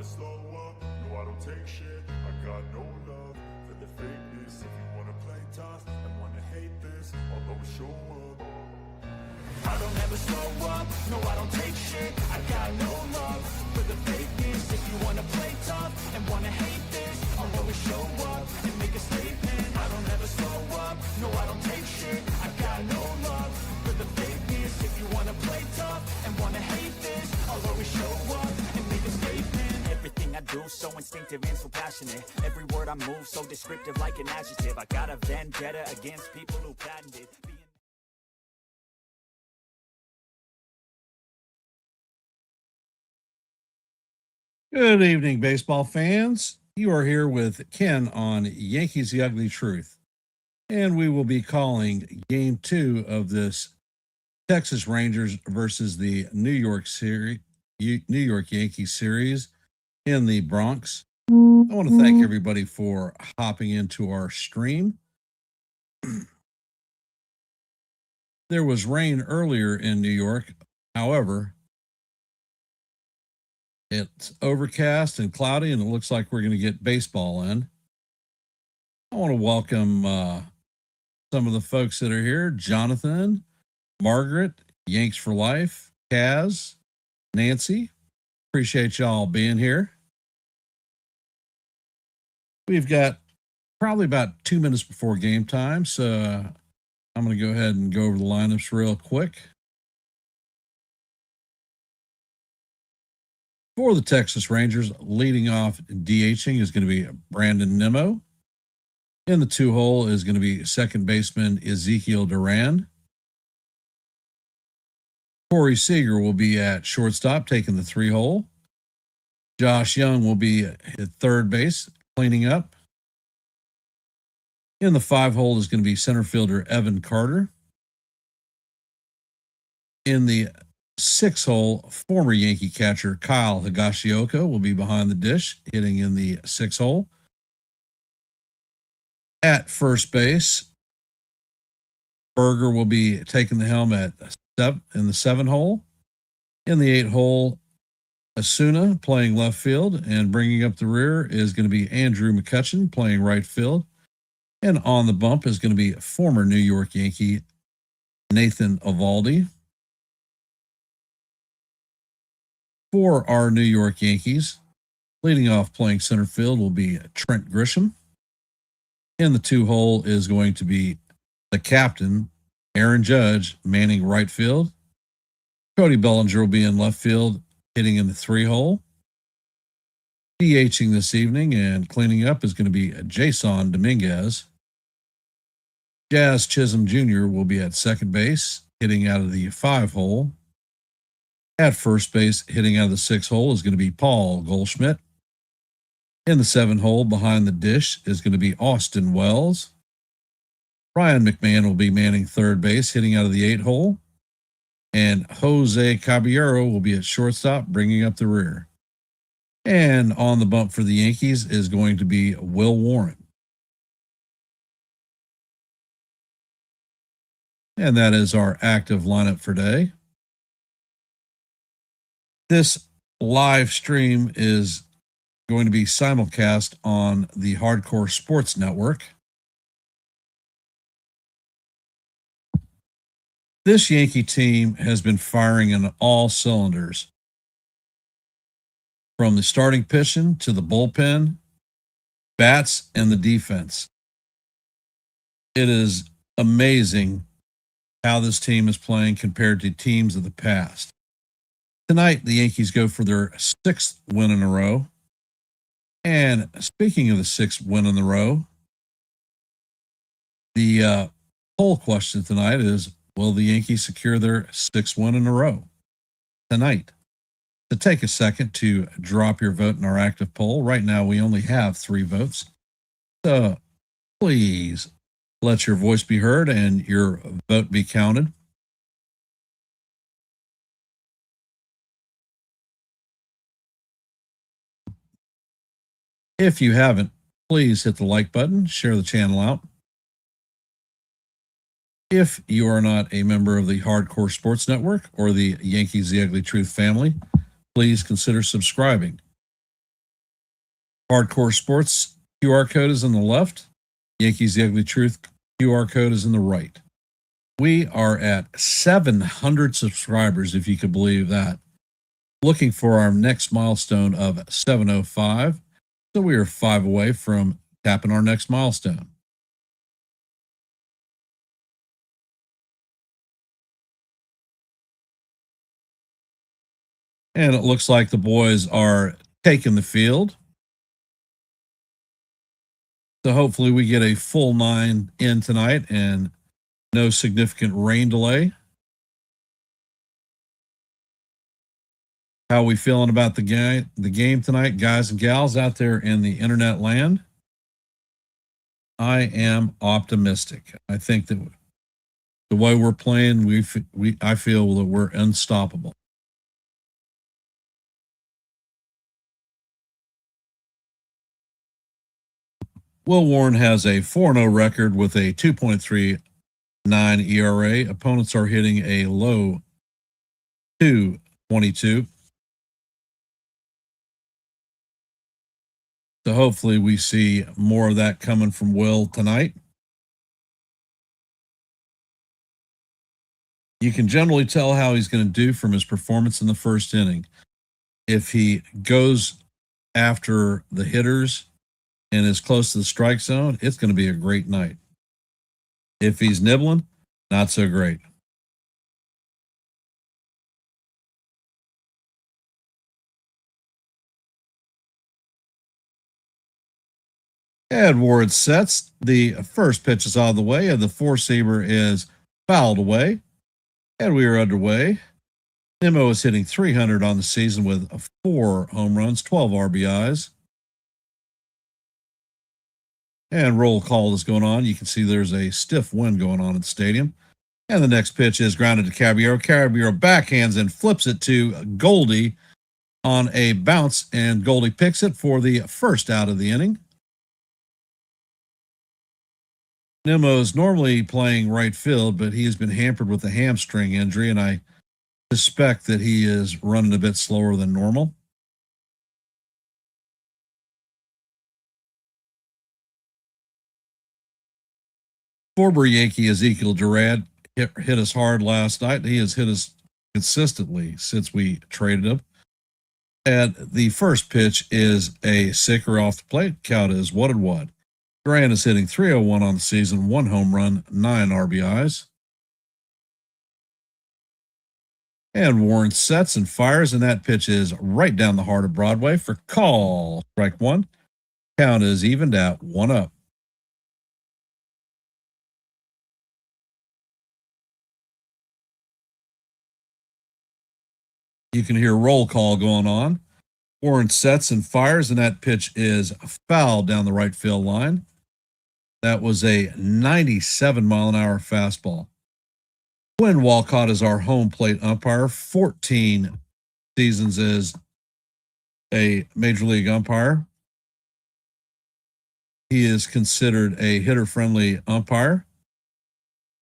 slow up, no I don't take shit. I got no love for the fakeness. If you wanna play tough and wanna hate this, I'll always show up. I don't ever slow up, no I don't take shit. I got no love for the fakeness. If you wanna play tough and wanna hate this, I'll always show up and make a statement. I don't ever slow up, no I don't take shit. I got no love for the fakeness. If you wanna play tough and wanna hate this, I'll always show up and make a statement. Everything I do so instinctive and so passionate. Every word I move so descriptive like an adjective. I got a vendetta against people who patented Good evening, baseball fans. You are here with Ken on Yankees The Ugly Truth. And we will be calling game 2 of this Texas Rangers versus the New York Yankees series in the Bronx. I want to thank everybody for hopping into our stream. There was rain earlier in New York. However, it's overcast and cloudy, and it looks like we're going to get baseball in. I want to welcome some of the folks that are here. Jonathan, Margaret, Yanks for Life, Kaz, Nancy. Appreciate y'all being here. We've got probably about 2 minutes before game time, so I'm going to go ahead and go over the lineups real quick. For the Texas Rangers, leading off DHing is going to be Brandon Nimmo. In the 2-hole is going to be second baseman Ezekiel Duran. Corey Seager will be at shortstop, taking the 3-hole. Josh Young will be at third base, cleaning up. In the 5-hole is going to be center fielder Evan Carter. In the 6-hole, former Yankee catcher Kyle Higashioka will be behind the dish, hitting in the 6-hole. At first base, Berger will be taking the helm in the 7-hole. In the 8-hole, Asuna playing left field, and bringing up the rear is going to be Andrew McCutchen playing right field. And on the bump is going to be former New York Yankee Nathan Eovaldi. For our New York Yankees, leading off playing center field will be Trent Grisham. In the 2-hole is going to be the captain, Aaron Judge, manning right field. Cody Bellinger will be in left field, hitting in the 3-hole. DHing this evening and cleaning up is going to be Jason Dominguez. Jazz Chisholm Jr. will be at second base, hitting out of the 5-hole. At first base, hitting out of the 6-hole is going to be Paul Goldschmidt. In the 7-hole, behind the dish is going to be Austin Wells. Ryan McMahon will be manning third base, hitting out of the 8-hole. And Jose Caballero will be at shortstop, bringing up the rear. And on the bump for the Yankees is going to be Will Warren. And that is our active lineup for today. This live stream is going to be simulcast on the Hardcore Sports Network. This Yankee team has been firing on all cylinders. From the starting pitching to the bullpen, bats, and the defense. It is amazing how this team is playing compared to teams of the past. Tonight, the Yankees go for their 6th win in a row. And speaking of the 6th win in a row, the poll question tonight is, will the Yankees secure their 6th win in a row tonight? To take a second to drop your vote in our active poll. Right now, we only have 3 votes. So please let your voice be heard and your vote be counted. If you haven't, please hit the like button, share the channel out. If you are not a member of the Hardcore Sports Network or the Yankees The Ugly Truth family, please consider subscribing. Hardcore Sports QR code is on the left. Yankees The Ugly Truth QR code is in the right. We are at 700 subscribers, if you could believe that. Looking for our next milestone of 705. So we are 5 away from tapping our next milestone. And it looks like the boys are taking the field. So hopefully we get a full 9 in tonight and no significant rain delay. How are we feeling about the game tonight, guys and gals out there in the internet land? I am optimistic. I think that the way we're playing, I feel that we're unstoppable. Will Warren has a 4-0 record with a 2.39 ERA. Opponents are hitting a low 2.22. So hopefully we see more of that coming from Will tonight. You can generally tell how he's going to do from his performance in the first inning. If he goes after the hitters and is close to the strike zone, it's going to be a great night. If he's nibbling, not so great. And Ward sets. The first pitch is out of the way, and the four-seamer is fouled away. And we are underway. Nimmo is hitting 300 on the season with 4 home runs, 12 RBIs. And roll call is going on. You can see there's a stiff wind going on at the stadium. And the next pitch is grounded to Caballero. Caballero backhands and flips it to Goldie on a bounce, and Goldie picks it for the first out of the inning. Nimmo is normally playing right field, but he has been hampered with a hamstring injury, and I suspect that he is running a bit slower than normal. Former Yankee Ezekiel Durant hit us hard last night. He has hit us consistently since we traded him. And the first pitch is a sinker off the plate. Count is 1-1. Durant is hitting 301 on the season, 1 home run, 9 RBIs. And Warren sets and fires, and that pitch is right down the heart of Broadway for call. Strike 1. Count is evened out, 1-up. You can hear roll call going on. Warren sets and fires, and that pitch is fouled down the right field line. That was a 97-mile-an-hour fastball. Quinn Walcott is our home plate umpire. 14 seasons as a major league umpire. He is considered a hitter-friendly umpire.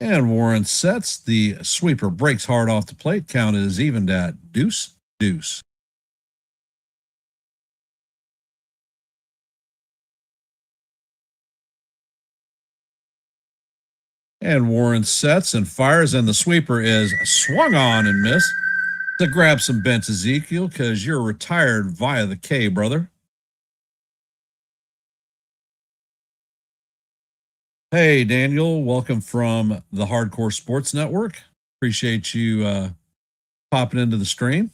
And Warren sets. The sweeper breaks hard off the plate. Count is evened at 2-2. And Warren sets and fires, and the sweeper is swung on and missed. To grab some bench, Ezekiel, because you're retired via the K, brother. Hey, Daniel, welcome from the Hardcore Sports Network. Appreciate you popping into the stream.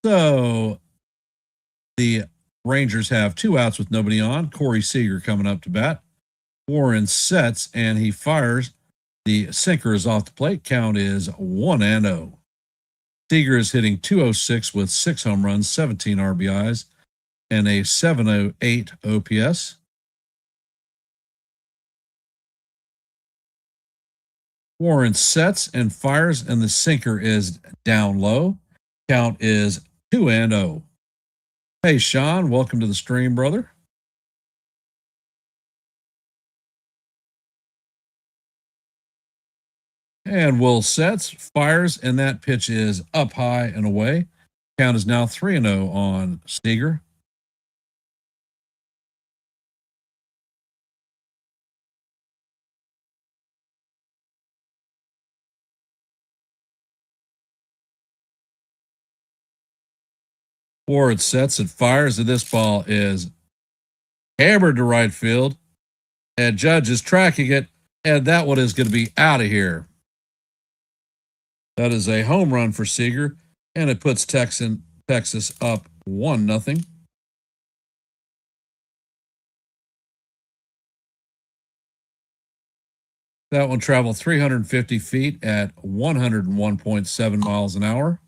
So the Rangers have 2 outs with nobody on. Corey Seager coming up to bat. Warren sets and he fires. The sinker is off the plate. Count is 1-0. Seager is hitting 206 with 6 home runs, 17 RBIs, and a 708 OPS. Warren sets and fires, and the sinker is down low. Count is 2-0. Hey, Sean, welcome to the stream, brother. And Will sets, fires, and that pitch is up high and away. Count is now 3-0 on Seager. Ward sets and fires, and this ball is hammered to right field. And Judge is tracking it, and that one is going to be out of here. That is a home run for Seager, and it puts Texas up 1-0. That one traveled 350 feet at 101.7 miles an hour.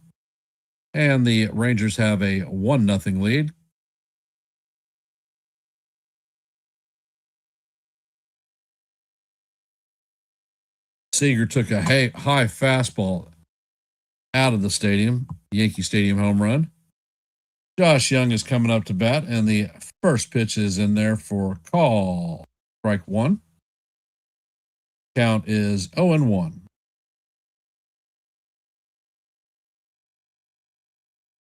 And the Rangers have a 1-0 lead. Seager took a high fastball out of the stadium, Yankee Stadium home run. Josh Young is coming up to bat, and the first pitch is in there for call. Strike one. Count is 0-1.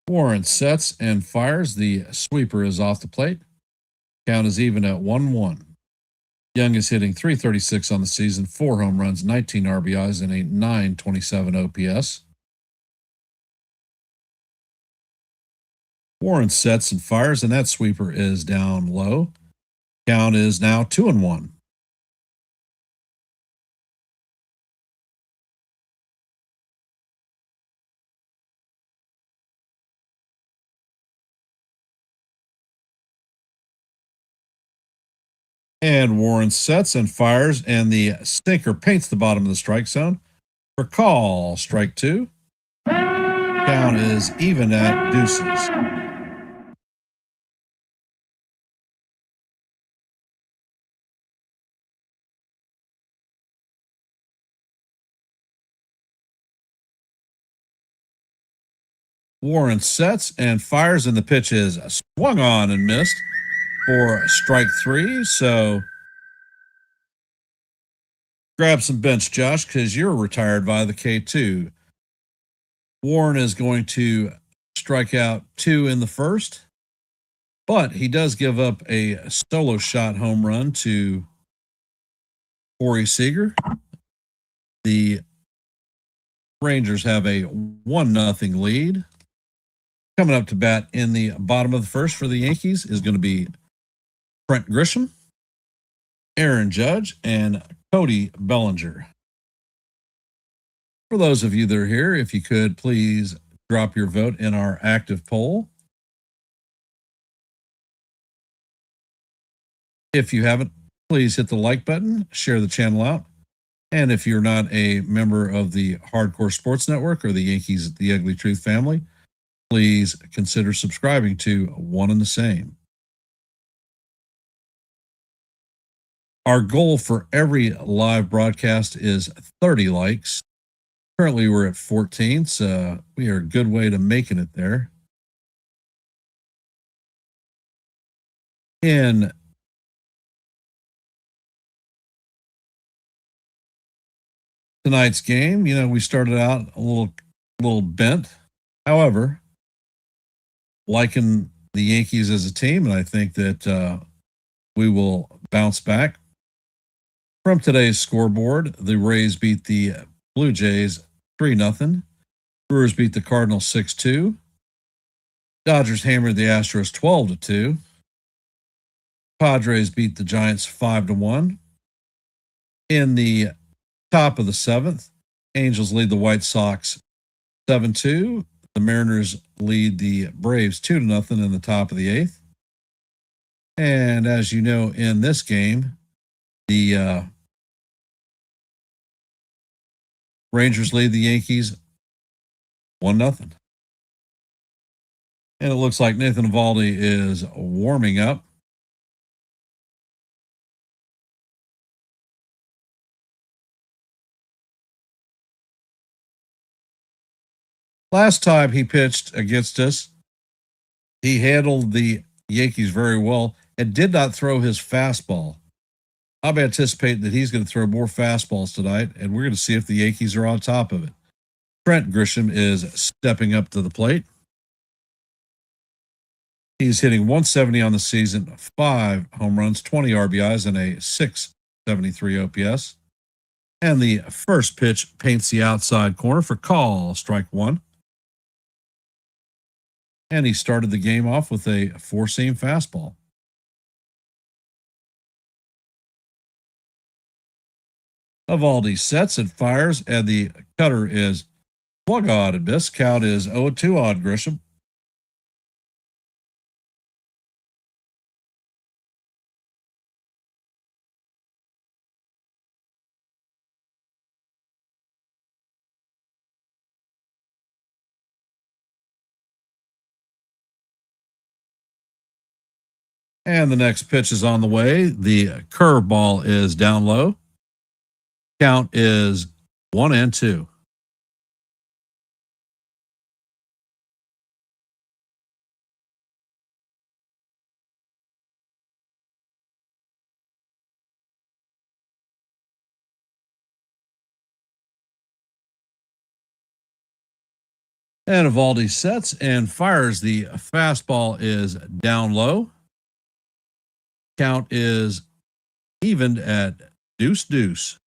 Warren sets and fires. The sweeper is off the plate. Count is even at 1-1. Young is hitting .336 on the season, 4 home runs, 19 RBIs, and a .927 OPS. Warren sets and fires, and that sweeper is down low. Count is now 2-1. And Warren sets and fires, and the sinker paints the bottom of the strike zone for call. Strike two. Count is even at deuces. Warren sets and fires, and the pitch is swung on and missed for strike three. So grab some bench, Josh, because you're retired by the K2. Warren is going to strike out 2 in the first, but he does give up a solo shot home run to Corey Seager. The Rangers have a 1-0 lead. Coming up to bat in the bottom of the first for the Yankees is going to be Trent Grisham, Aaron Judge, and Cody Bellinger. For those of you that are here, if you could please drop your vote in our active poll. If you haven't, please hit the like button, share the channel out. And if you're not a member of the Hardcore Sports Network or the Yankees The Ugly Truth family, please consider subscribing to One and the Same. Our goal for every live broadcast is 30 likes. Currently, we're at 14, so we are a good way to making it there. In tonight's game, we started out a little bent. However, liking the Yankees as a team, and I think that we will bounce back. From today's scoreboard, the Rays beat the Blue Jays 3-0. Brewers beat the Cardinals 6-2. Dodgers hammered the Astros 12-2. Padres beat the Giants 5-1. In the top of the seventh, Angels lead the White Sox 7-2. The Mariners lead the Braves 2-0 in the top of the eighth. And as you know, in this game, the Rangers lead the Yankees 1-0. And it looks like Nathan Eovaldi is warming up. Last time he pitched against us, he handled the Yankees very well and did not throw his fastball. I'm anticipating that he's going to throw more fastballs tonight, and we're going to see if the Yankees are on top of it. Trent Grisham is stepping up to the plate. He's hitting .170 on the season, 5 home runs, 20 RBIs, and a .673 OPS. And the first pitch paints the outside corner for call. Strike one. And he started the game off with a four-seam fastball. Evaldi sets and fires, and the cutter is plug odd at miss. Count is 0-2 on Grisham. And the next pitch is on the way. The curveball is down low. Count is 1-2. And Evaldi sets and fires. The fastball is down low. Count is evened at 2-2.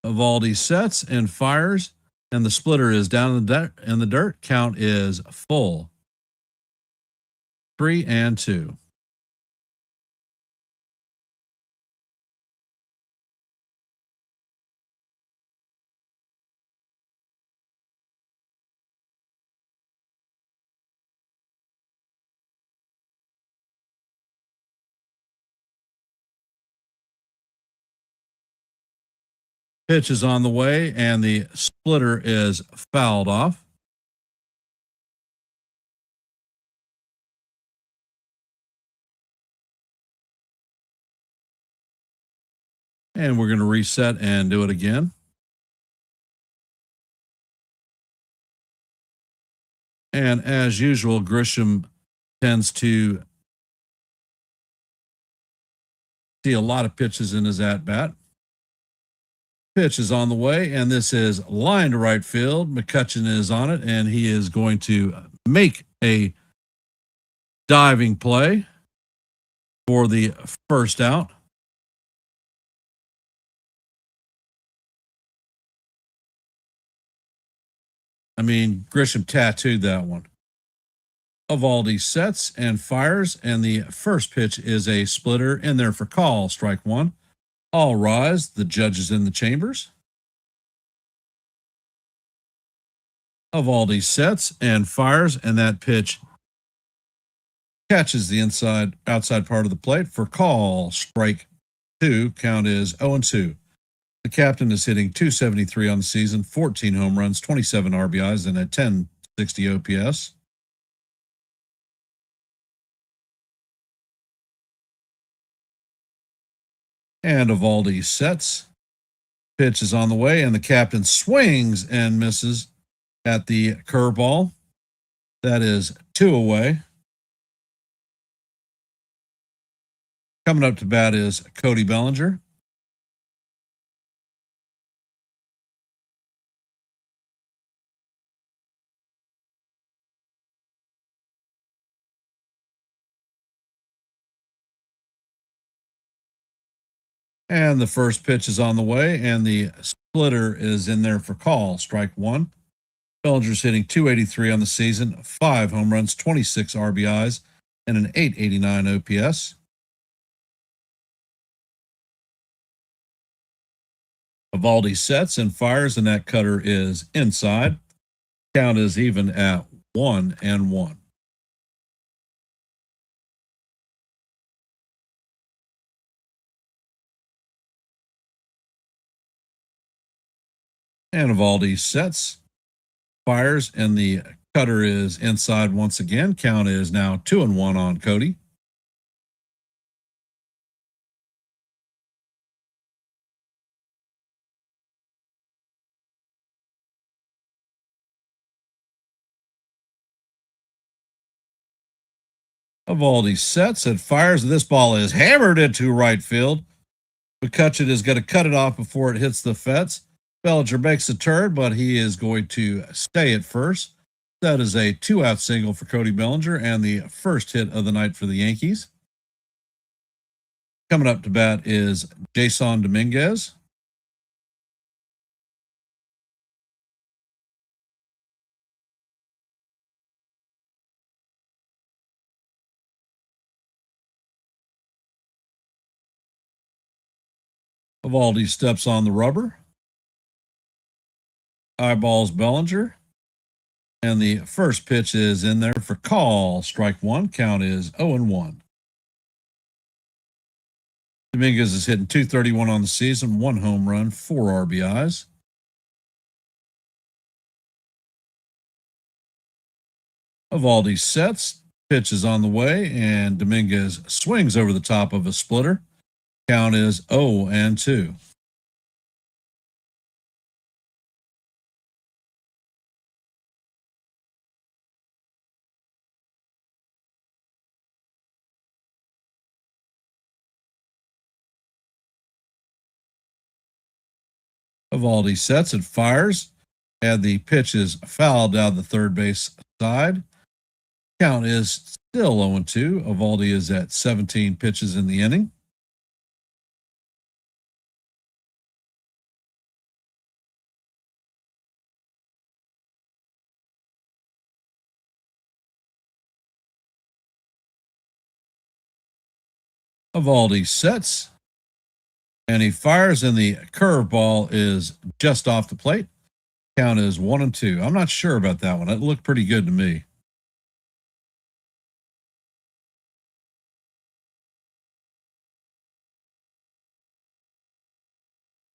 Evaldi sets and fires, and the splitter is down in the dirt. Count is full. 3-2. Pitch is on the way, and the splitter is fouled off. And we're going to reset and do it again. And as usual, Grisham tends to see a lot of pitches in his at bat. Pitch is on the way, and this is line to right field. McCutcheon is on it, and he is going to make a diving play for the first out. I mean, Grisham tattooed that one. Evaldi sets and fires, and the first pitch is a splitter in there for call, strike one. All rise. The judge is in the chambers. Evaldi sets and fires, and that pitch catches the outside part of the plate for call, strike two. Count is 0-2. The captain is hitting .273 on the season, 14 home runs, 27 RBIs, and a 1060 OPS. And Evaldi sets. Pitch is on the way, and the captain swings and misses at the curveball. That is 2 away. Coming up to bat is Cody Bellinger. And the first pitch is on the way, and the splitter is in there for call, strike one. Bellinger's hitting .283 on the season, 5 home runs, 26 RBIs, and an 889 OPS. Evaldi sets and fires, and that cutter is inside. Count is even at 1-1. And Evaldi sets, fires, and the cutter is inside once again. Count is now 2-1 on Cody. Evaldi sets and fires. This ball is hammered into right field. McCutcheon is going to cut it off before it hits the fence. Bellinger makes a turn, but he is going to stay at first. That is a 2-out single for Cody Bellinger and the first hit of the night for the Yankees. Coming up to bat is Jason Dominguez. Evaldi steps on the rubber. Eyeballs Bellinger. And the first pitch is in there for call. Strike one. Count is 0-1. Dominguez is hitting .231 on the season, 1 home run, 4 RBIs. Evaldi sets, pitch is on the way, and Dominguez swings over the top of a splitter. Count is 0-2. Evaldi sets and fires, and the pitch is fouled down the third base side. Count is still 0-2. Evaldi is at 17 pitches in the inning. Evaldi sets, and he fires, and the curveball is just off the plate. Count is 1-2. I'm not sure about that one. It looked pretty good to me.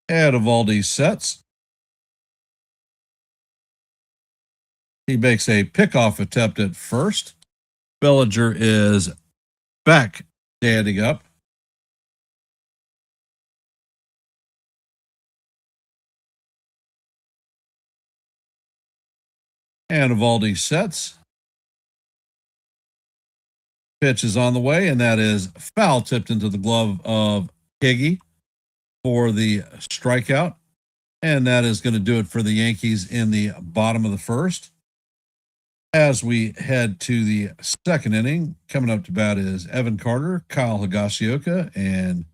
And Evaldi sets. He makes a pickoff attempt at first. Bellinger is back standing up. And Evaldi sets. Pitch is on the way, and that is foul tipped into the glove of Higgy for the strikeout. And that is going to do it for the Yankees in the bottom of the first. As we head to the second inning, coming up to bat is Evan Carter, Kyle Higashioka, and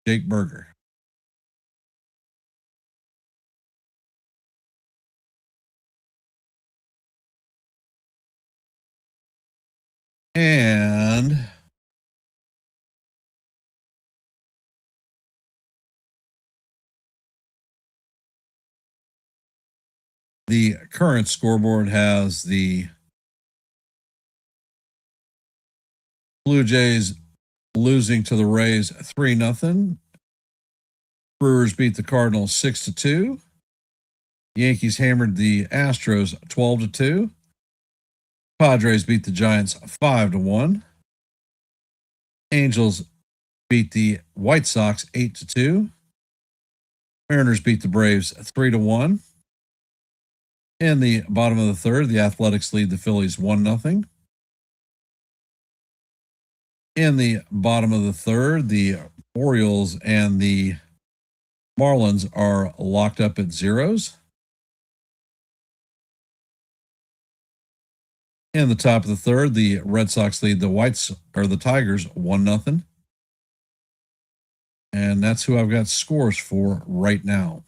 Jake Berger. And the current scoreboard has the Blue Jays losing to the Rays 3-0. Brewers beat the Cardinals 6-2. Yankees hammered the Astros 12-2. Padres beat the Giants 5-1. Angels beat the White Sox 8-2. Mariners beat the Braves 3-1. In the bottom of the third, the Athletics lead the Phillies 1-0. In the bottom of the third, the Orioles and the Marlins are locked up at zeros. In the top of the third, the Red Sox lead the Tigers 1-0. And that's who I've got scores for right now.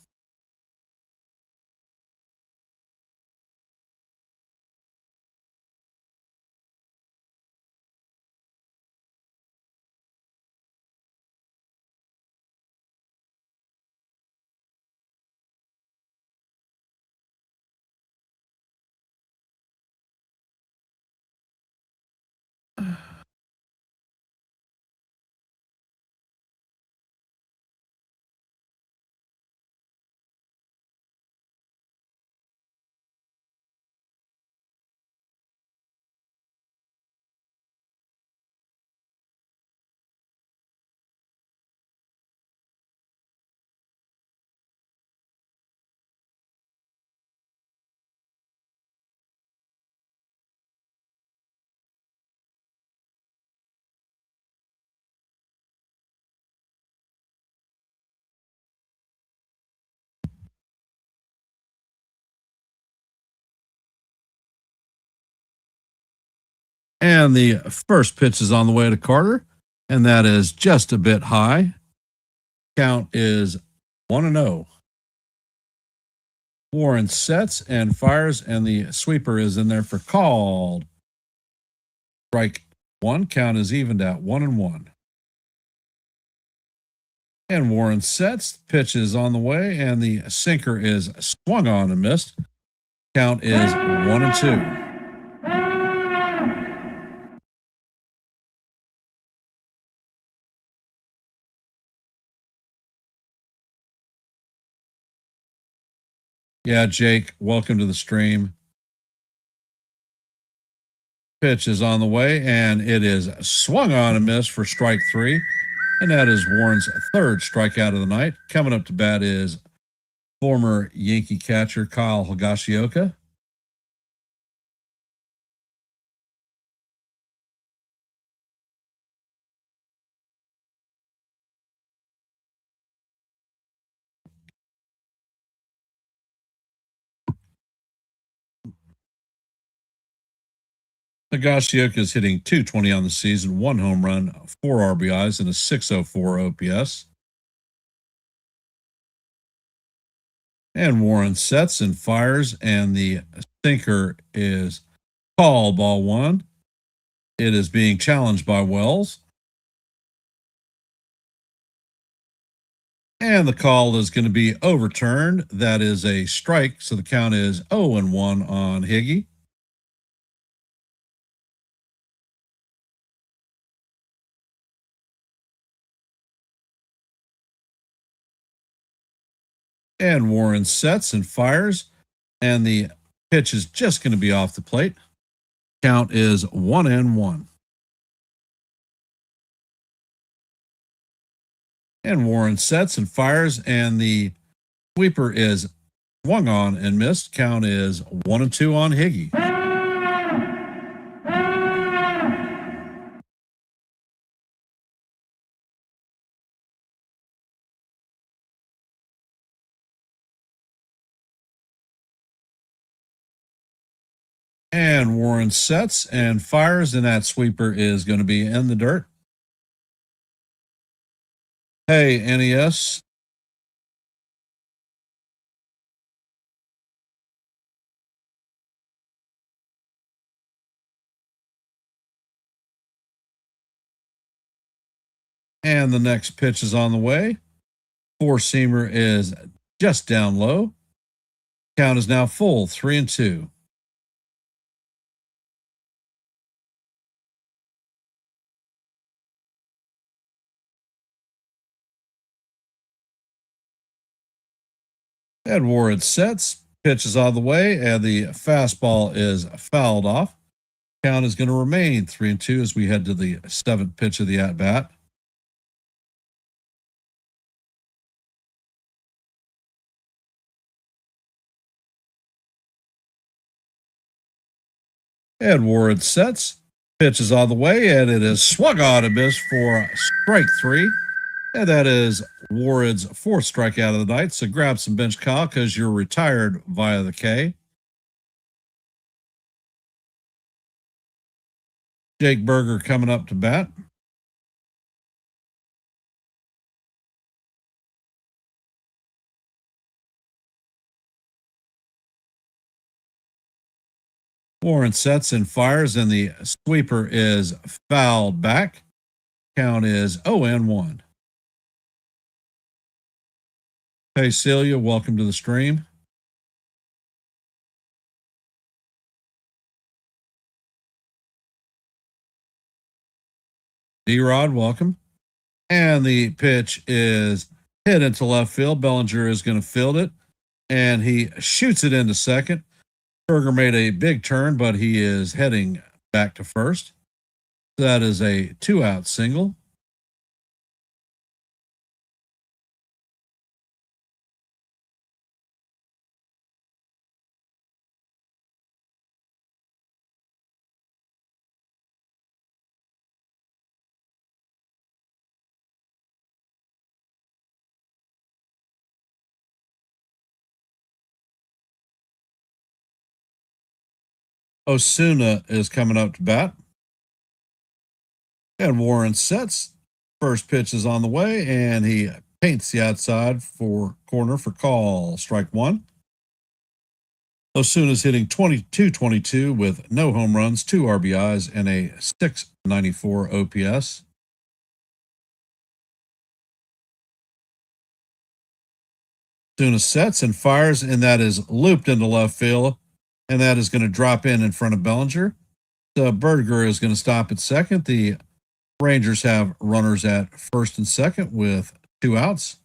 And the first pitch is on the way to Carter, and that is just a bit high. Count is 1-0. Warren sets and fires, and the sweeper is in there for called. Strike one. Count is evened at 1-1. And Warren sets. Pitch is on the way, and the sinker is swung on and missed. Count is 1-2. Yeah, Jake, welcome to the stream. Pitch is on the way, and it is swung on and missed for strike three. And that is Warren's third strikeout of the night. Coming up to bat is former Yankee catcher Kyle Higashioka. Higashioka is hitting .220 on the season, 1 home run, 4 RBIs, and a .604 OPS. And Warren sets and fires, and the sinker is called ball one. It is being challenged by Wells. And the call is going to be overturned. That is a strike, so the count is 0-1 on Higgy. And Warren sets and fires, and the pitch is just going to be off the plate. Count is 1-1. And Warren sets and fires, and the sweeper is swung on and missed. Count is 1-2 on Higgy. And Warren sets and fires, and that sweeper is going to be in the dirt. Hey, NES. And the next pitch is on the way. Four-seamer is just down low. Count is now full, 3-2. And Warren sets, pitch is on the way, and the fastball is fouled off. Count is going to remain 3-2 as we head to the seventh pitch of the at-bat. And Warren sets, pitch is on the way, and it is swung on and missed for strike three. And that is Warren's fourth strikeout of the night. So grab some bench, Kyle, because you're retired via the K. Jake Berger coming up to bat. Warren sets and fires, and the sweeper is fouled back. Count is 0-1. Hey, Celia, welcome to the stream. D-Rod, welcome. And the pitch is hit into left field. Bellinger is going to field it, and he shoots it into second. Berger made a big turn, but he is heading back to first. That is a 2-out single. Osuna is coming up to bat. And Warren sets. First pitch is on the way, and he paints the outside for corner for call. Strike one. Osuna's hitting 22-22 with no home runs, 2 RBIs, and a 694 OPS. Osuna sets and fires, and that is looped into left field, and that is going to drop in front of Bellinger. The Berger is going to stop at second. The Rangers have runners at first and second with 2 outs.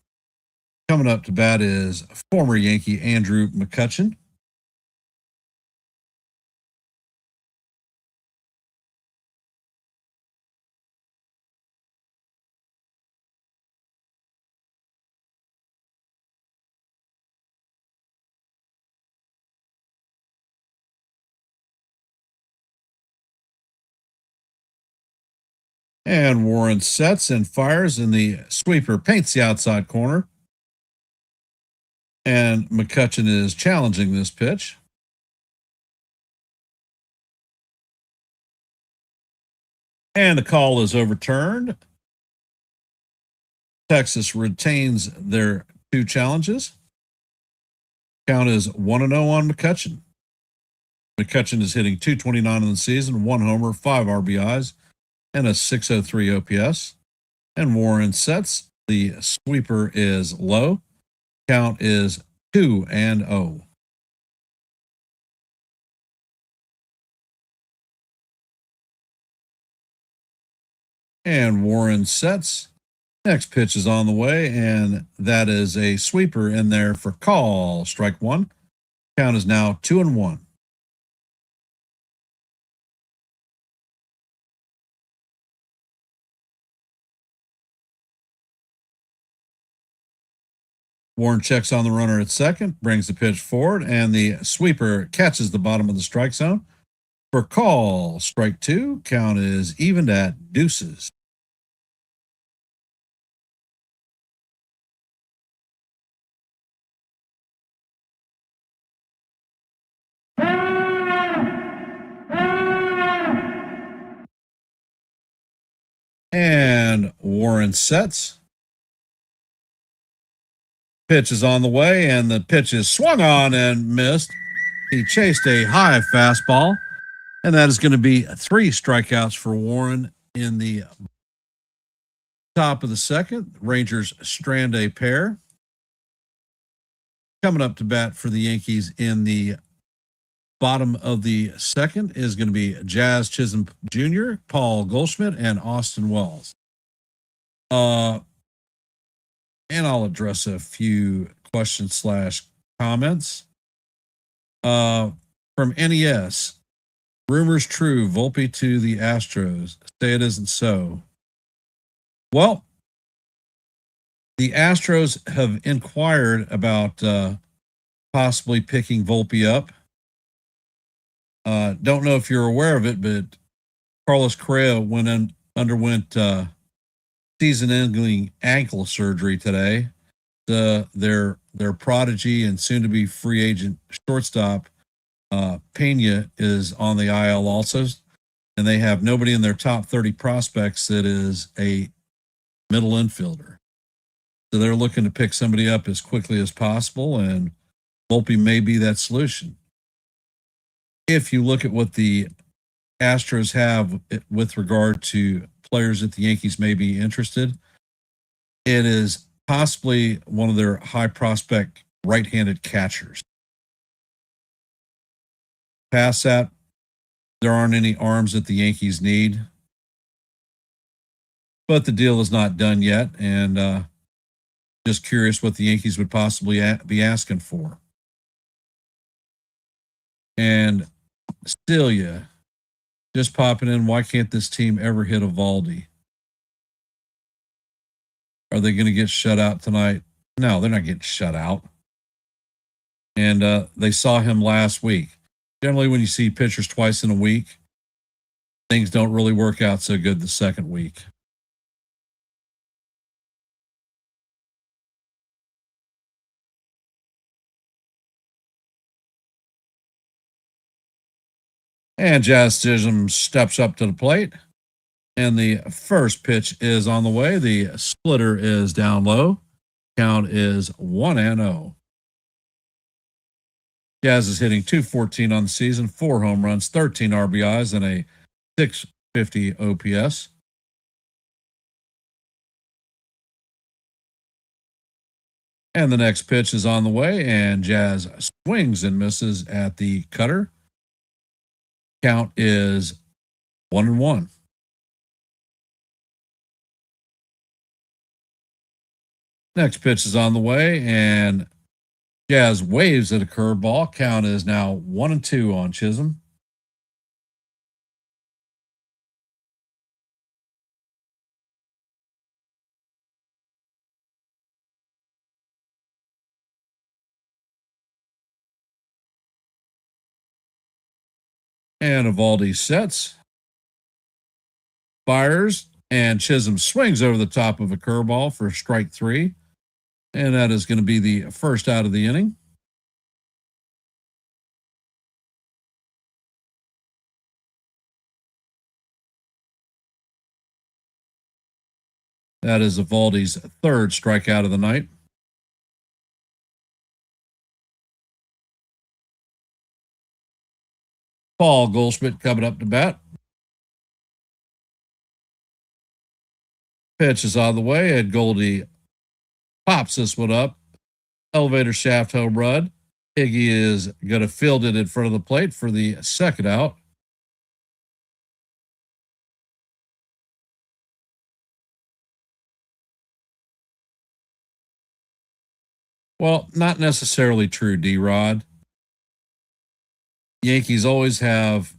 Coming up to bat is former Yankee Andrew McCutchen. And Warren sets and fires, and the sweeper paints the outside corner. And McCutchen is challenging this pitch. And the call is overturned. Texas retains their 2 challenges. Count is 1-0 on McCutchen. McCutchen is hitting .229 in the season, 1 homer, 5 RBIs, and a 603 OPS. And Warren sets. The sweeper is low. Count is 2-0. And Warren sets. Next pitch is on the way, and that is a sweeper in there for call. Strike one. Count is now 2-1. Warren checks on the runner at second, brings the pitch forward, and the sweeper catches the bottom of the strike zone for call. Strike two. Count is evened at deuces. And Warren sets. Pitch is on the way, and the pitch is swung on and missed. He chased a high fastball, and that is going to be 3 strikeouts for Warren in the top of the second. Rangers strand a pair. Coming up to bat for the Yankees in the bottom of the second is going to be Jazz Chisholm Jr., Paul Goldschmidt, and Austin Wells. And I'll address a few questions / comments. From NES, rumors true, Volpe to the Astros. Say it isn't so. Well, the Astros have inquired about possibly picking Volpe up. Don't know if you're aware of it, but Carlos Correa underwent season-ending ankle surgery today. Their prodigy and soon-to-be free agent shortstop Pena is on the IL also, and they have nobody in their top 30 prospects that is a middle infielder. So they're looking to pick somebody up as quickly as possible, and Volpe may be that solution. If you look at what the Astros have with regard to players that the Yankees may be interested, it is possibly one of their high prospect right-handed catchers. Past that, there aren't any arms that the Yankees need. But the deal is not done yet, and just curious what the Yankees would possibly be asking for. And Celia, just popping in, why can't this team ever hit Eovaldi? Are they going to get shut out tonight? No, they're not getting shut out. And they saw him last week. Generally, when you see pitchers twice in a week, things don't really work out so good the second week. And Jazz Chisholm steps up to the plate. And the first pitch is on the way. The splitter is down low. Count is 1-0. Jazz is hitting .214 on the season, 4 home runs, 13 RBIs, and a .650 OPS. And the next pitch is on the way, and Jazz swings and misses at the cutter. Count is 1-1. Next pitch is on the way, and Jazz waves at a curveball. Count is now 1-2 on Chisholm. And Evaldi sets, fires, and Chisholm swings over the top of a curveball for strike 3. And that is going to be the first out of the inning. That is Evaldi's third strikeout of the night. Paul Goldschmidt coming up to bat. Pitch is on the way, and Goldie pops this one up. Elevator shaft home run. Higgy is going to field it in front of the plate for the second out. Well, not necessarily true, D-Rod. Yankees always have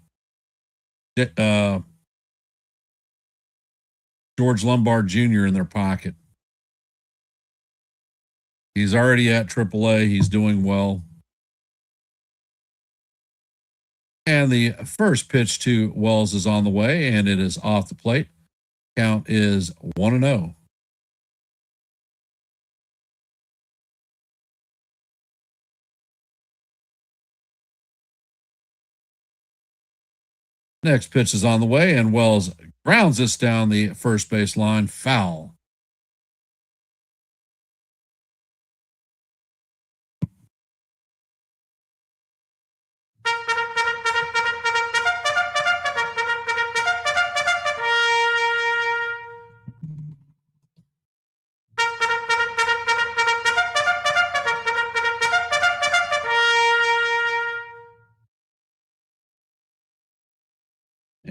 George Lombard Jr. in their pocket. He's already at AAA. He's doing well. And the first pitch to Wells is on the way, and it is off the plate. Count is 1-0. Next pitch is on the way, and Wells grounds this down the first base line, foul.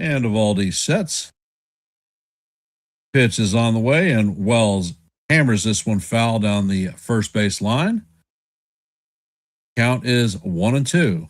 And Evaldi sets. Pitch is on the way, and Wells hammers this one foul down the first base line. Count is 1-2.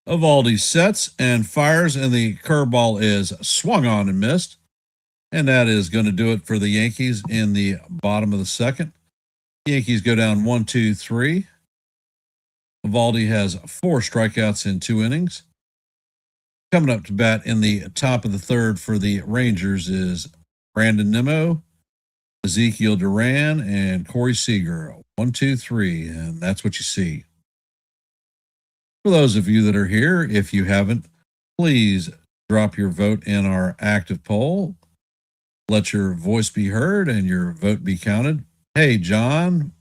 Evaldi sets and fires, and the curveball is swung on and missed. And that is going to do it for the Yankees in the bottom of the second. Yankees go down 1-2-3. Evaldi has 4 strikeouts in 2 innings. Coming up to bat in the top of the third for the Rangers is Brandon Nimmo, Ezekiel Duran, and Corey Seager. 1-2-3, and that's what you see. For those of you that are here, if you haven't, please drop your vote in our active poll. Let your voice be heard and your vote be counted. Hey, John,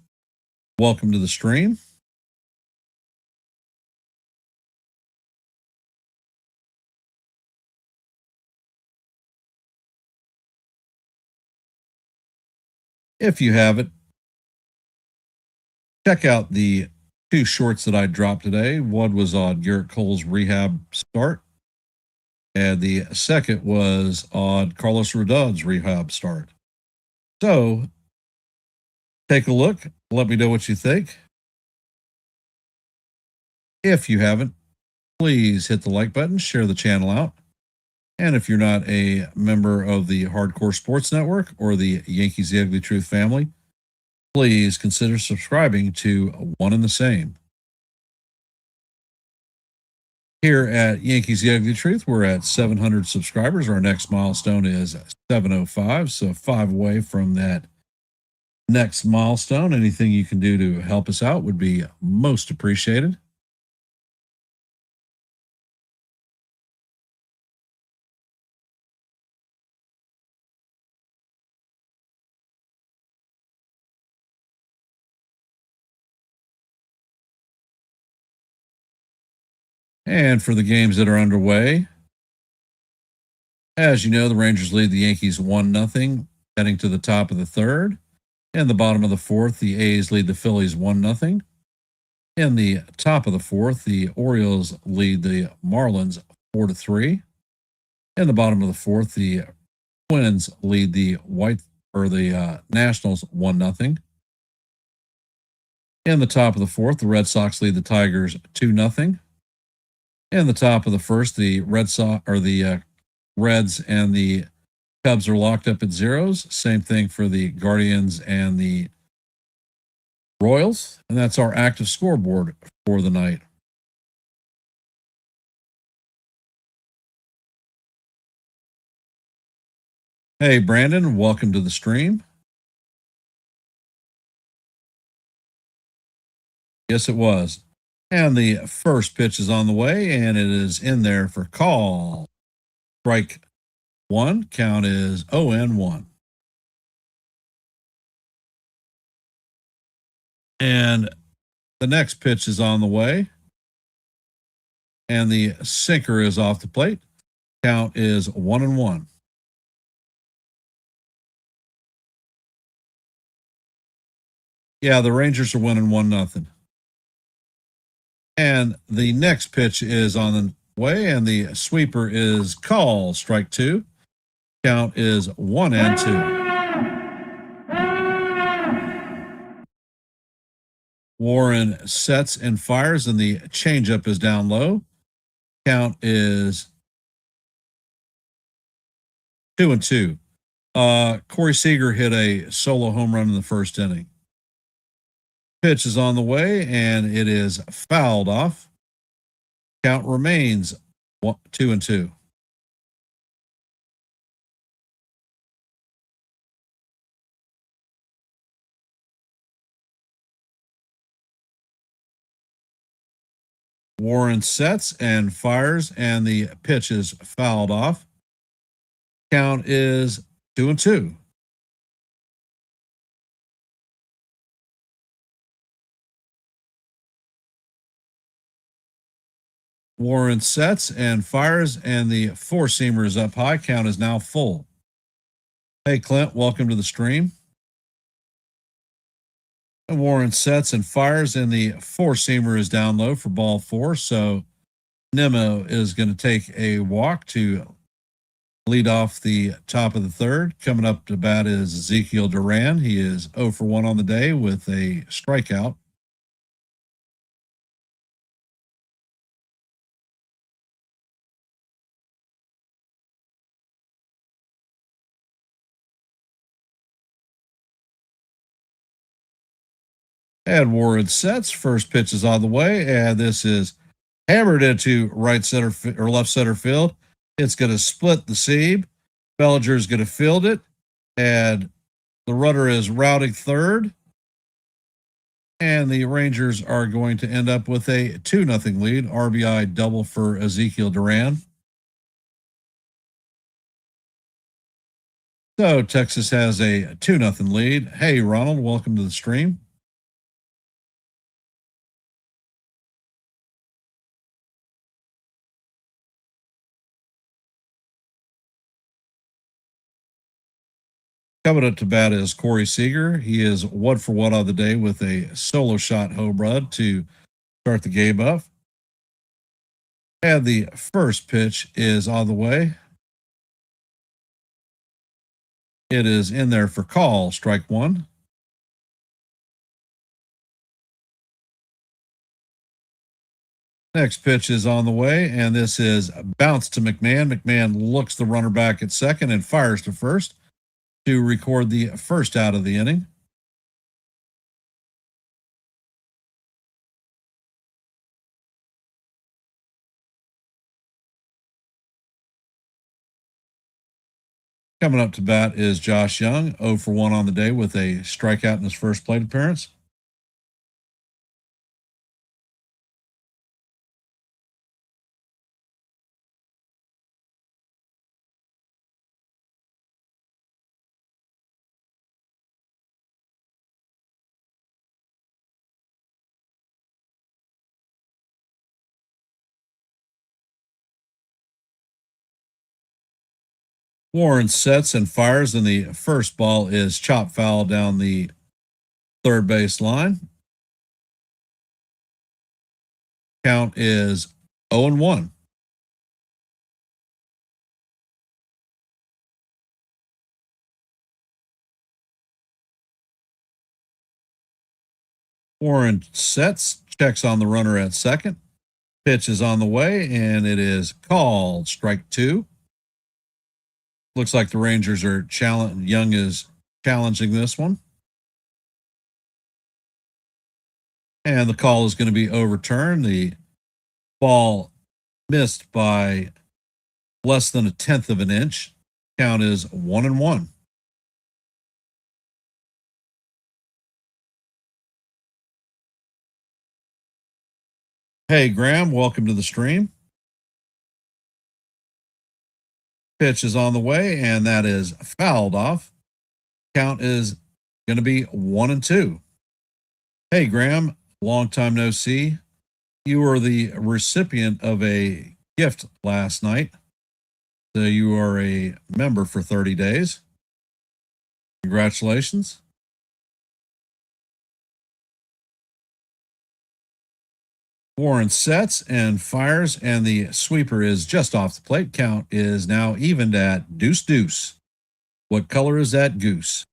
welcome to the stream. If you haven't, check out the 2 shorts that I dropped today. One was on Garrett Cole's rehab start, and the second was on Carlos Rodon's rehab start. So take a look. Let me know what you think. If you haven't, please hit the like button, share the channel out. And if you're not a member of the Hardcore Sports Network or the Yankees The Ugly Truth family, please consider subscribing to One and the Same. Here at Yankees The Ugly Truth, we're at 700 subscribers. Our next milestone is 705, so 5 away from that next milestone. Anything you can do to help us out would be most appreciated. And for the games that are underway, as you know, the Rangers lead the Yankees 1-0, heading to the top of the third. In the bottom of the fourth, the A's lead the Phillies 1-0. In the top of the fourth, the Orioles lead the Marlins 4-3. In the bottom of the fourth, the Twins lead the Nationals 1-0. In the top of the fourth, the Red Sox lead the Tigers 2-0. In the top of the first, the Reds and the Cubs are locked up at zeros. Same thing for the Guardians and the Royals. And that's our active scoreboard for the night. Hey, Brandon, welcome to the stream. Yes, it was. And the first pitch is on the way, and it is in there for call. Strike one. Count is 0-1. And the next pitch is on the way, and the sinker is off the plate. Count is 1-1. Yeah, the Rangers are winning 1-0. And the next pitch is on the way, and the sweeper is called. Strike two. Count is 1-2. Warren sets and fires, and the changeup is down low. Count is 2-2. Corey Seager hit a solo home run in the first inning. Pitch is on the way, and it is fouled off. Count remains 2-2. Warren sets and fires, and the pitch is fouled off. Count is 2-2. Warren sets and fires, and the four-seamer is up high. Count is now full. Hey, Clint, welcome to the stream. And Warren sets and fires, and the four-seamer is down low for ball four. So Nemo is going to take a walk to lead off the top of the third. Coming up to bat is Ezekiel Duran. He is 0 for 1 on the day with a strikeout. And Warren sets. First pitch is on the way, and this is hammered into right center or left center field. It's going to split the seam. Bellinger is going to field it, and the runner is routing third. And the Rangers are going to end up with a 2-0 lead. RBI double for Ezekiel Duran. So Texas has a 2-0 lead. Hey, Ronald, welcome to the stream. Coming up to bat is Corey Seager. He is 1 for 1 on the day with a solo shot home run to start the game off. And the first pitch is on the way. It is in there for call. Strike one. Next pitch is on the way, and this is bounce to McMahon. McMahon looks the runner back at second and fires to first to record the first out of the inning. Coming up to bat is Josh Young, 0 for 1 on the day with a strikeout in his first plate appearance. Warren sets and fires, and the first ball is chop foul down the third base line. Count is 0 and 1. Warren sets, checks on the runner at second. Pitch is on the way, and it is called strike 2. Looks like the Rangers are challenging. Young is challenging this one. And the call is going to be overturned. The ball missed by less than 1/10 of an inch. Count is 1 and 1. Hey, Graham, welcome to the stream. Pitch is on the way, and that is fouled off. Count is going to be 1 and 2. Hey, Graham, long time no see. You were the recipient of a gift last night. So you are a member for 30 days. Congratulations. Warren sets and fires, and the sweeper is just off the plate. Count is now evened at deuce. What color is that goose?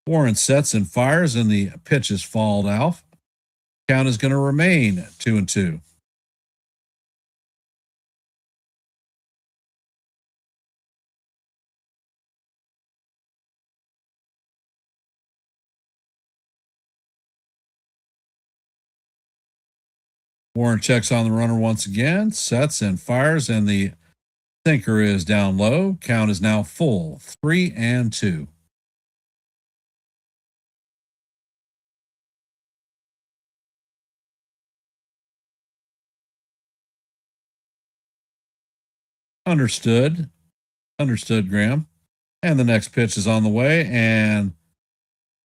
Warren sets and fires, and the pitch is fouled off. Count is going to remain 2 and 2. Warren checks on the runner once again, sets and fires, and the sinker is down low. Count is now full, 3 and 2. Understood, Graham. And the next pitch is on the way, and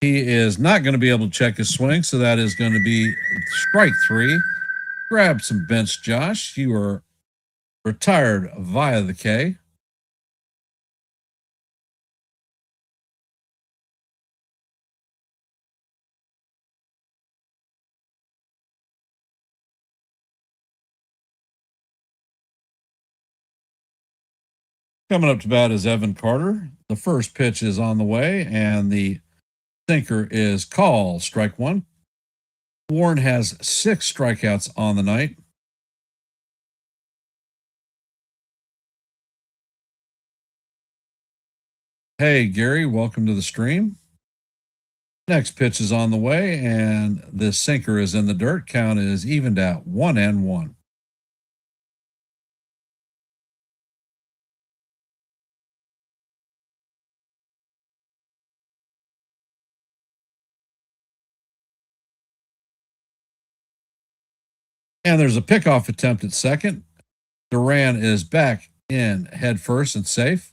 he is not going to be able to check his swing, so that is going to be strike 3. Grab some bench, Josh. You are retired via the K. Coming up to bat is Evan Carter. The first pitch is on the way, and the sinker is called strike 1. Warren has 6 strikeouts on the night. Hey, Gary, welcome to the stream. Next pitch is on the way, and the sinker is in the dirt. Count is evened at 1 and 1. And there's a pickoff attempt at second. Duran is back in head first and safe.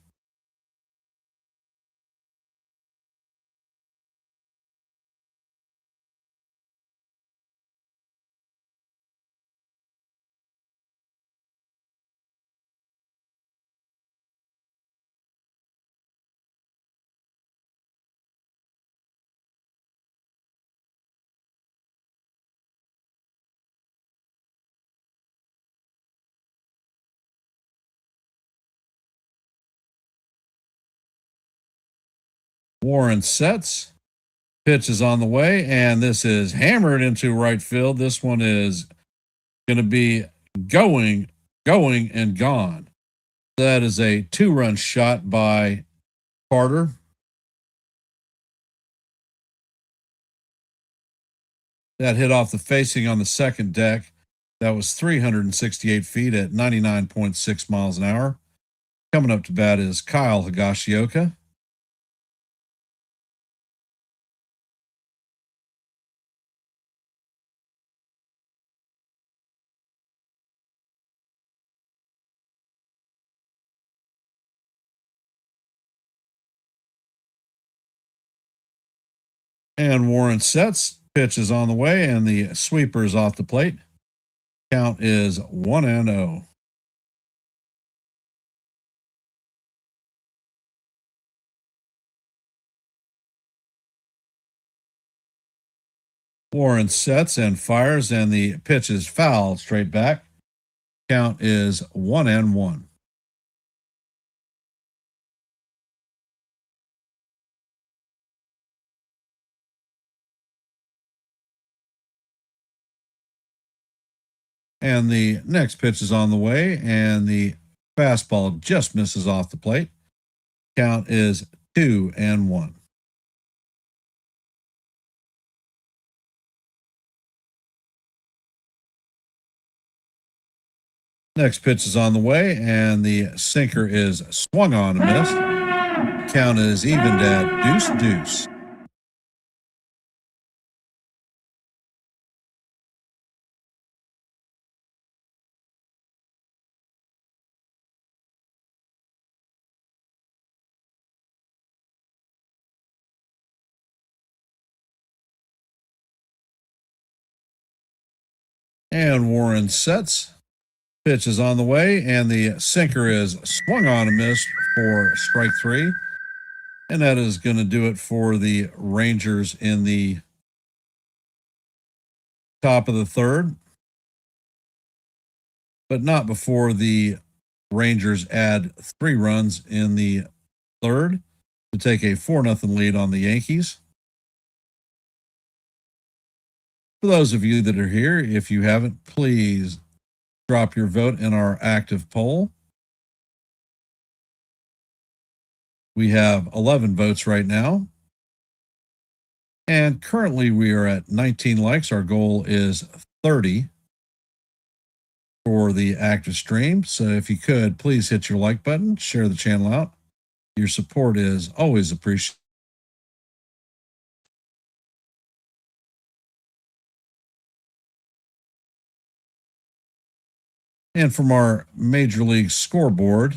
Warren sets. Pitch is on the way, and this is hammered into right field. This one is going to be going, and gone. That is a 2-run shot by Carter. That hit off the facing on the second deck. That was 368 feet at 99.6 miles an hour. Coming up to bat is Kyle Higashioka. And Warren sets. Pitch is on the way, and the sweeper is off the plate. Count is 1-0. Warren sets and fires, and the pitch is fouled straight back. Count is 1-1. And the next pitch is on the way, and the fastball just misses off the plate. Count is 2-1. Next pitch is on the way, and the sinker is swung on and missed. Count is evened at deuce. And Warren sets. Pitch is on the way, and the sinker is swung on and missed for strike three. And that is going to do it for the Rangers in the top of the third. But not before the Rangers add 3 runs in the third to take a 4-0 lead on the Yankees. For those of you that are here, if you haven't, please drop your vote in our active poll. We have 11 votes right now. And currently we are at 19 likes. Our goal is 30 for the active stream. So if you could, please hit your like button, share the channel out. Your support is always appreciated. And from our Major League scoreboard,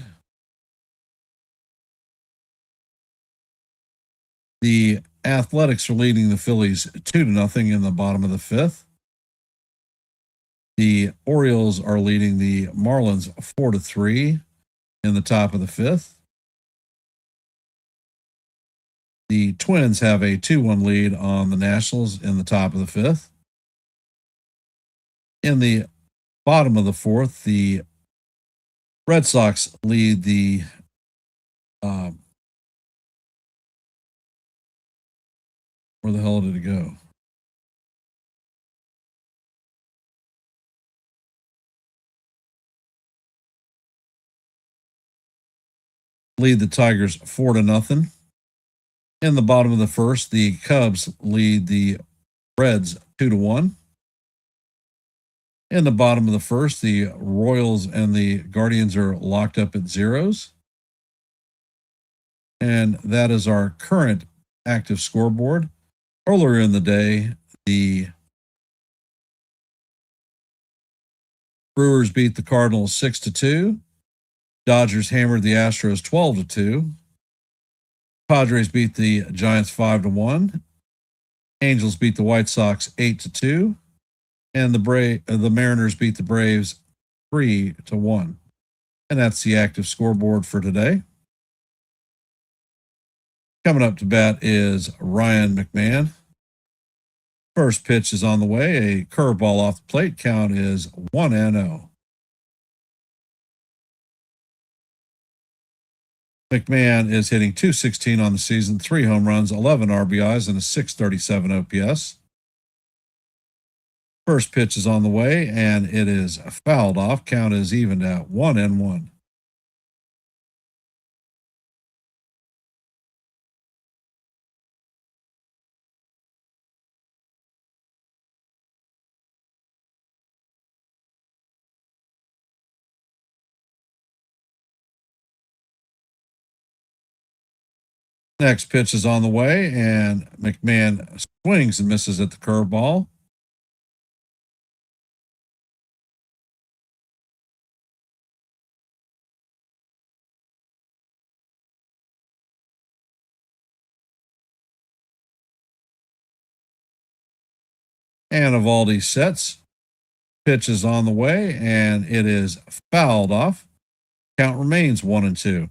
the Athletics are leading the Phillies 2-0 in the bottom of the fifth. The Orioles are leading the Marlins 4-3 in the top of the fifth. The Twins have a 2-1 lead on the Nationals in the top of the fifth. In the bottom of the fourth, the Red Sox lead the where the hell did it go? Lead the Tigers 4-0. In the bottom of the first, the Cubs lead the Reds 2-1. In the bottom of the first, the Royals and the Guardians are locked up at zeros. And that is our current active scoreboard. Earlier in the day, the Brewers beat the Cardinals 6-2. Dodgers hammered the Astros 12-2. Padres beat the Giants 5-1. Angels beat the White Sox 8-2. And the Mariners beat the Braves 3-1. And that's the active scoreboard for today. Coming up to bat is Ryan McMahon. First pitch is on the way. A curveball off the plate. Count is 1-0. McMahon is hitting .216 on the season, 3 home runs, 11 RBIs, and a .637 OPS. First pitch is on the way, and it is fouled off. Count is evened at 1-1. Next pitch is on the way, and McMahon swings and misses at the curveball. And Evaldi sets. Pitch is on the way, and it is fouled off. Count remains 1-2.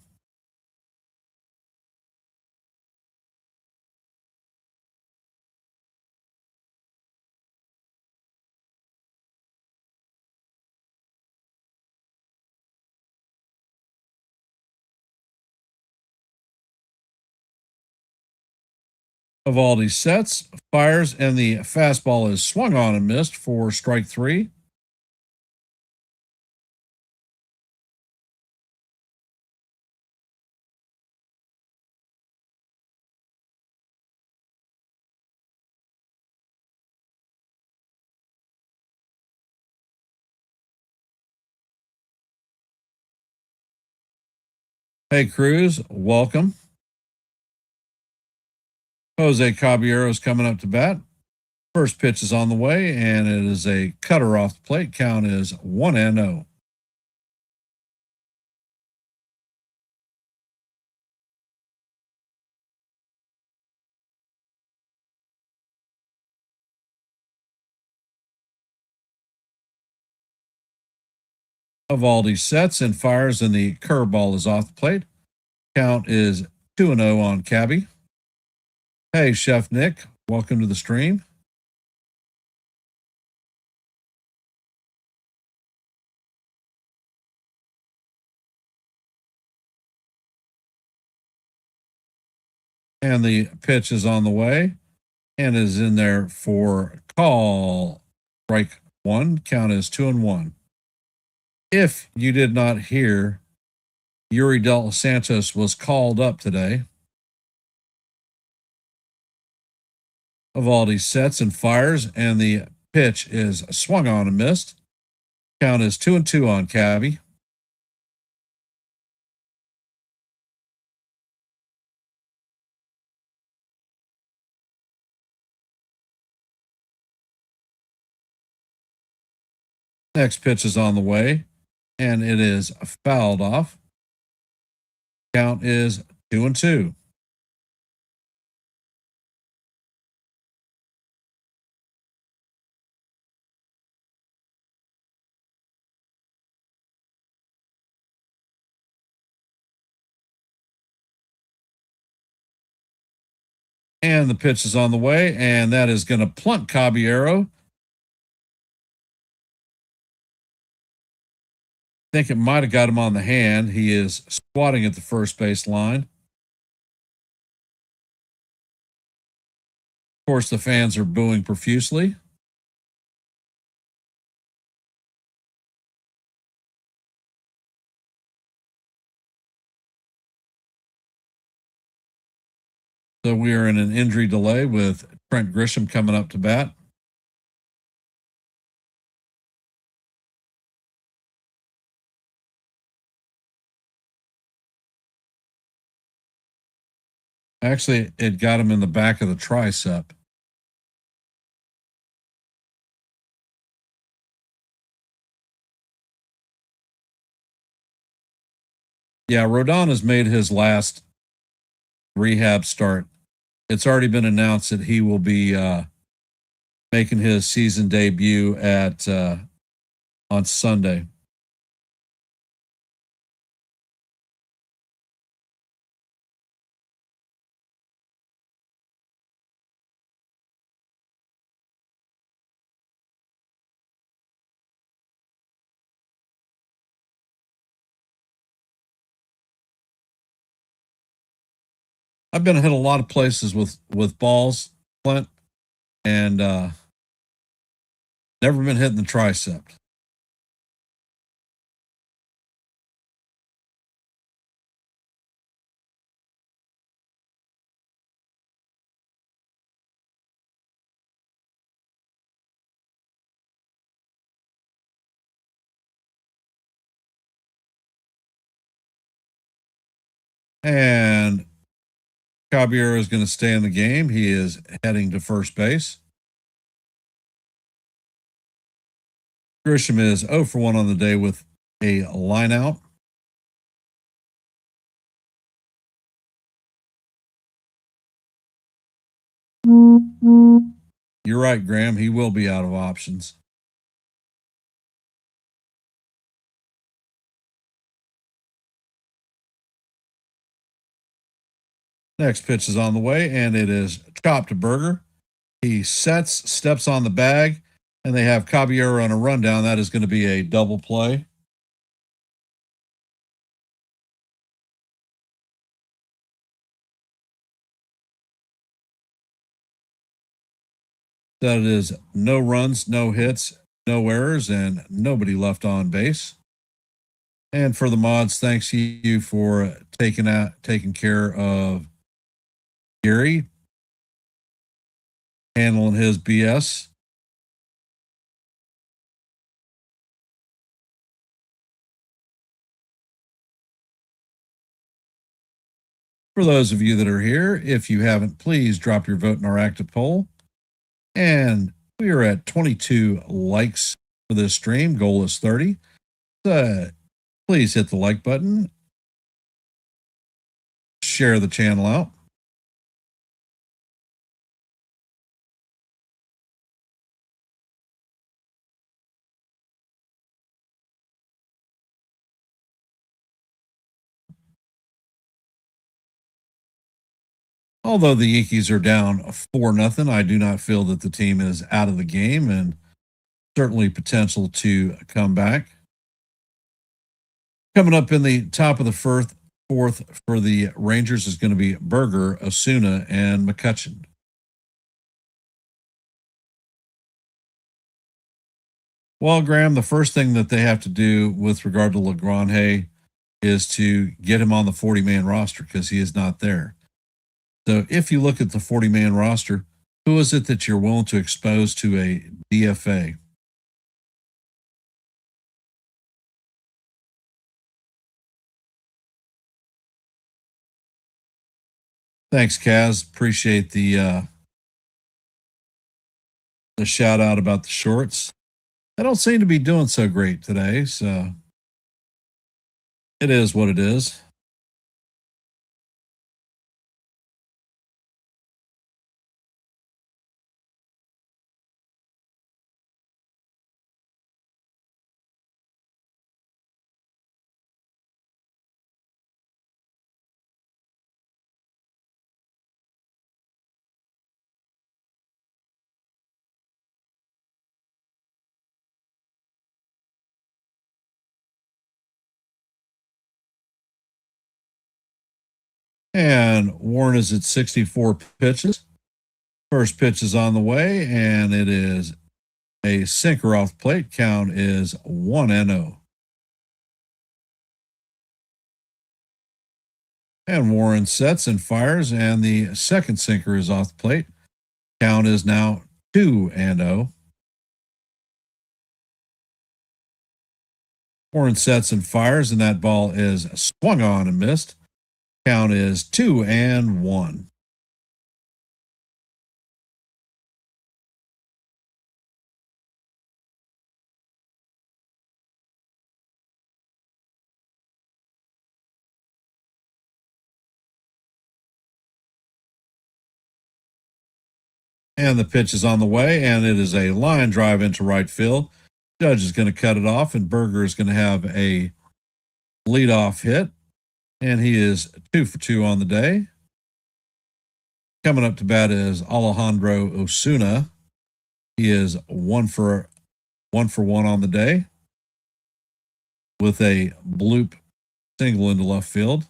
Evaldi sets, fires, and the fastball is swung on and missed for strike 3. Hey, Cruz, welcome. Jose Caballero is coming up to bat. First pitch is on the way, and it is a cutter off the plate. Count is 1-0. Evaldi sets and fires, and the curveball is off the plate. Count is 2-0 on Cabby. Hey, Chef Nick, welcome to the stream. And the pitch is on the way and is in there for call. Strike 1. Count is 2-1. If you did not hear, Yuri Del Santos was called up today. Evaldi sets and fires, and the pitch is swung on and missed. Count is 2-2 on Cabby. Next pitch is on the way, and it is fouled off. Count is 2-2. And the pitch is on the way, and that is going to plunk Caballero. I think it might have got him on the hand. He is squatting at the first base line. Of course, the fans are booing profusely. So we are in an injury delay with Trent Grisham coming up to bat. Actually, it got him in the back of the tricep. Yeah, Rodon has made his last rehab start. It's already been announced that he will be making his season debut at on Sunday. I've been hit a lot of places with balls, Clint, and never been hit in the tricep. And Caballero is going to stay in the game. He is heading to first base. Grisham is 0 for 1 on the day with a line out. You're right, Graham. He will be out of options. Next pitch is on the way, and it is chopped to Burger. He steps on the bag, and they have Caballero on a rundown. That is going to be a double play. That is no runs, no hits, no errors, and nobody left on base. And for the mods, thanks to you for taking care of Gary, handling his BS. For those of you that are here, if you haven't, please drop your vote in our active poll. And we are at 22 likes for this stream. Goal is 30. Please hit the like button. Share the channel out. Although the Yankees are down 4-0, I do not feel that the team is out of the game and certainly potential to come back. Coming up in the top of the fourth for the Rangers is going to be Berger, Osuna, and McCutchen. Well, Graham, the first thing that they have to do with regard to LaGrange is to get him on the 40-man roster because he is not there. So if you look at the 40-man roster, who is it that you're willing to expose to a DFA? Thanks, Kaz. Appreciate the shout out about the shorts. I don't seem to be doing so great today, so it is what it is. And Warren is at 64 pitches. First pitch is on the way, and it is a sinker off plate. Count is 1-0. And Warren sets and fires, and the second sinker is off the plate. Count is now 2-0. Warren sets and fires, and that ball is swung on and missed. Count is 2-1. And the pitch is on the way, and it is a line drive into right field. Judge is going to cut it off, and Berger is going to have a leadoff hit, and he is 2 for 2 on the day. Coming up to bat is Alejandro Osuna. He is 1 for 1 on the day with a bloop single into left field.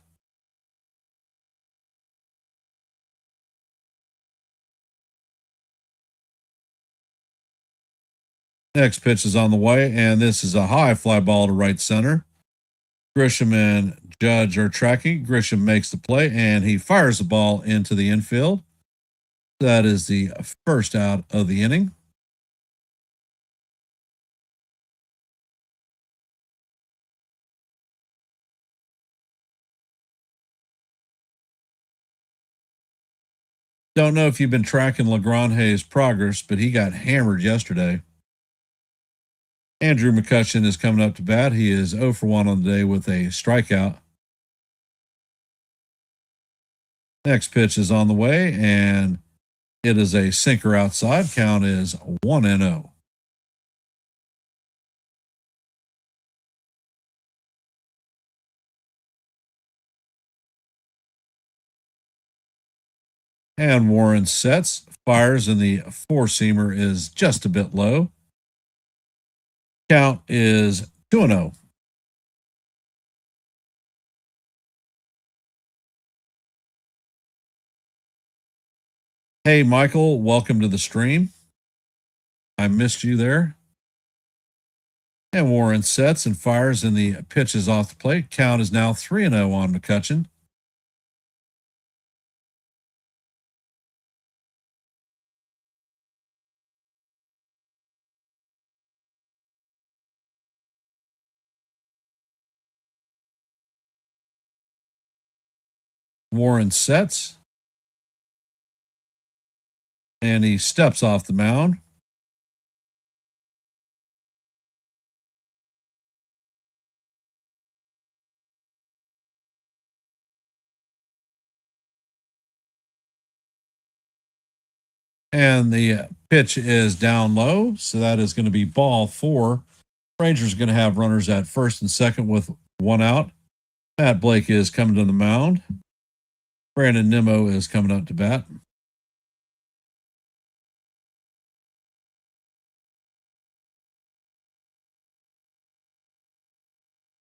Next pitch is on the way, and this is a high fly ball to right center. Grisham and Judge are tracking. Grisham makes the play, and he fires the ball into the infield. That is the first out of the inning. Don't know if you've been tracking LaGrange's progress, but he got hammered yesterday. Andrew McCutcheon is coming up to bat. He is 0 for 1 on the day with a strikeout. Next pitch is on the way, and it is a sinker outside. Count is 1-0. And Warren sets, fires, and the four-seamer is just a bit low. Count is 2-0. Hey, Michael, welcome to the stream. I missed you there. And Warren sets and fires, and the pitch is off the plate. Count is now 3-0 on McCutcheon. Warren sets, and he steps off the mound. And the pitch is down low, so that is going to be ball 4. Rangers going to have runners at first and second with 1 out. Matt Blake is coming to the mound. Brandon Nimmo is coming up to bat.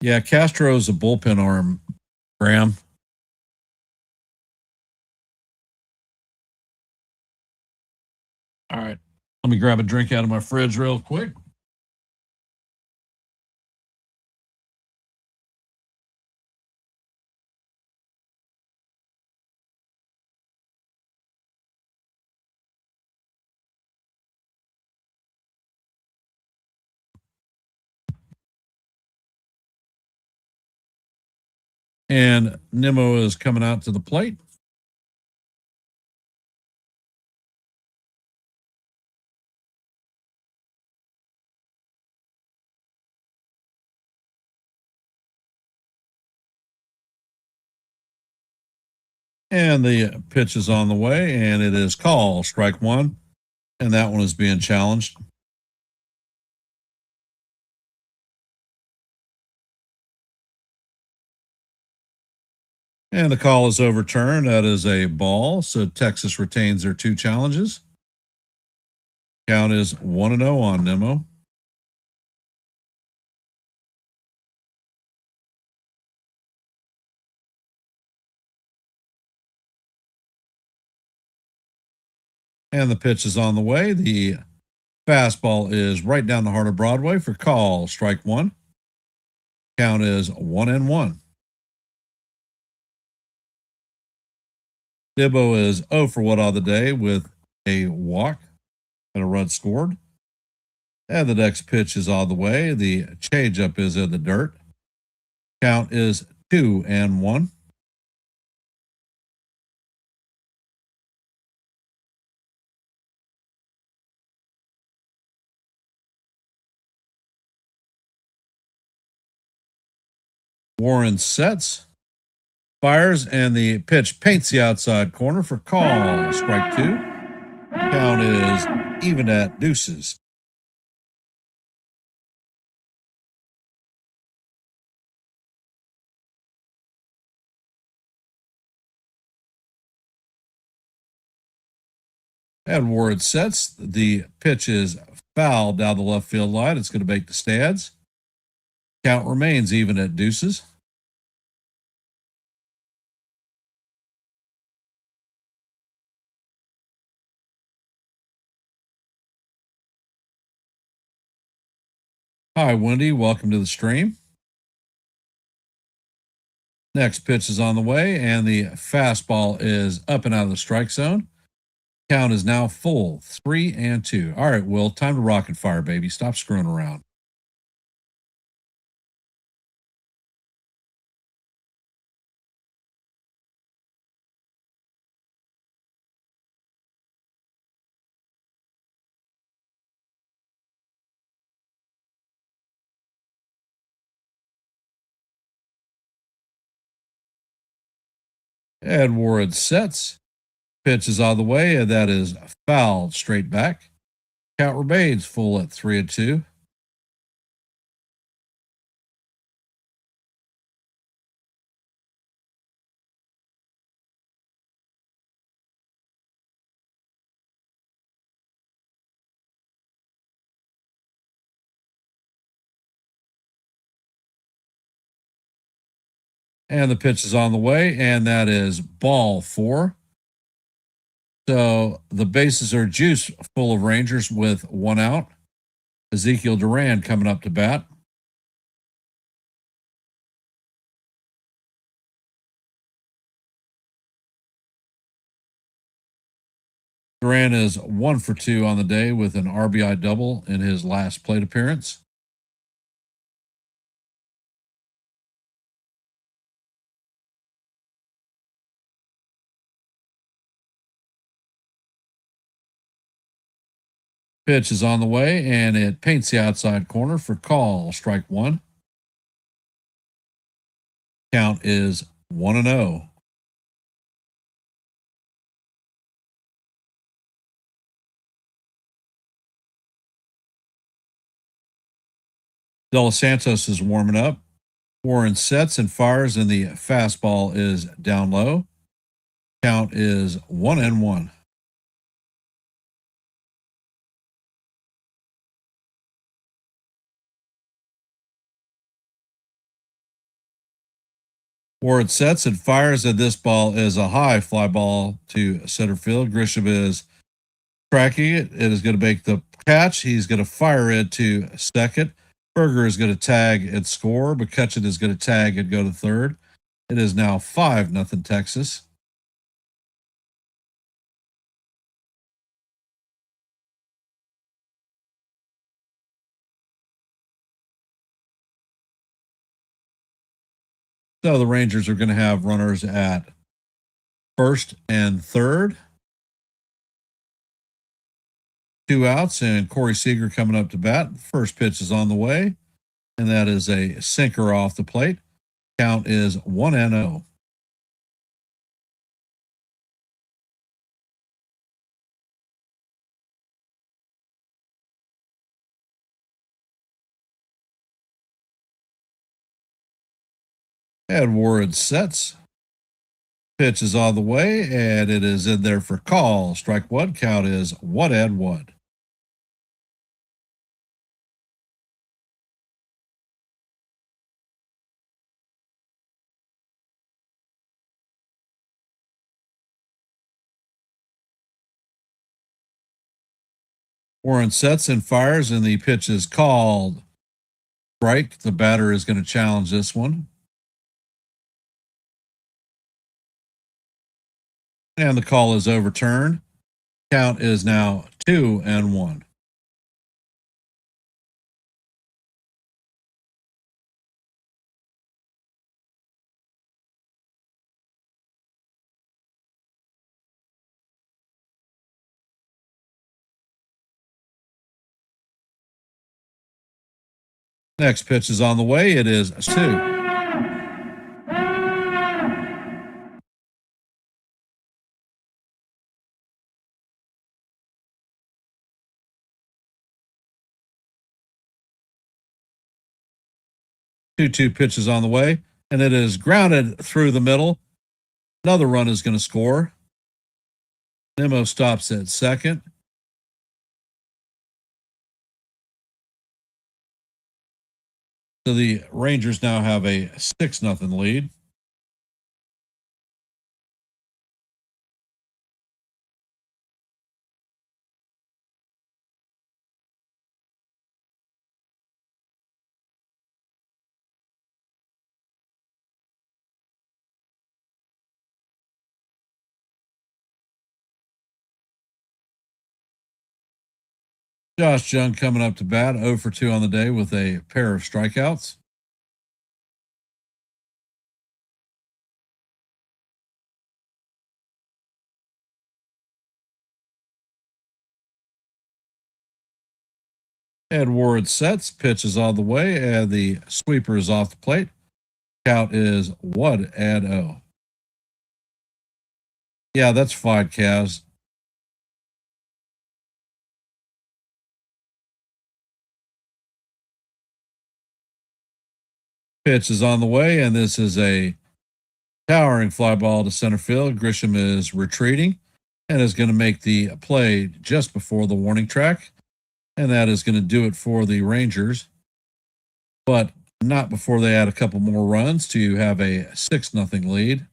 Yeah, Castro's a bullpen arm, Graham. All right. Let me grab a drink out of my fridge real quick. And Nimmo is coming out to the plate. And the pitch is on the way, and it is called strike 1. And that one is being challenged. And the call is overturned. That is a ball. So Texas retains their 2 challenges. Count is 1-0 on Nimmo. And the pitch is on the way. The fastball is right down the heart of Broadway for call strike 1. Count is 1-1. Dibbo is 0 for 1 on the day with a walk and a run scored. And the next pitch is on the way. The changeup is in the dirt. Count is 2-1. Warren sets, fires, and the pitch paints the outside corner for call strike 2. Count is even at deuces. And Warren sets. The pitch is foul down the left field line. It's going to make the stands. Count remains even at deuces. Hi, Wendy. Welcome to the stream. Next pitch is on the way, and the fastball is up and out of the strike zone. Count is now full, 3-2. All right, Will, time to rock and fire, baby. Stop screwing around. Ed Warren sets. Pitch is on the way, and that is fouled straight back. Count remains full at 3-2. And the pitch is on the way, and that is ball 4. So the bases are juice full of Rangers with 1 out. Ezekiel Duran coming up to bat. Duran is 1 for 2 on the day with an RBI double in his last plate appearance. Pitch is on the way, and it paints the outside corner for call. Strike 1. Count is 1-0. De Los Santos is warming up. Warren sets and fires, and the fastball is down low. Count is 1-1. Warren sets and fires, and this ball is a high fly ball to center field. Grisham is tracking it. It is going to make the catch. He's going to fire it to second. Berger is going to tag and score. McCutcheon is going to tag and go to third. It is now 5-0 Texas. So the Rangers are going to have runners at first and third. 2 outs, and Corey Seager coming up to bat. First pitch is on the way, and that is a sinker off the plate. Count is 1-0. And Warren sets. Pitch is on the way, and it is in there for call. Strike 1. Count is 1-1. Warren sets and fires, and the pitch is called. Strike. The batter is going to challenge this one. And the call is overturned. Count is now 2-1. Next pitch is on the way. It is 2. 2-2 pitches on the way, and it is grounded through the middle. Another run is going to score. Nimmo stops at second. So the Rangers now have a 6-0 lead. Josh Jung coming up to bat, 0 for 2 on the day with a pair of strikeouts. Ed Ward sets, pitch is on the way, and the sweeper is off the plate. Count is 1-0. Yeah, that's fine, Kaz. Pitch is on the way, and this is a towering fly ball to center field. Grisham is retreating and is going to make the play just before the warning track. And that is going to do it for the Rangers, but not before they add a couple more runs to have a 6-0 lead.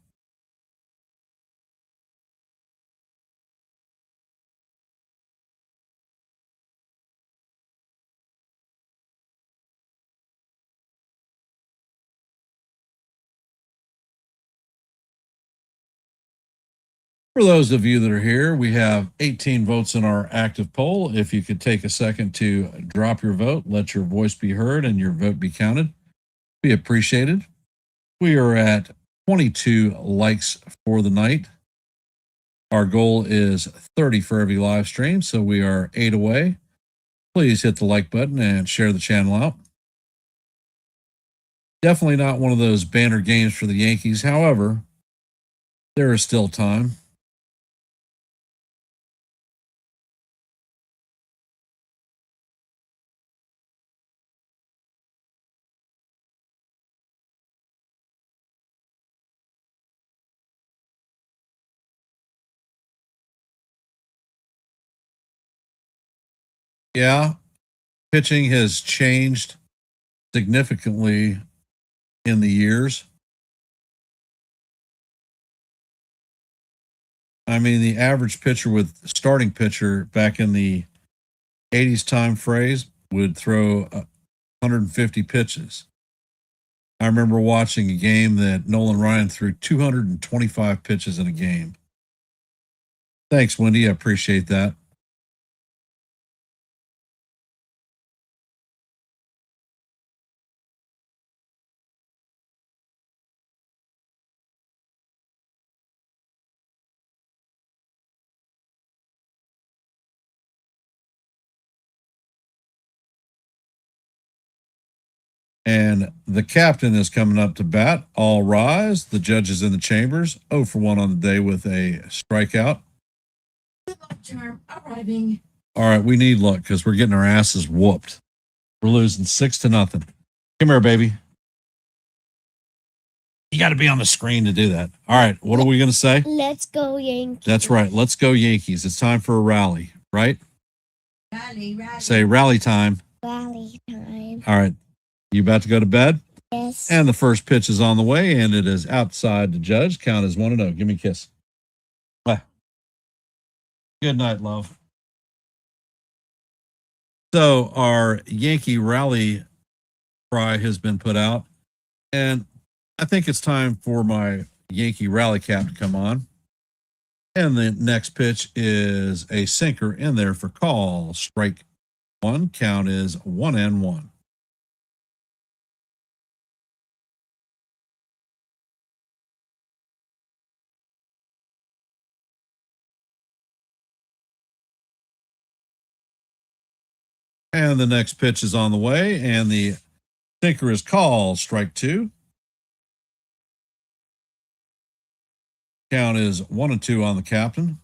For those of you that are here, we have 18 votes in our active poll. If you could take a second to drop your vote, let your voice be heard and your vote be counted, be appreciated. We are at 22 likes for the night. Our goal is 30 for every live stream, so we are 8 away. Please hit the like button and share the channel out. Definitely not one of those banner games for the Yankees. However, there is still time. Yeah, pitching has changed significantly in the years. I mean, the average pitcher with starting pitcher back in the 80s time phrase would throw 150 pitches. I remember watching a game that Nolan Ryan threw 225 pitches in a game. Thanks, Wendy. I appreciate that. And the captain is coming up to bat. All rise. The judges in the chambers. 0 for 1 on the day with a strikeout. Charm arriving. All right, we need luck because we're getting our asses whooped. We're losing 6-0. Come here, baby. You got to be on the screen to do that. All right, what are we going to say? Let's go Yankees. That's right. Let's go Yankees. It's time for a rally, right? Rally. Say rally time. Rally time. All right. You about to go to bed? Yes. And the first pitch is on the way, and it is outside the judge. Count as 1-0. Give me a kiss. Bye. Good night, love. So our Yankee rally cry has been put out, and I think it's time for my Yankee rally cap to come on. And the next pitch is a sinker in there for call. Strike 1. Count is 1-1. And the next pitch is on the way, and the sinker is called. Strike 2. Count is 1-2 on the captain.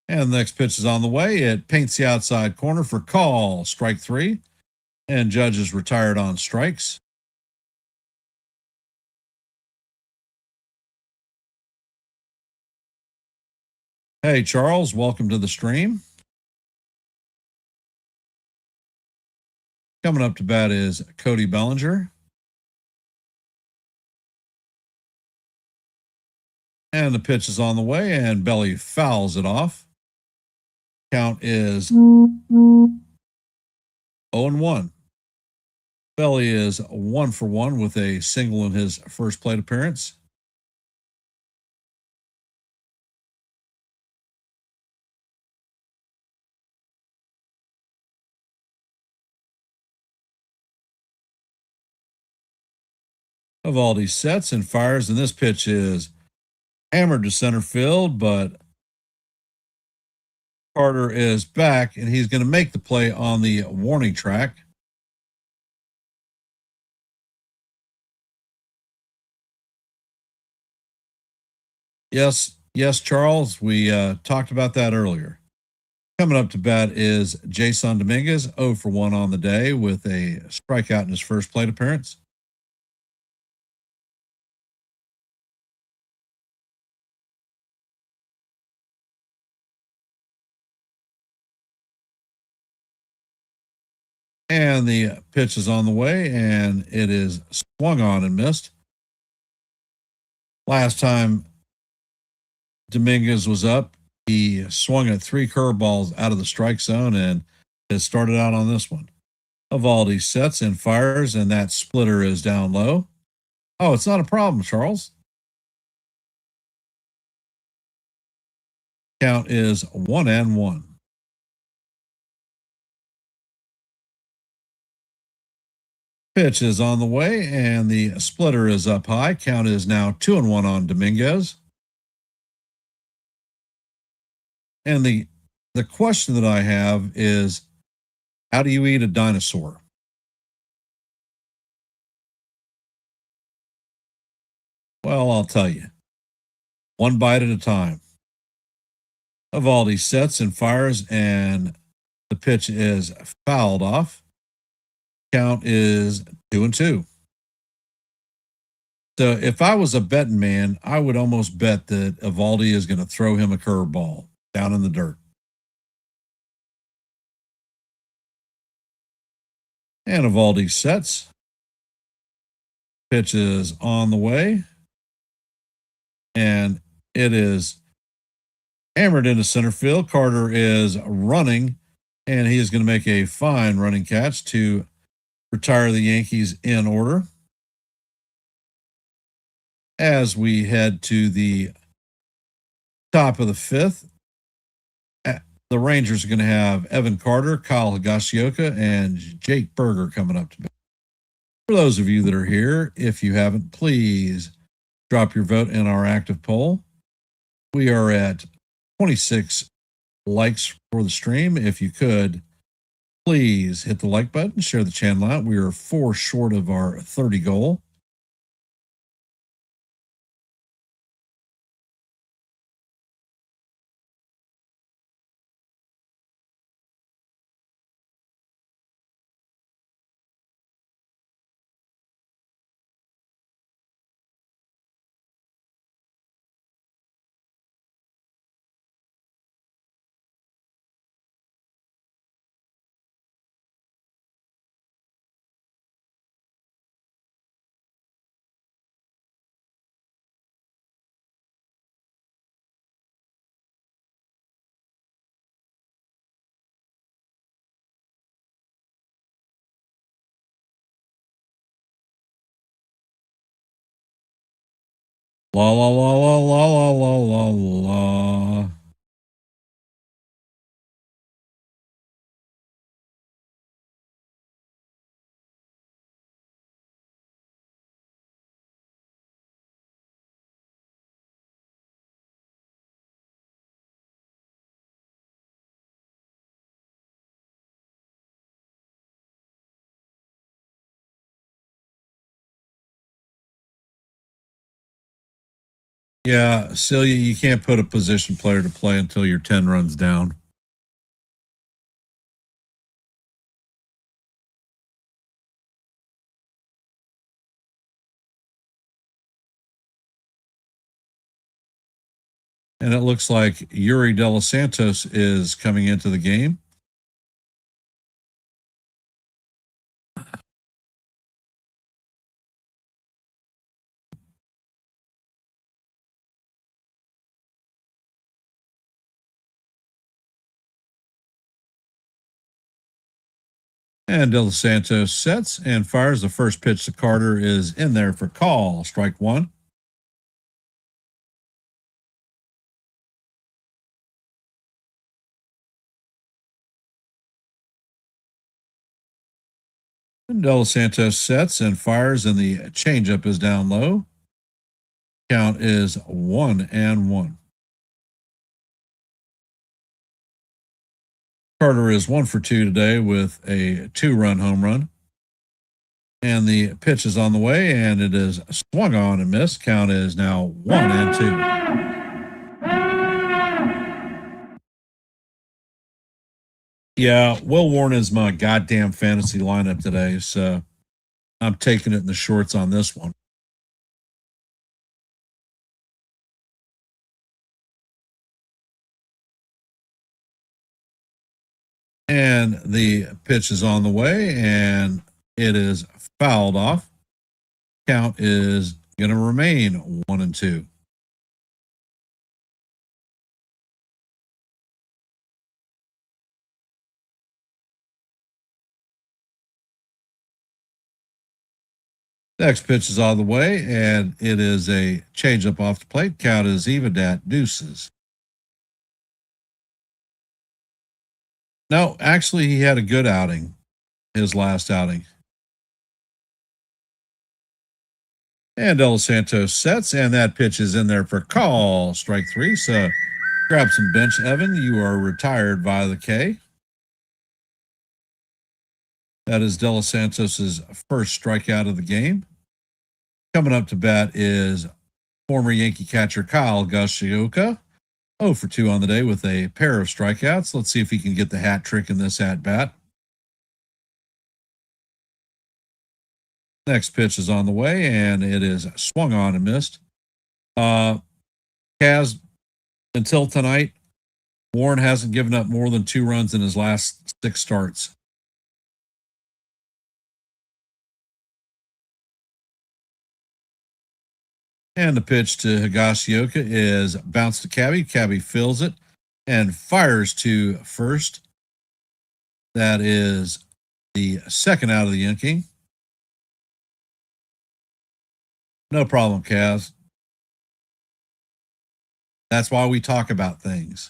And the next pitch is on the way. It paints the outside corner for call. Strike 3. And Judge is retired on strikes. Hey, Charles, welcome to the stream. Coming up to bat is Cody Bellinger. And the pitch is on the way, and Belly fouls it off. Count is 0-1. Belly is 1 for 1 with a single in his first plate appearance. Evaldi sets and fires, and this pitch is hammered to center field, but Carter is back, and he's going to make the play on the warning track. Yes, Charles, we talked about that earlier. Coming up to bat is Jason Dominguez, 0 for 1 on the day with a strikeout in his first plate appearance. And the pitch is on the way, and it is swung on and missed. Last time Dominguez was up, he swung at 3 curveballs out of the strike zone and has started out on this one. Eovaldi sets and fires, and that splitter is down low. Oh, it's not a problem, Charles. Count is 1-1. Pitch is on the way, and the splitter is up high. Count is now 2-1 on Dominguez. And the question that I have is, how do you eat a dinosaur? Well, I'll tell you. One bite at a time. Eovaldi sets and fires, and the pitch is fouled off. Count is 2-2. So if I was a betting man, I would almost bet that Eovaldi is going to throw him a curveball down in the dirt. And Eovaldi sets. Pitch is on the way. And it is hammered into center field. Carter is running, and he is going to make a fine running catch to retire the Yankees in order. As we head to the top of the fifth, the Rangers are going to have Evan Carter, Kyle Higashioka, and Jake Berger coming up to bat. For those of you that are here, if you haven't, please drop your vote in our active poll. We are at 26 likes for the stream. If you could, please hit the like button, share the channel out. We are 4 short of our 30 goal. La la la la la la la la la. Yeah, Celia, you can't put a position player to play until you're 10 runs down. And it looks like Yuri De Los Santos is coming into the game. And De Los Santos sets and fires. The first pitch to Carter is in there for call. Strike 1. And De Los Santos sets and fires, and the changeup is down low. Count is 1-1. Carter is 1 for 2 today with a 2-run home run. And the pitch is on the way, and it is swung on and missed. Count is now 1-2. Yeah, Will Warren is my goddamn fantasy lineup today, so I'm taking it in the shorts on this one. And the pitch is on the way, and it is fouled off. Count is going to remain 1-2. Next pitch is on the way, and it is a changeup off the plate. Count is even at deuces. No, actually, he had a good outing, his last outing. And Del Santos sets, and that pitch is in there for call. Strike 3. So grab some bench, Evan. You are retired via the K. That is De Los Santos's first strikeout of the game. Coming up to bat is former Yankee catcher Kyle Gashioka. 0 for 2 on the day with a pair of strikeouts. Let's see if he can get the hat trick in this at bat. Next pitch is on the way, and it is swung on and missed. Kaz, until tonight, Warren hasn't given up more than 2 runs in his last 6 starts. And the pitch to Higashioka is bounced to Cabby. Cabby fills it and fires to first. That is the second out of the inning. No problem, Kaz. That's why we talk about things.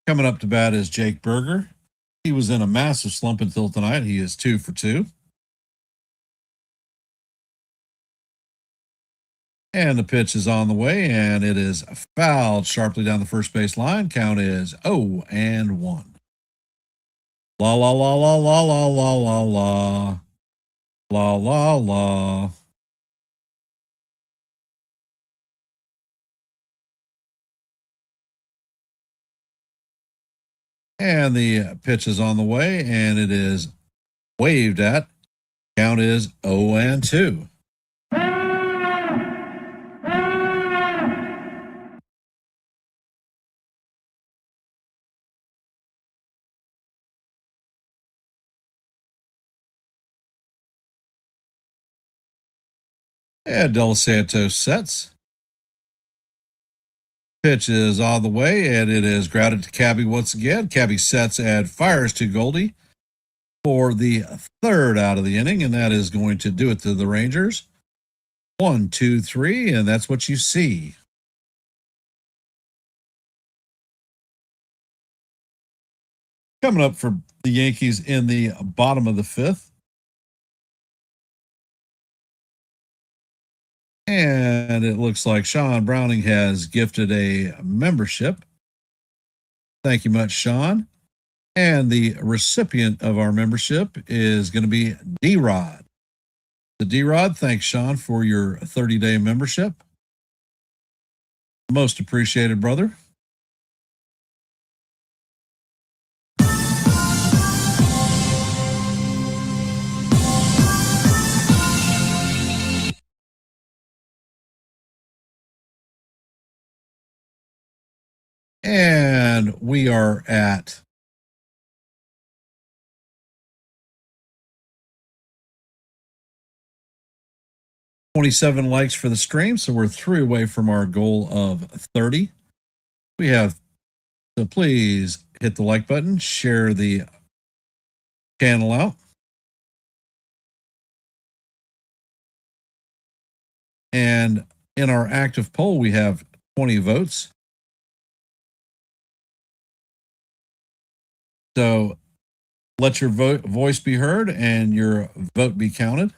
Coming up to bat is Jake Berger. He was in a massive slump until tonight. He is 2 for 2. And the pitch is on the way, and it is fouled sharply down the first base line. Count is 0-1. La la la la la la la la la. La la la. And the pitch is on the way, and it is waved at. Count is 0-2. And Del Santos sets. Pitch is on the way, and it is grounded to Cabby once again. Cabby sets and fires to Goldie for the third out of the inning, and that is going to do it to the Rangers. 1, 2, 3, and that's what you see. Coming up for the Yankees in the bottom of the 5th. And it looks like Sean Browning has gifted a membership. Thank you much, Sean. And the recipient of our membership is going to be D-Rod. The D-Rod, thanks, Sean, for your 30-day membership. Most appreciated, brother. And we are at 27 likes for the stream, so we're 3 away from our goal of 30. We have, so please hit the like button, share the channel out. And in our active poll, we have 20 votes. So Let your voice be heard and your vote be counted.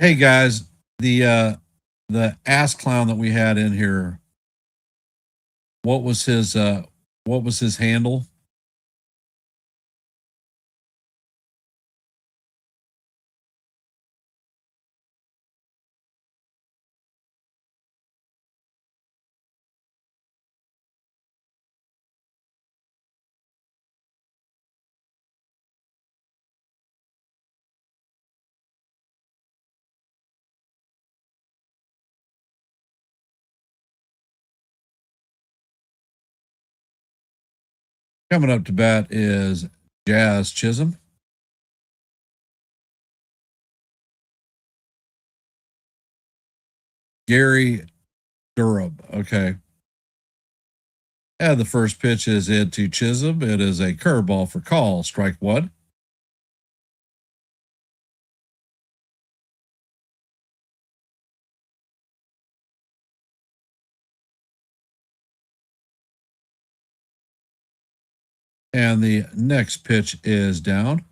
Hey guys, the ass clown that we had in here, what was his handle? Coming up to bat is Jazz Chisholm. Gary Durham. Okay. And the first pitch is into Chisholm. It is a curveball for call. Strike one. And the next pitch is down.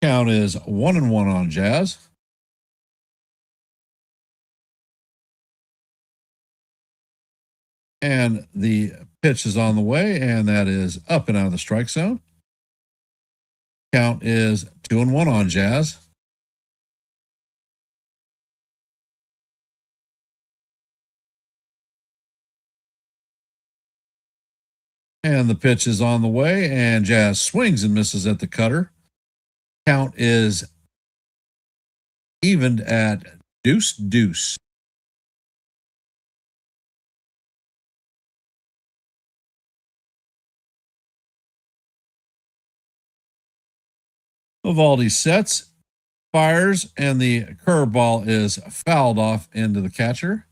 Count is 1-1 on Jazz. And the pitch is on the way, and that is up and out of the strike zone. Count is 2-1 on Jazz. And the pitch is on the way, and Jazz swings and misses at the cutter. Count is evened at 2-2. Eovaldi sets, fires, and the curveball is fouled off into the catcher.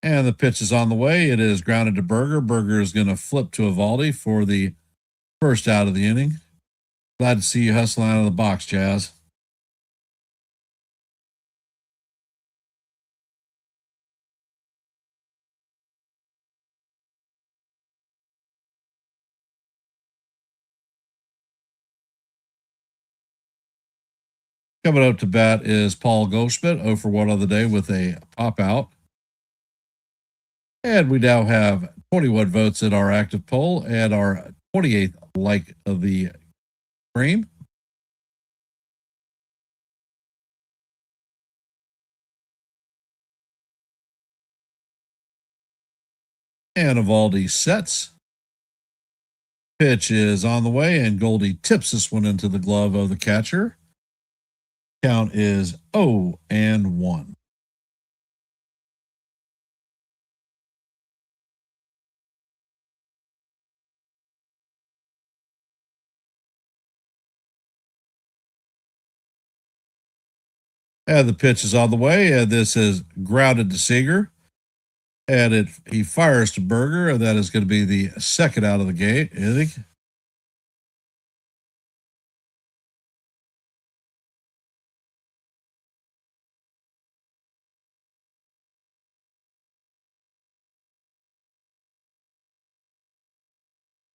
And the pitch is on the way. It is grounded to Berger. Berger is going to flip to Eovaldi for the first out of the inning. Glad to see you hustling out of the box, Jazz. Coming up to bat is Paul Goldschmidt, 0 for 1 on the day with a pop out. And we now have 21 votes in our active poll and our 28th like of the stream. And Eovaldi sets. Pitch is on the way, and Goldie tips this one into the glove of the catcher. Count is 0-1. And the pitch is on the way, and this is grounded to Seager. And he fires to Berger, and that is going to be the second out of the gate inning.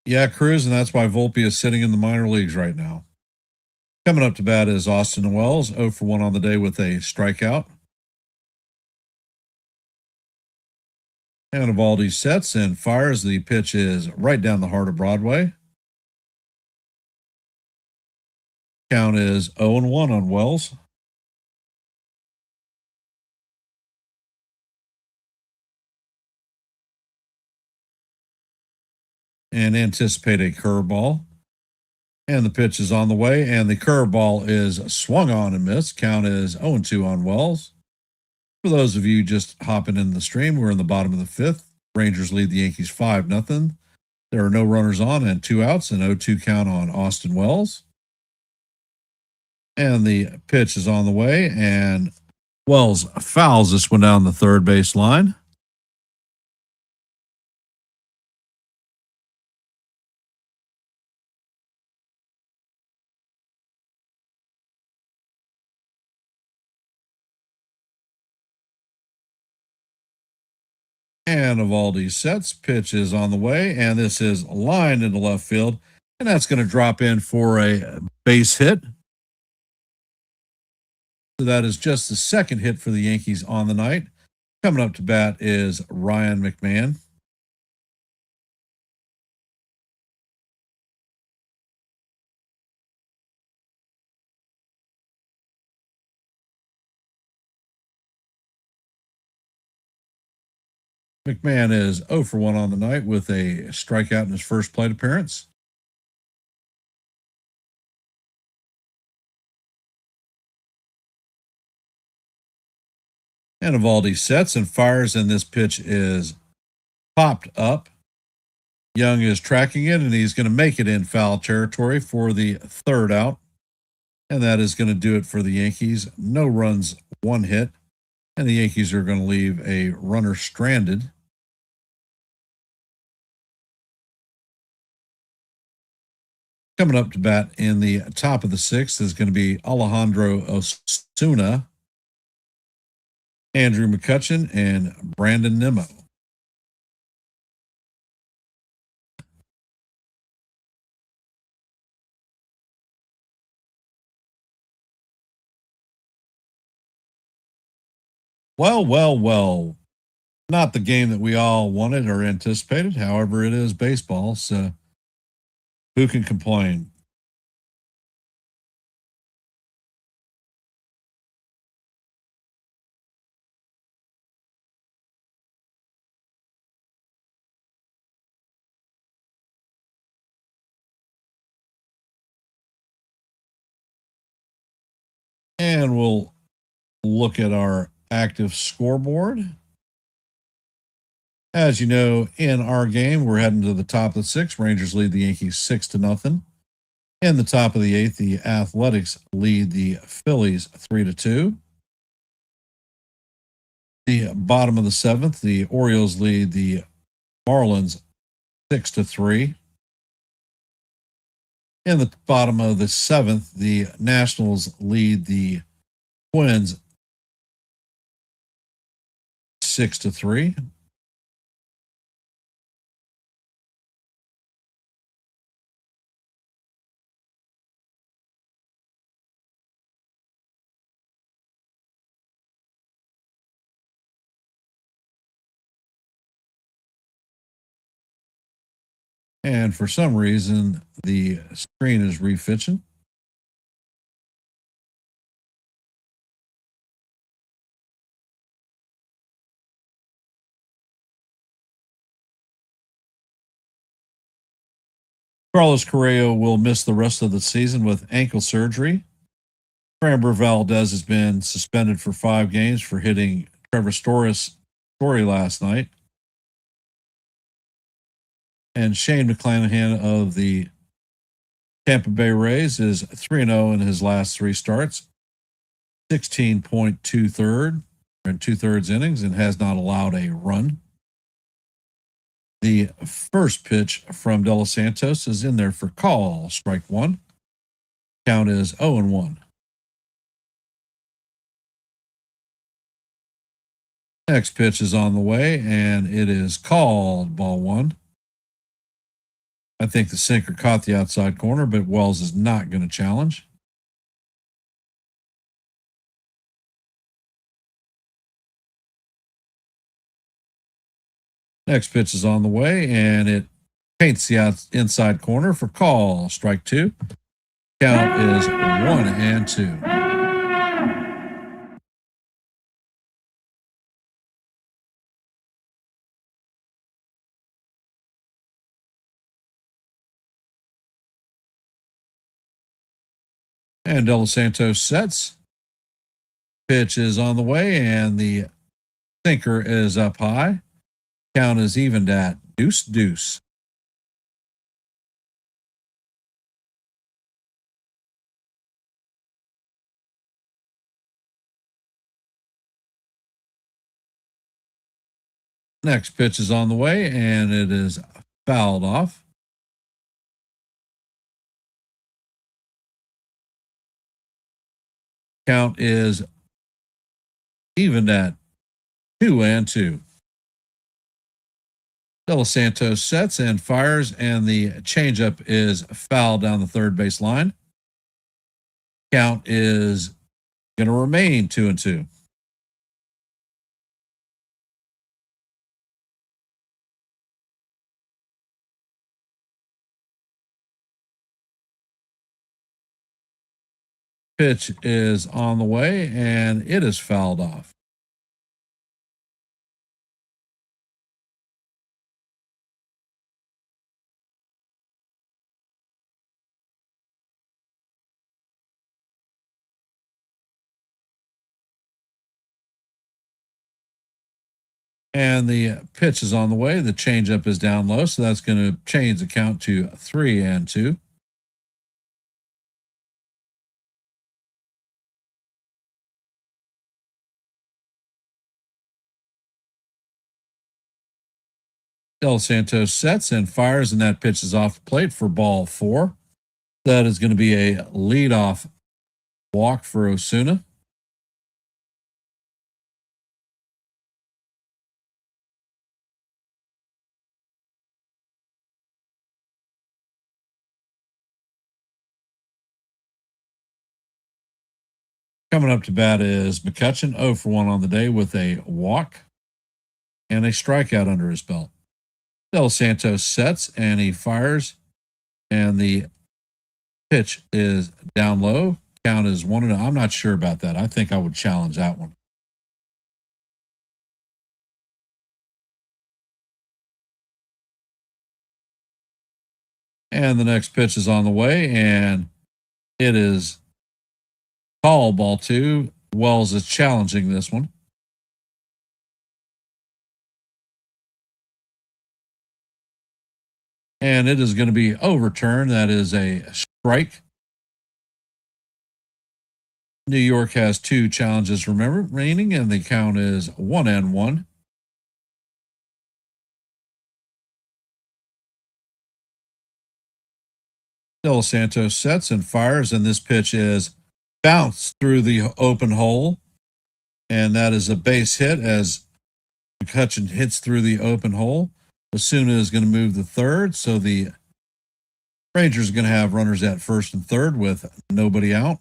Yeah, Cruz, and that's why Volpe is sitting in the minor leagues right now. Coming up to bat is Austin Wells, 0 for 1 on the day with a strikeout. And Eovaldi sets and fires. The pitch is right down the heart of Broadway. Count is 0-1 on Wells. And anticipate a curveball. And the pitch is on the way, and the curveball is swung on and missed. Count is 0-2 on Wells. For those of you just hopping in the stream, we're in the bottom of the fifth. Rangers lead the Yankees 5-0. There are no runners on and 2 outs, an 0-2 count on Austin Wells. And the pitch is on the way, and Wells fouls this one down the third base line. And Eovaldi sets, pitch is on the way, and this is lined into left field, and that's going to drop in for a base hit. So that is just the second hit for the Yankees on the night. Coming up to bat is Ryan McMahon. McMahon is 0 for 1 on the night with a strikeout in his first plate appearance. And Eovaldi sets and fires, and this pitch is popped up. Young is tracking it, and he's going to make it in foul territory for the third out. And that is going to do it for the Yankees. No runs, 1 hit. And the Yankees are going to leave a runner stranded. Coming up to bat in the top of the 6th is going to be Alejandro Osuna, Andrew McCutchen, and Brandon Nimmo. Well. Not the game that we all wanted or anticipated. However, it is baseball, so who can complain? And we'll look at our active scoreboard. As you know, in our game, we're heading to the top of the 6th. Rangers lead the Yankees 6-0. In the top of the 8th, the Athletics lead the Phillies 3-2. The bottom of the 7th, the Orioles lead the Marlins 6-3. In the bottom of the 7th, the Nationals lead the Twins 6-3. And for some reason, the screen is refitching. Carlos Correa will miss the rest of the season with ankle surgery. Framber Valdez has been suspended for 5 games for hitting Trevor Story last night. And Shane McClanahan of the Tampa Bay Rays is 3-0 in his last 3 starts, 16.2 and 2/3 innings, and has not allowed a run. The first pitch from De Los Santos is in there for call, strike 1. Count is 0-1. Next pitch is on the way, and it is called ball 1. I think the sinker caught the outside corner, but Wells is not going to challenge. Next pitch is on the way, and it paints the inside corner for call, strike 2. Count is 1-2. And De Los Santos sets. Pitch is on the way, and the sinker is up high. Count is evened at deuce deuce. Next pitch is on the way, and it is fouled off. Count is evened at 2-2. De Los Santos sets and fires, and the changeup is fouled down the third base line. Count is going to remain 2-2. Pitch is on the way, and it is fouled off. And the pitch is on the way. The changeup is down low, so that's going to change the count to 3-2. De Los Santos sets and fires, and that pitch is off the plate for ball 4. That is going to be a leadoff walk for Osuna. Coming up to bat is McCutchen, 0 for 1 on the day with a walk and a strikeout under his belt. De Los Santos sets and he fires, and the pitch is down low. Count is 1-0. I'm not sure about that. I think I would challenge that one. And the next pitch is on the way, and it is called ball 2. Wells is challenging this one. And it is going to be overturned. That is a strike. New York has 2 challenges remaining, and the count is 1-1. De Los Santos sets and fires, and this pitch is bounced through the open hole, and that is a base hit as McCutchen hits through the open hole. Osuna is going to move to third, so the Rangers are going to have runners at first and third with nobody out.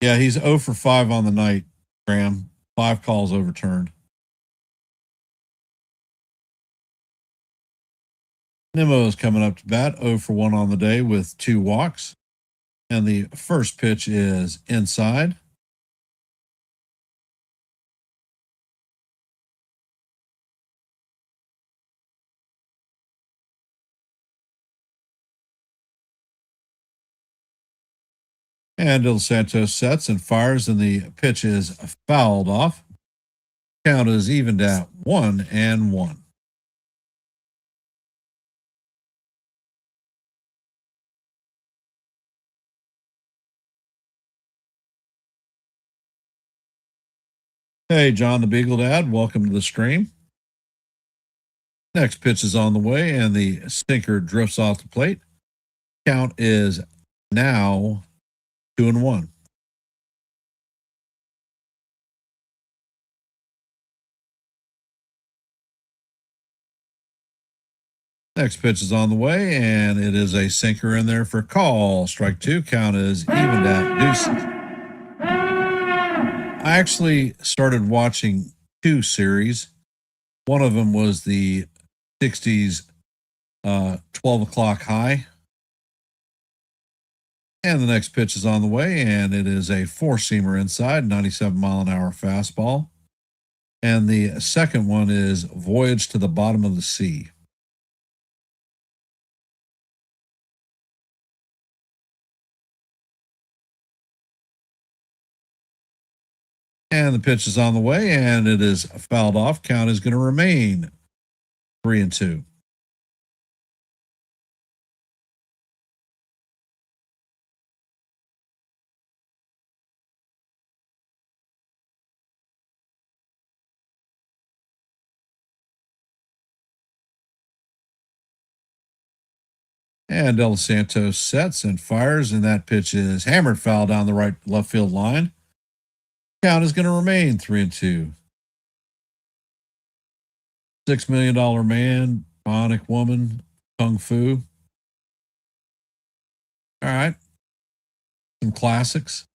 Yeah, he's 0 for 5 on the night, Graham. 5 calls overturned. Nimmo is coming up to bat, 0 for 1 on the day with 2 walks. And the first pitch is inside. And De Los Santos sets and fires, and the pitch is fouled off. Count is evened at 1-1. Hey, John the Beagle Dad, welcome to the stream. Next pitch is on the way, and the sinker drifts off the plate. Count is now 2-1. Next pitch is on the way, and it is a sinker in there for call. Strike 2. Count is evened at deuces. I actually started watching 2 series. One of them was the 60s 12 o'clock high. And the next pitch is on the way, and it is a four-seamer inside, 97-mile-an-hour fastball. And the second one is Voyage to the Bottom of the Sea. And the pitch is on the way, and it is fouled off. Count is going to remain 3-2. And Del Santos sets and fires, and that pitch is hammered foul down the right left field line. Count is going to remain 3-2. $6 million man, bionic woman, kung fu. All right. Some classics.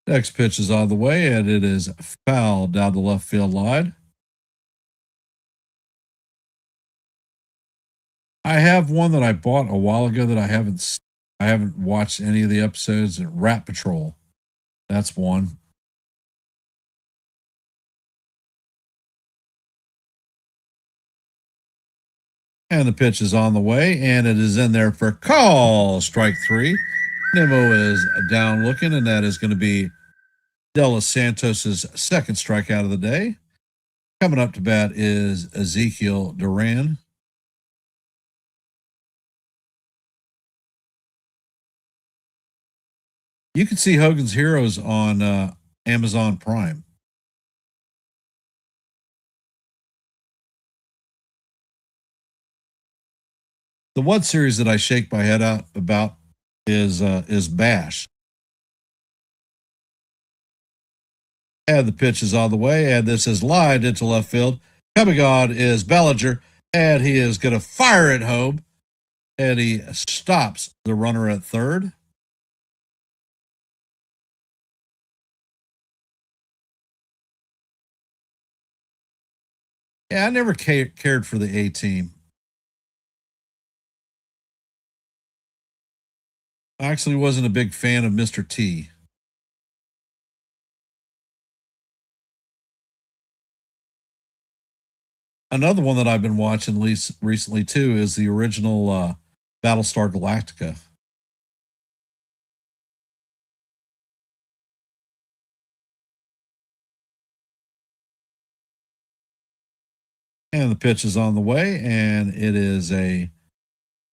Next pitch is on the way, and it is fouled down the left field line. I have one that I bought a while ago that I haven't watched any of the episodes. Rat Patrol. That's one. And the pitch is on the way, and it is in there for call. Strike three. Nemo is down looking, and that is going to be De Los Santos's second strikeout of the day. Coming up to bat is Ezekiel Duran. You can see Hogan's Heroes on Amazon Prime. The one series that I shake my head out about is Bash. And the pitch is on the way, and this is lined into left field. Coming on is Bellinger, and he is going to fire it home, and he stops the runner at third. Yeah, I never cared for the A team. I actually wasn't a big fan of Mr. T. Another one that I've been watching least recently too is the original Battlestar Galactica. And the pitch is on the way, and it is a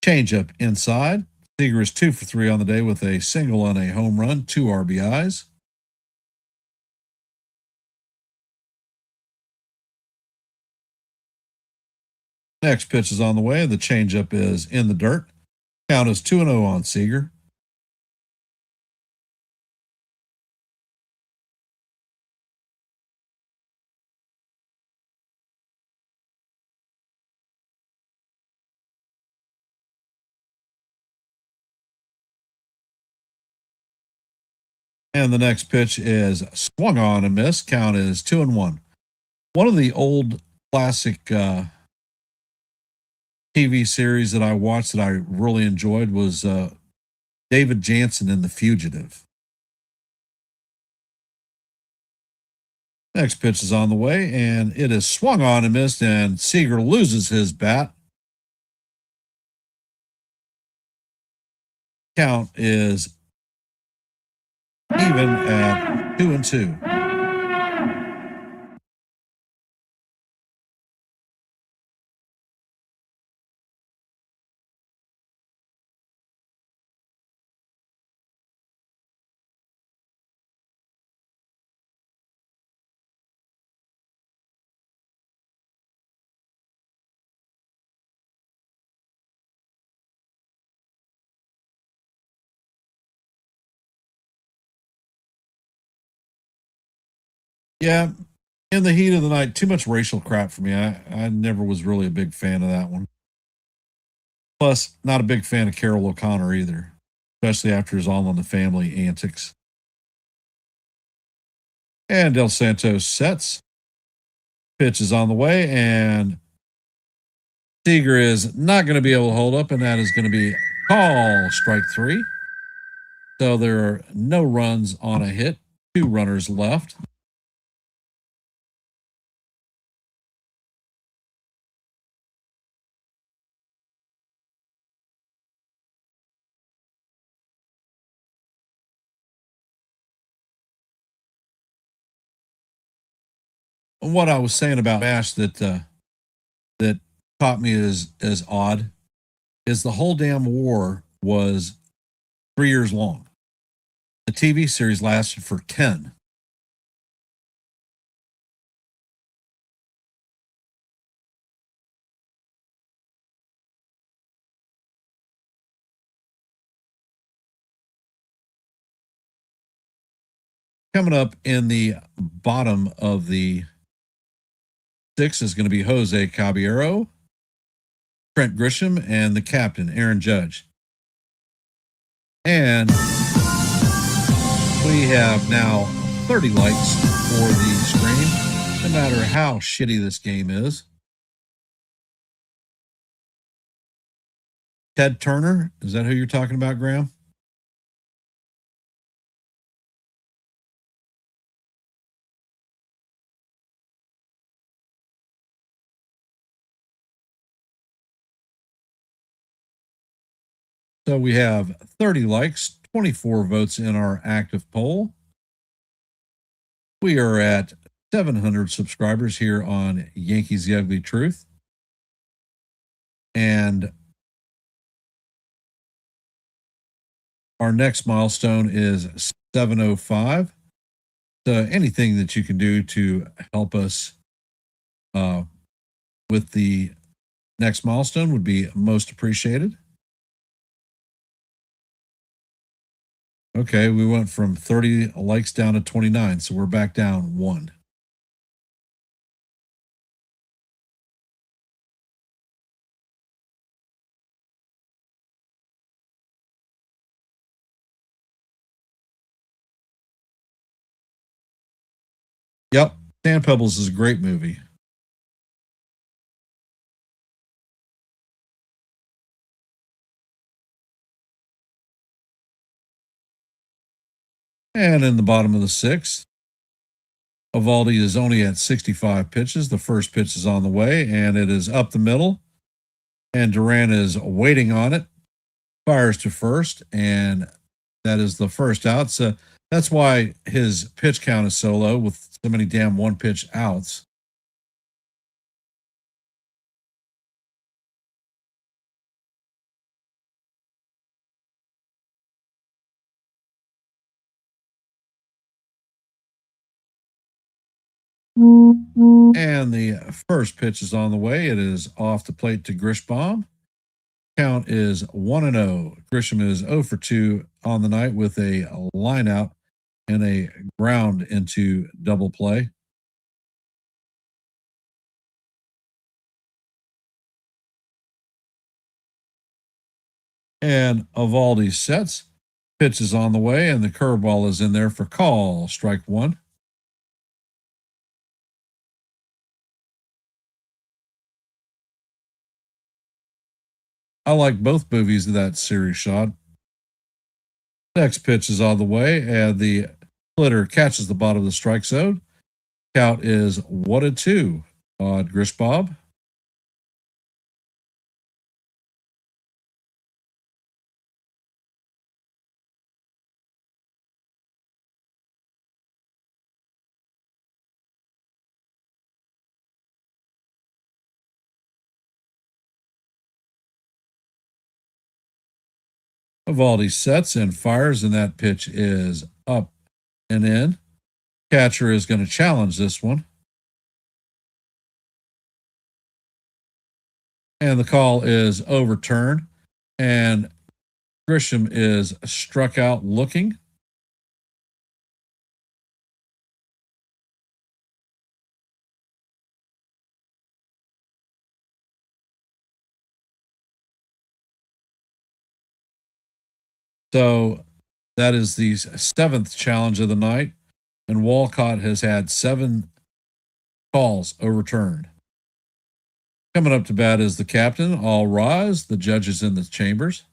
changeup inside. Seager is 2 for 3 on the day with a single and a home run, 2 RBIs. Next pitch is on the way. The changeup is in the dirt. Count is 2-0 on Seager. And the next pitch is swung on and missed. Count is 2-1. One of the old classic TV series that I watched that I really enjoyed was David Jansen in The Fugitive. Next pitch is on the way, and it is swung on and missed, and Seager loses his bat. Count is even at 2-2. Yeah, in the heat of the night, too much racial crap for me. I never was really a big fan of that one. Plus, not a big fan of Carol O'Connor either, especially after his All in the Family antics. And Del Santos sets. Pitch is on the way, and Seager is not going to be able to hold up, and that is going to be call strike three. So there are no runs on a hit, 2 runners left. What I was saying about MASH that caught me as odd is the whole damn war was 3 years long. The TV series lasted for 10. Coming up in the bottom of the 6 is going to be Jose Caballero, Trent Grisham, and the captain, Aaron Judge. And we have now 30 likes for the stream, no matter how shitty this game is. Ted Turner, is that who you're talking about, Graham? So we have 30 likes, 24 votes in our active poll. We are at 700 subscribers here on Yankees The Ugly Truth. And our next milestone is 705. So anything that you can do to help us with the next milestone would be most appreciated. Okay, we went from 30 likes down to 29, so we're back down 1. Yep, Sand Pebbles is a great movie. And in the bottom of the 6th, Eovaldi is only at 65 pitches. The first pitch is on the way, and it is up the middle. And Duran is waiting on it, fires to first, and that is the first out. So that's why his pitch count is so low with so many damn 1-pitch outs. And the first pitch is on the way. It is off the plate to Grishbaum. Count is 1-0. Grisham is 0 for 2 on the night with a line out and a ground into double play. And Eovaldi sets. Pitch is on the way, and the curveball is in there for call. Strike 1. I like both movies of that series shot. Next pitch is on the way, and the splitter catches the bottom of the strike zone. Count is 1-2 on Grishbaum. Eovaldi sets and fires, and that pitch is up and in. Catcher is going to challenge this one. And the call is overturned. And Grisham is struck out looking. So that is the 7th challenge of the night, and Walcott has had 7 calls overturned. Coming up to bat is the captain. All rise. The judges in the chambers.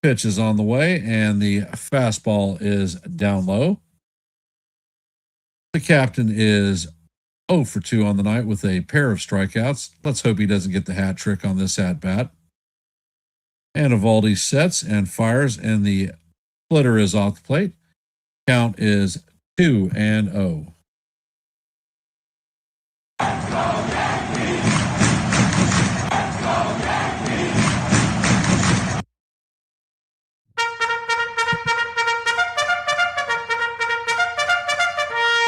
Pitch is on the way, and the fastball is down low. The captain is 0 for 2 on the night with a pair of strikeouts. Let's hope he doesn't get the hat trick on this at bat. And Eovaldi sets and fires, and the splitter is off the plate. Count is 2-0.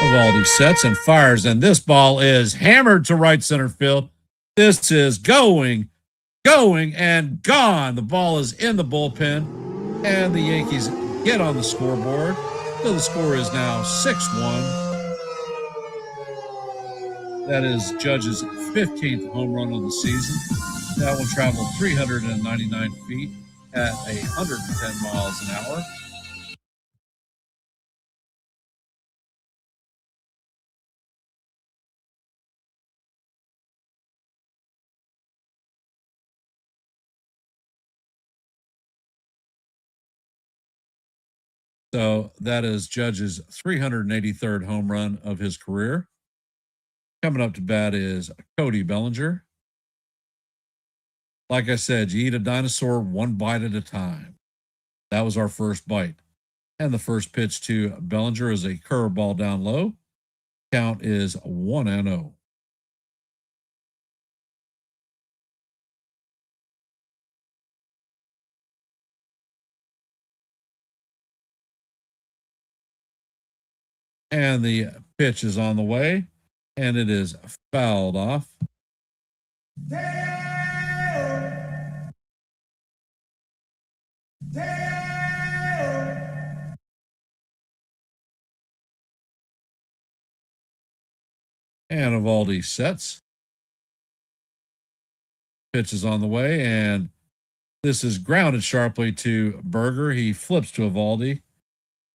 Eovaldi sets and fires, and this ball is hammered to right center field. This is going, and gone. The ball is in the bullpen, and the Yankees get on the scoreboard. So the score is now 6-1. That is Judge's 15th home run of the season. That one traveled 399 feet at 110 miles an hour. So that is Judge's 383rd home run of his career. Coming up to bat is Cody Bellinger. Like I said, you eat a dinosaur one bite at a time. That was our first bite. And the first pitch to Bellinger is a curveball down low. Count is 1-0. And the pitch is on the way, and it is fouled off. And Eovaldi sets. Pitch is on the way, and this is grounded sharply to Berger. He flips to Eovaldi,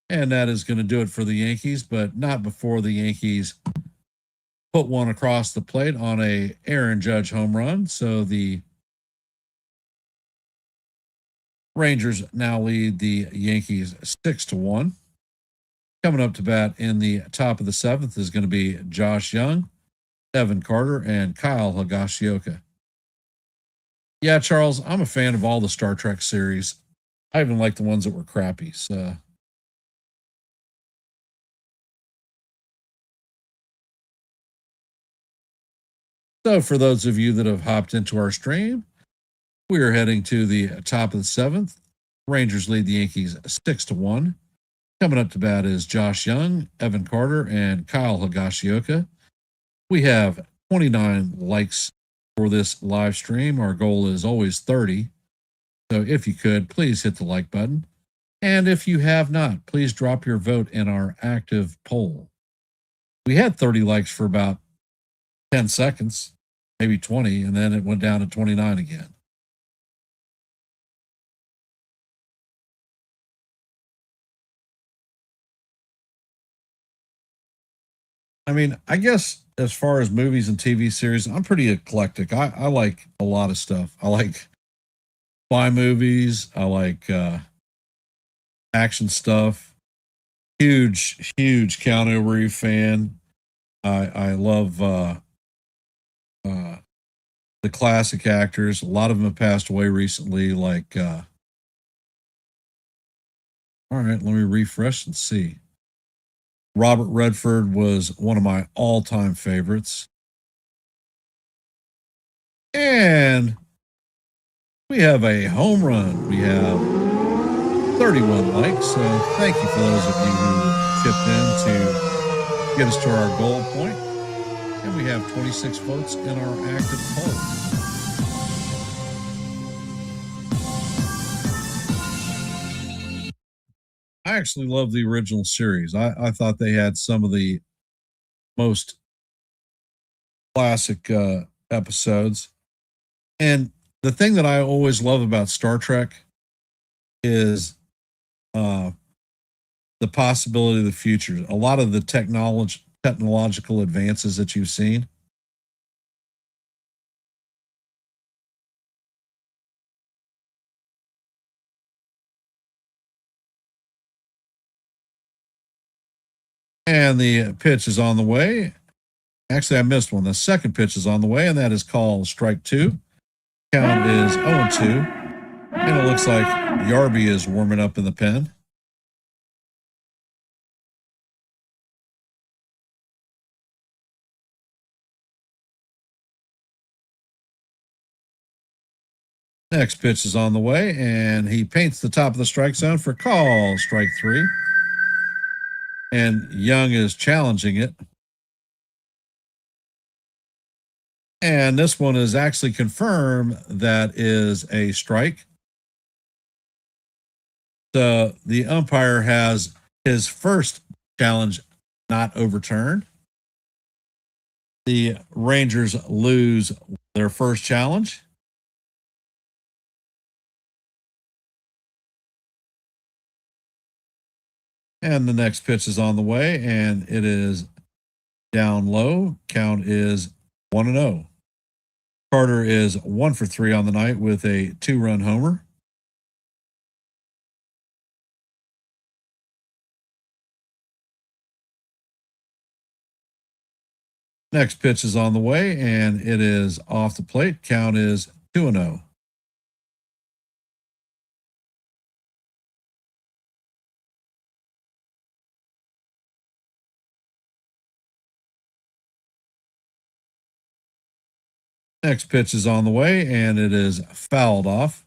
and that is going to do it for the Yankees, but not before the Yankees put one across the plate on a Aaron Judge home run. So the Rangers now lead the Yankees 6-1. Coming up to bat in the top of the 7th is going to be Josh Young, Evan Carter, and Kyle Higashioka. Yeah, Charles, I'm a fan of all the Star Trek series. I even like the ones that were crappy. So for those of you that have hopped into our stream, we are heading to the top of the 7th. Rangers lead the Yankees 6-1. Coming up to bat is Josh Young, Evan Carter, and Kyle Higashioka. We have 29 likes for this live stream. Our goal is always 30. So if you could, please hit the like button. And if you have not, please drop your vote in our active poll. We had 30 likes for about 10 seconds, maybe 20, and then it went down to 29 again. I mean, I guess as far as movies and TV series, I'm pretty eclectic. I like a lot of stuff. I like spy movies. I like action stuff. Huge Keanu Reeves fan. I love the classic actors. A lot of them have passed away recently. Like, all right, let me refresh and see. Robert Redford was one of my all-time favorites. And we have a home run. We have 31 likes. So thank you for those of you who chipped in to get us to our goal point. And we have 26 votes in our active poll. I actually love the original series. I thought they had some of the most classic episodes. And the thing that I always love about Star Trek is the possibility of the future. A lot of the technological advances that you've seen. And the pitch is on the way. Actually, I missed one. The second pitch is on the way, and that is called strike two. Count is 0-2. And it looks like Yarby is warming up in the pen. Next pitch is on the way, and he paints the top of the strike zone for call, strike three. And Young is challenging it. And this one is actually confirmed that is a strike. So the umpire has his first challenge not overturned. The Rangers lose their first challenge. And the next pitch is on the way, and it is down low. Count is 1-0. Carter is 1 for 3 on the night with a 2-run homer. Next pitch is on the way, and it is off the plate. Count is 2-0. Next pitch is on the way, and it is fouled off.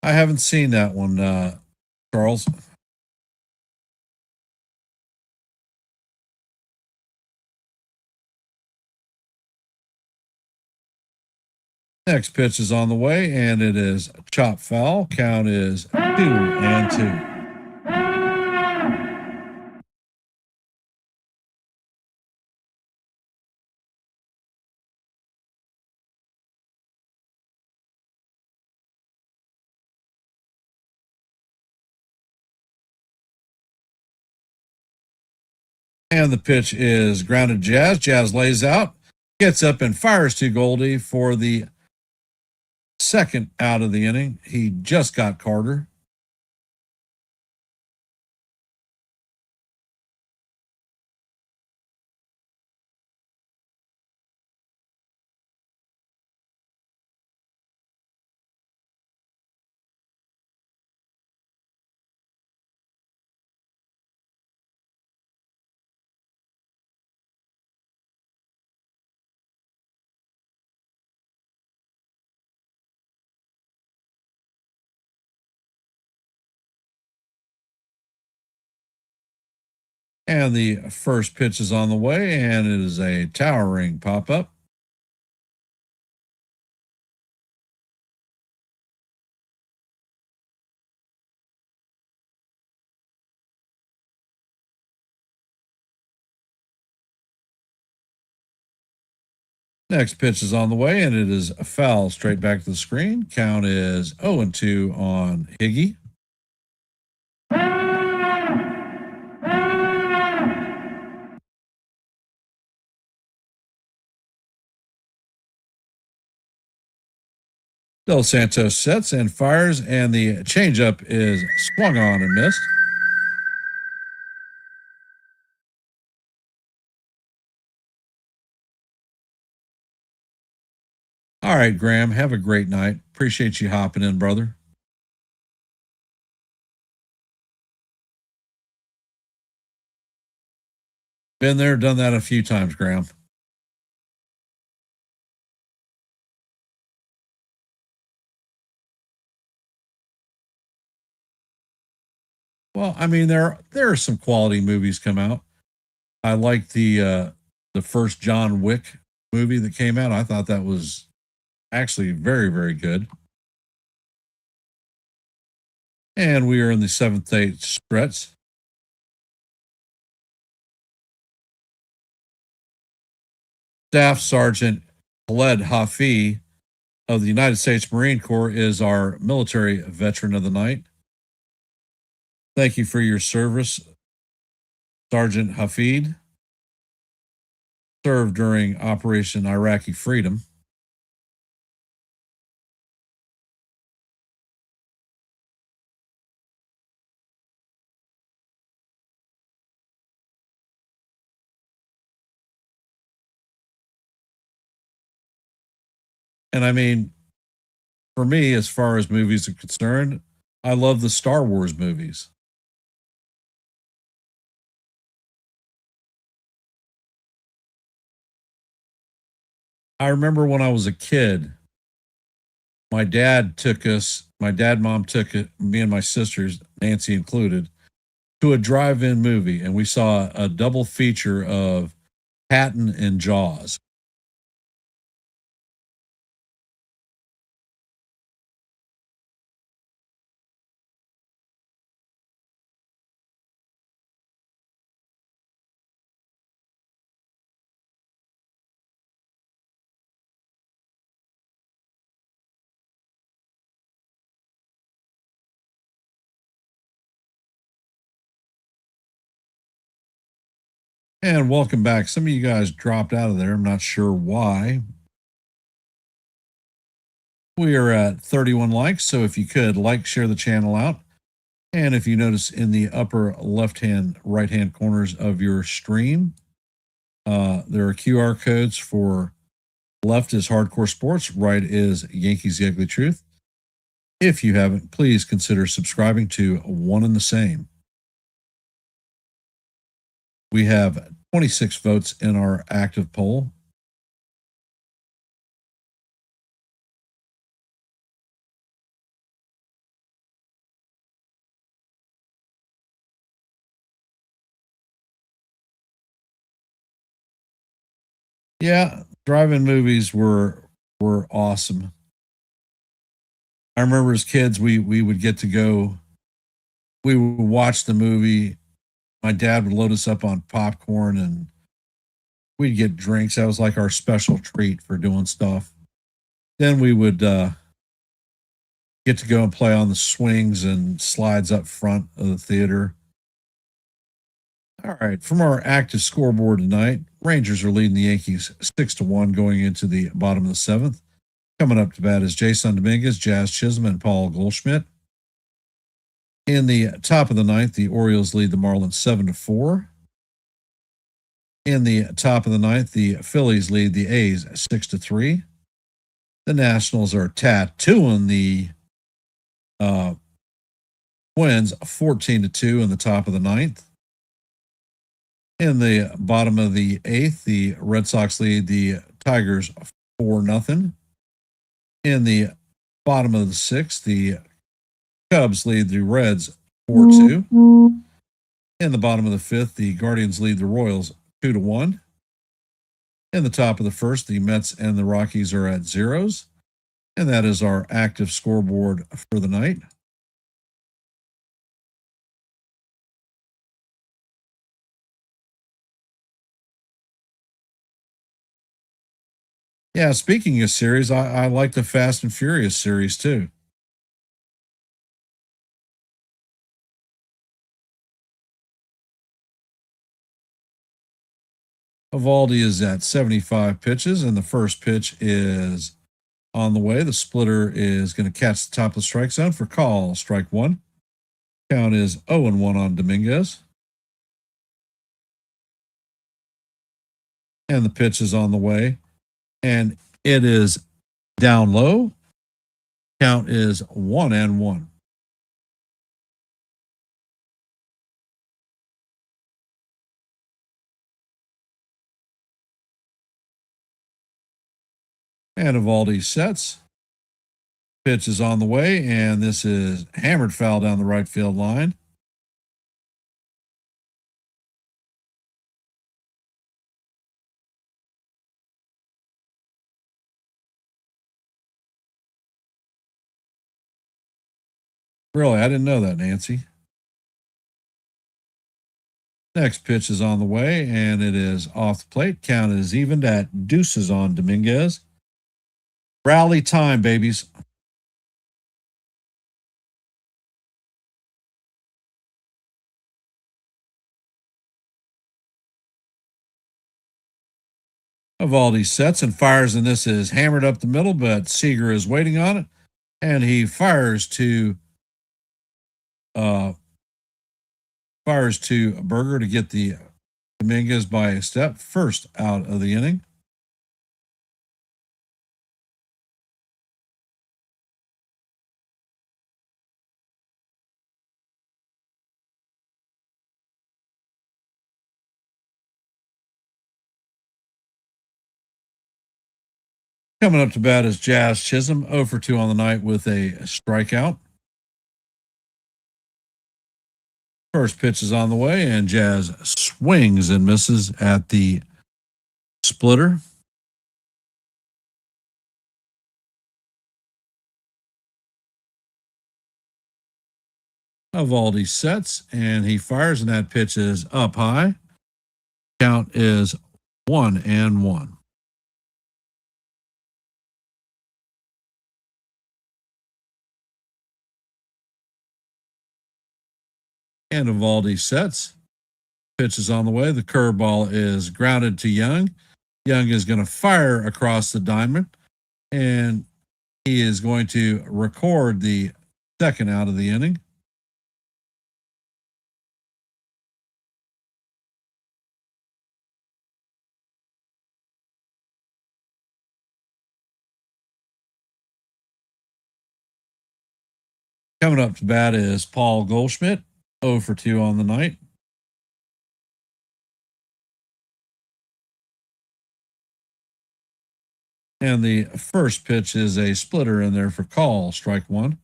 I haven't seen that one, Charles. Next pitch is on the way, and it is chop foul. Count is 2-2. And the pitch is grounded Jazz. Jazz lays out, gets up and fires to Goldie for the second out of the inning. He just got Carter. And the first pitch is on the way, and it is a towering pop up. Next pitch is on the way, and it is a foul straight back to the screen. Count is 0-2 on Higgy. Del Santos sets and fires, and the changeup is swung on and missed. All right, Graham, have a great night. Appreciate you hopping in, brother. Been there, done that a few times, Graham. Well, I mean, there are some quality movies come out. I like the first John Wick movie that came out. I thought that was actually very, very good. And we are in the 7th-8 stretch. Staff Sergeant Khaled Hafi of the United States Marine Corps is our military veteran of the night. Thank you for your service, Sergeant Hafid. Served during Operation Iraqi Freedom. And I mean, for me, as far as movies are concerned, I love the Star Wars movies. I remember when I was a kid, my dad, mom took it, me and my sisters, Nancy included, to a drive-in movie, and we saw a double feature of Patton and Jaws. And welcome back. Some of you guys dropped out of there. I'm not sure why. We are at 31 likes, so if you could like, share the channel out. And if you notice in the upper left-hand, right-hand corners of your stream, there are QR codes for left is Hardcore Sports, right is Yankees The Ugly Truth. If you haven't, please consider subscribing to one and the same. We have 26 votes in our active poll. Yeah, drive-in movies were awesome. I remember as kids, we would get to go. We would watch the movie. My dad would load us up on popcorn, and we'd get drinks. That was like our special treat for doing stuff. Then we would get to go and play on the swings and slides up front of the theater. All right, from our active scoreboard tonight, Rangers are leading the Yankees 6-1 going into the bottom of the seventh. Coming up to bat is Jason Dominguez, Jazz Chisholm, and Paul Goldschmidt. In the top of the ninth, the Orioles lead the Marlins 7-4. In the top of the ninth, the Phillies lead the A's 6-3. The Nationals are tattooing the Twins 14-2 in the top of the ninth. In the bottom of the eighth, the Red Sox lead the Tigers 4-0. In the bottom of the sixth, the Cubs lead the Reds 4-2. In the bottom of the fifth, the Guardians lead the Royals 2-1. In the top of the first, the Mets and the Rockies are at zeros. And that is our active scoreboard for the night. Yeah, speaking of series, I like the Fast and Furious series too. Evaldi is at 75 pitches, and the first pitch is on the way. The splitter is going to catch the top of the strike zone for call. Strike one. Count is 0-1 on Dominguez. And the pitch is on the way. And it is down low. Count is 1-1. And Evaldi sets. Pitch is on the way, and this is hammered foul down the right field line. Really, I didn't know that, Nancy. Next pitch is on the way, and it is off the plate. Count is evened at deuces on Dominguez. Rally time, babies. Evaldi sets and fires, and this is hammered up the middle, but Seager is waiting on it, and he uh fires to Berger to get the Dominguez by a step, first out of the inning. Coming up to bat is Jazz Chisholm, 0 for 2 on the night with a strikeout. First pitch is on the way, and Jazz swings and misses at the splitter. Evaldi sets, and he fires, and that pitch is up high. Count is 1-1. And Evaldi sets. Pitch is on the way. The curveball is grounded to Young. Young is going to fire across the diamond, and he is going to record the second out of the inning. Coming up to bat is Paul Goldschmidt, 0 for 2 on the night. And the first pitch is a splitter in there for call, strike one.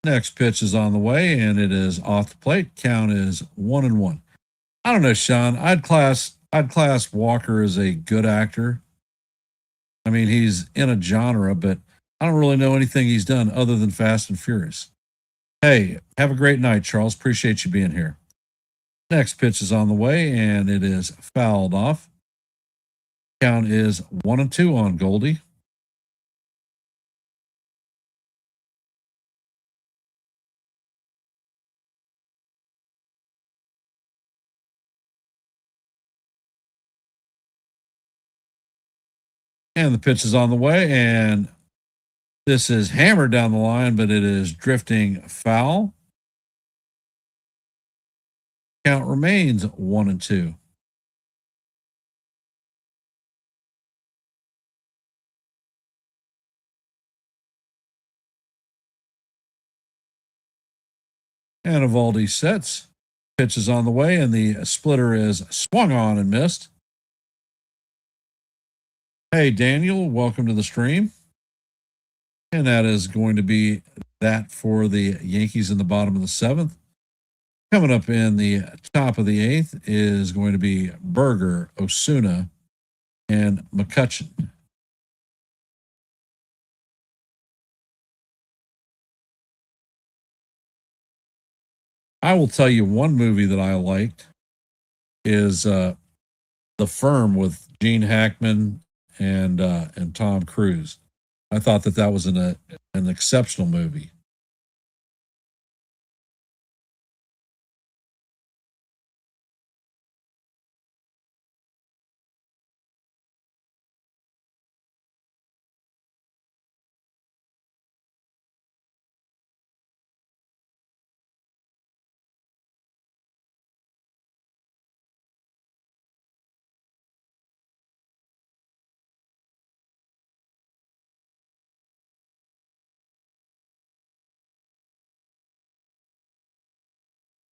Next pitch is on the way, and it is off the plate. Count is 1-1. I don't know, Sean. I'd class Walker as a good actor. I mean, he's in a genre, but I don't really know anything he's done other than Fast and Furious. Hey, have a great night, Charles. Appreciate you being here. Next pitch is on the way, and it is fouled off. Count is 1-2 on Goldie. And the pitch is on the way, and this is hammered down the line, but it is drifting foul. Count remains 1-2. And Evaldi sets. Pitch is on the way, and the splitter is swung on and missed. Hey, Daniel, welcome to the stream. And that is going to be that for the Yankees in the bottom of the seventh. Coming up in the top of the eighth is going to be Berger, Osuna, and McCutcheon. I will tell you one movie that I liked is The Firm with Gene Hackman and Tom Cruise. I thought that was an exceptional movie.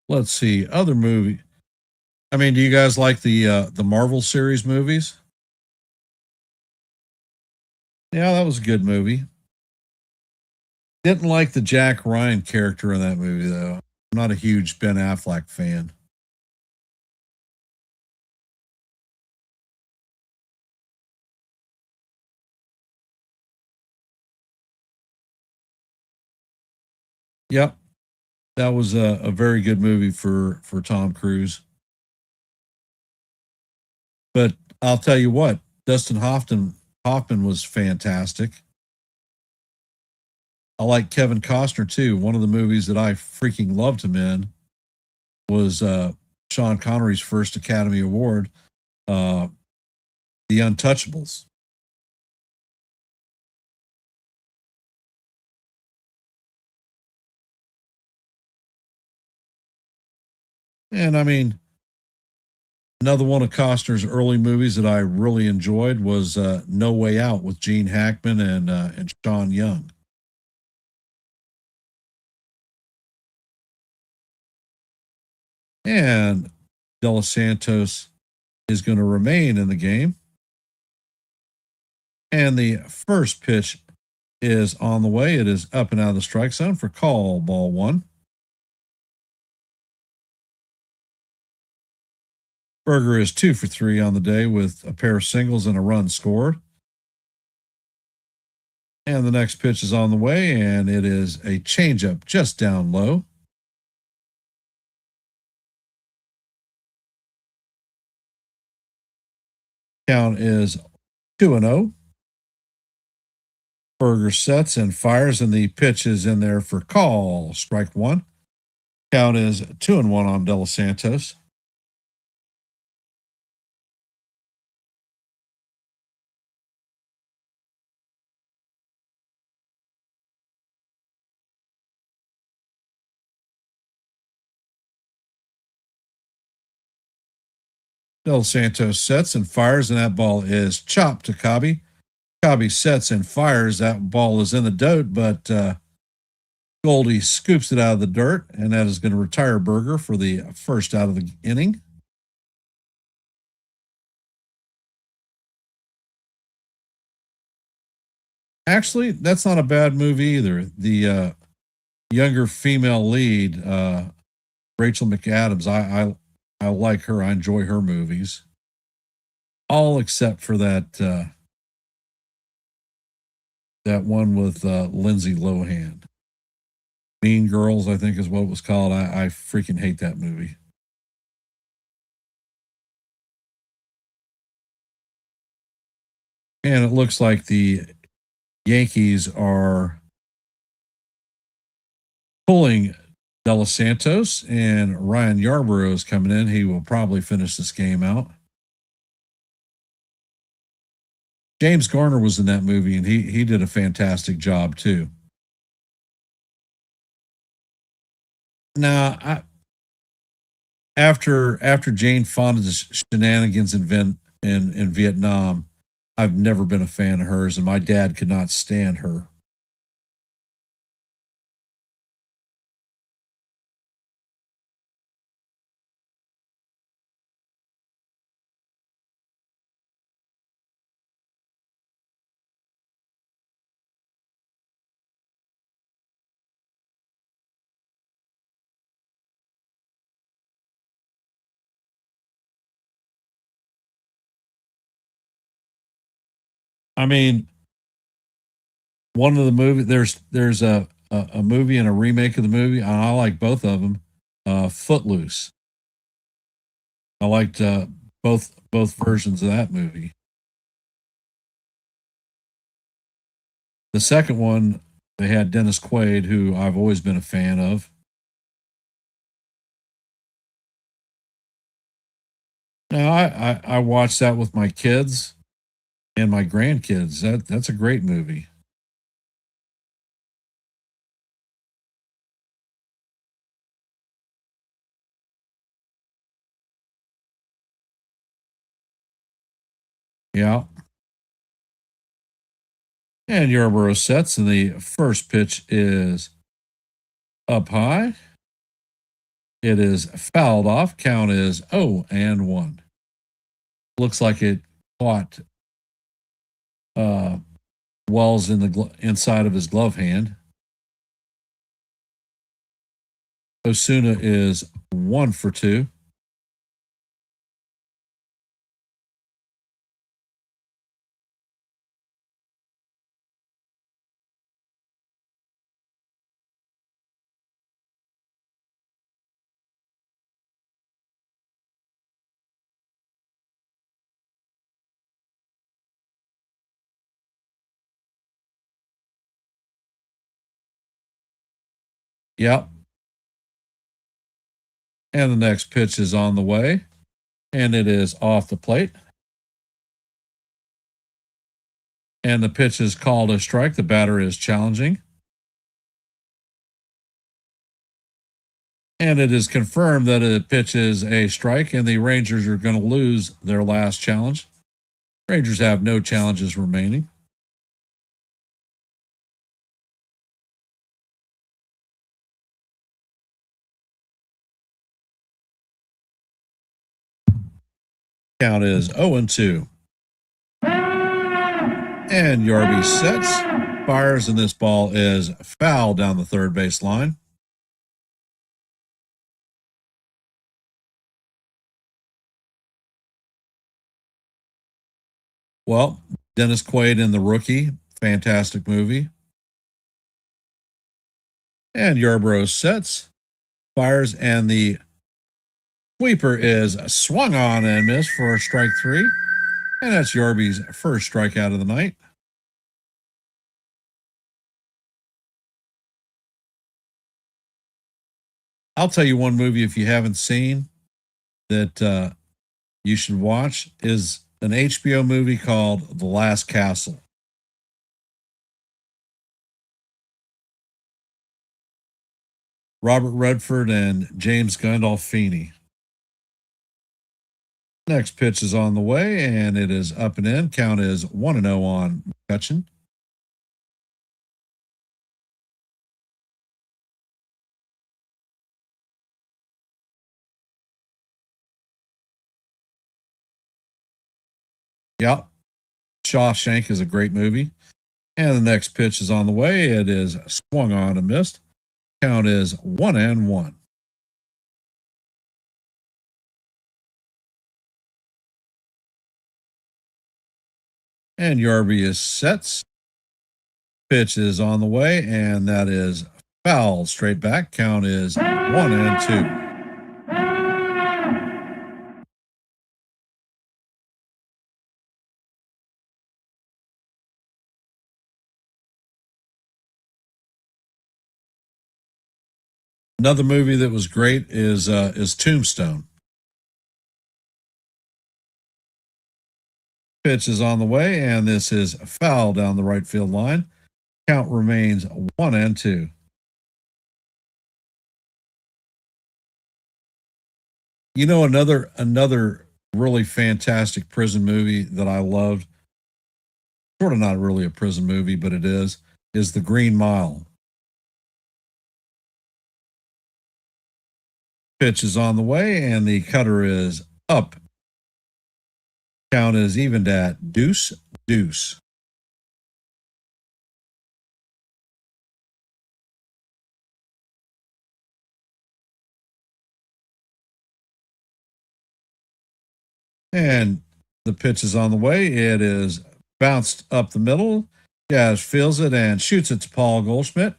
Let's see other movie. I mean, do you guys like the Marvel series movies? Yeah, that was a good movie. Didn't like the Jack Ryan character in that movie though. I'm not a huge Ben Affleck fan. Yep. That was a very good movie for Tom Cruise. But I'll tell you what, Dustin Hoffman was fantastic. I like Kevin Costner too. One of the movies that I freaking loved him in was Sean Connery's first Academy Award, uh, The Untouchables. And I mean, another one of Costner's early movies that I really enjoyed was No Way Out with Gene Hackman and Sean Young. And De Los Santos is going to remain in the game. And the first pitch is on the way. It is up and out of the strike zone for call ball one. Berger is 2 for 3 on the day with a pair of singles and a run scored. And the next pitch is on the way, and it is a changeup just down low. Count is 2-0. Berger sets and fires, and the pitch is in there for call. Strike one. Count is 2-1 on De Los Santos. De Los Santos sets and fires, and that ball is chopped to Cobby. Cobby sets and fires. That ball is in the dirt, but Goldie scoops it out of the dirt, and that is going to retire Berger for the first out of the inning. Actually, that's not a bad movie either. The younger female lead, Rachel McAdams, I like her. I enjoy her movies, all except for that one with Lindsay Lohan. Mean Girls, I think is what it was called. I freaking hate that movie. And it looks like the Yankees are pulling De Los Santos, and Ryan Yarbrough is coming in. He will probably finish this game out. James Garner was in that movie, and he did a fantastic job too. Now, after Jane Fonda's shenanigans in Vietnam, I've never been a fan of hers, and my dad could not stand her. I mean, one of the movies there's a movie and a remake of the movie, and I like both of them. Footloose. I liked both versions of that movie. The second one, they had Dennis Quaid, who I've always been a fan of. Now I watched that with my kids and my grandkids. That's a great movie. Yeah. And Yarborough sets, and the first pitch is up high. It is fouled off. Count is 0-1. Looks like it caught uh, Wells in the inside of his glove hand. Osuna is 1 for 2. Yep. And the next pitch is on the way, and it is off the plate. And the pitch is called a strike. The batter is challenging. And it is confirmed that the pitch is a strike, and the Rangers are going to lose their last challenge. Rangers have no challenges remaining. Count is 0-2. And Yarby sets, fires, and this ball is foul down the third base line. Well, Dennis Quaid in The Rookie, fantastic movie. And Yarbrough sets, fires, and the sweeper is swung on and missed for strike 3. And that's Yarby's first strikeout of the night. I'll tell you one movie if you haven't seen that you should watch is an HBO movie called The Last Castle. Robert Redford and James Gandolfini. Next pitch is on the way, and it is up and in. Count is 1-0 on McCutcheon. Yep. Shawshank is a great movie. And the next pitch is on the way. It is swung on and missed. Count is 1-1. And Yarby is sets. Pitch is on the way, and that is foul straight back. Count is 1-2. Another movie that was great is Tombstone. Pitch is on the way, and this is foul down the right field line. Count remains 1-2. You know, another really fantastic prison movie that I loved, sort of not really a prison movie, but it is The Green Mile. Pitch is on the way, and the cutter is up. Count is evened at 2-2. And the pitch is on the way. It is bounced up the middle. Jazz feels it and shoots it to Paul Goldschmidt.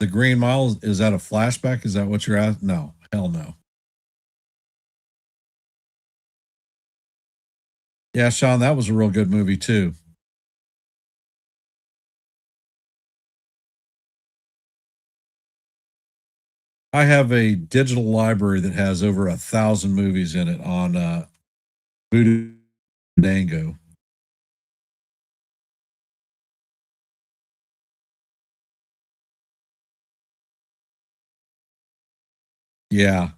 The Green Mile, is that a flashback? Is that what you're at? No, hell no. Yeah, Sean, that was a real good movie too. I have a digital library that has over 1,000 movies in it on Voodoo Dango. Yeah.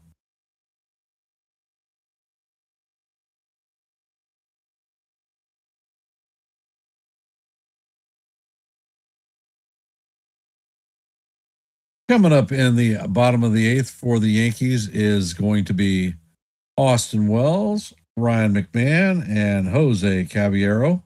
Coming up in the bottom of the eighth for the Yankees is going to be Austin Wells, Ryan McMahon, and Jose Caballero.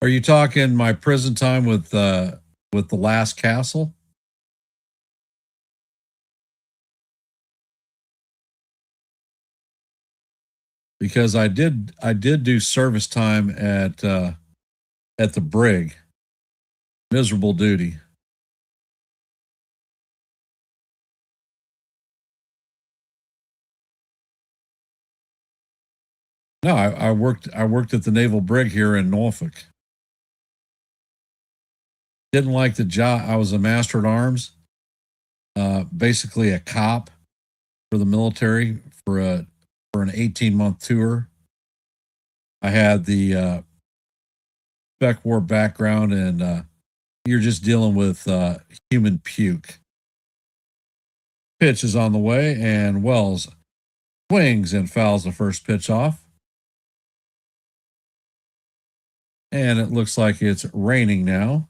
Are you talking my prison time with the last castle? Because I did do service time at the brig. Miserable duty. No, I worked at the naval brig here in Norfolk. Didn't like the job. I was a master at arms, basically a cop for the military for an 18-month tour. I had the spec war background, and you're just dealing with human puke. Pitch is on the way, and Wells swings and fouls the first pitch off. And it looks like it's raining now.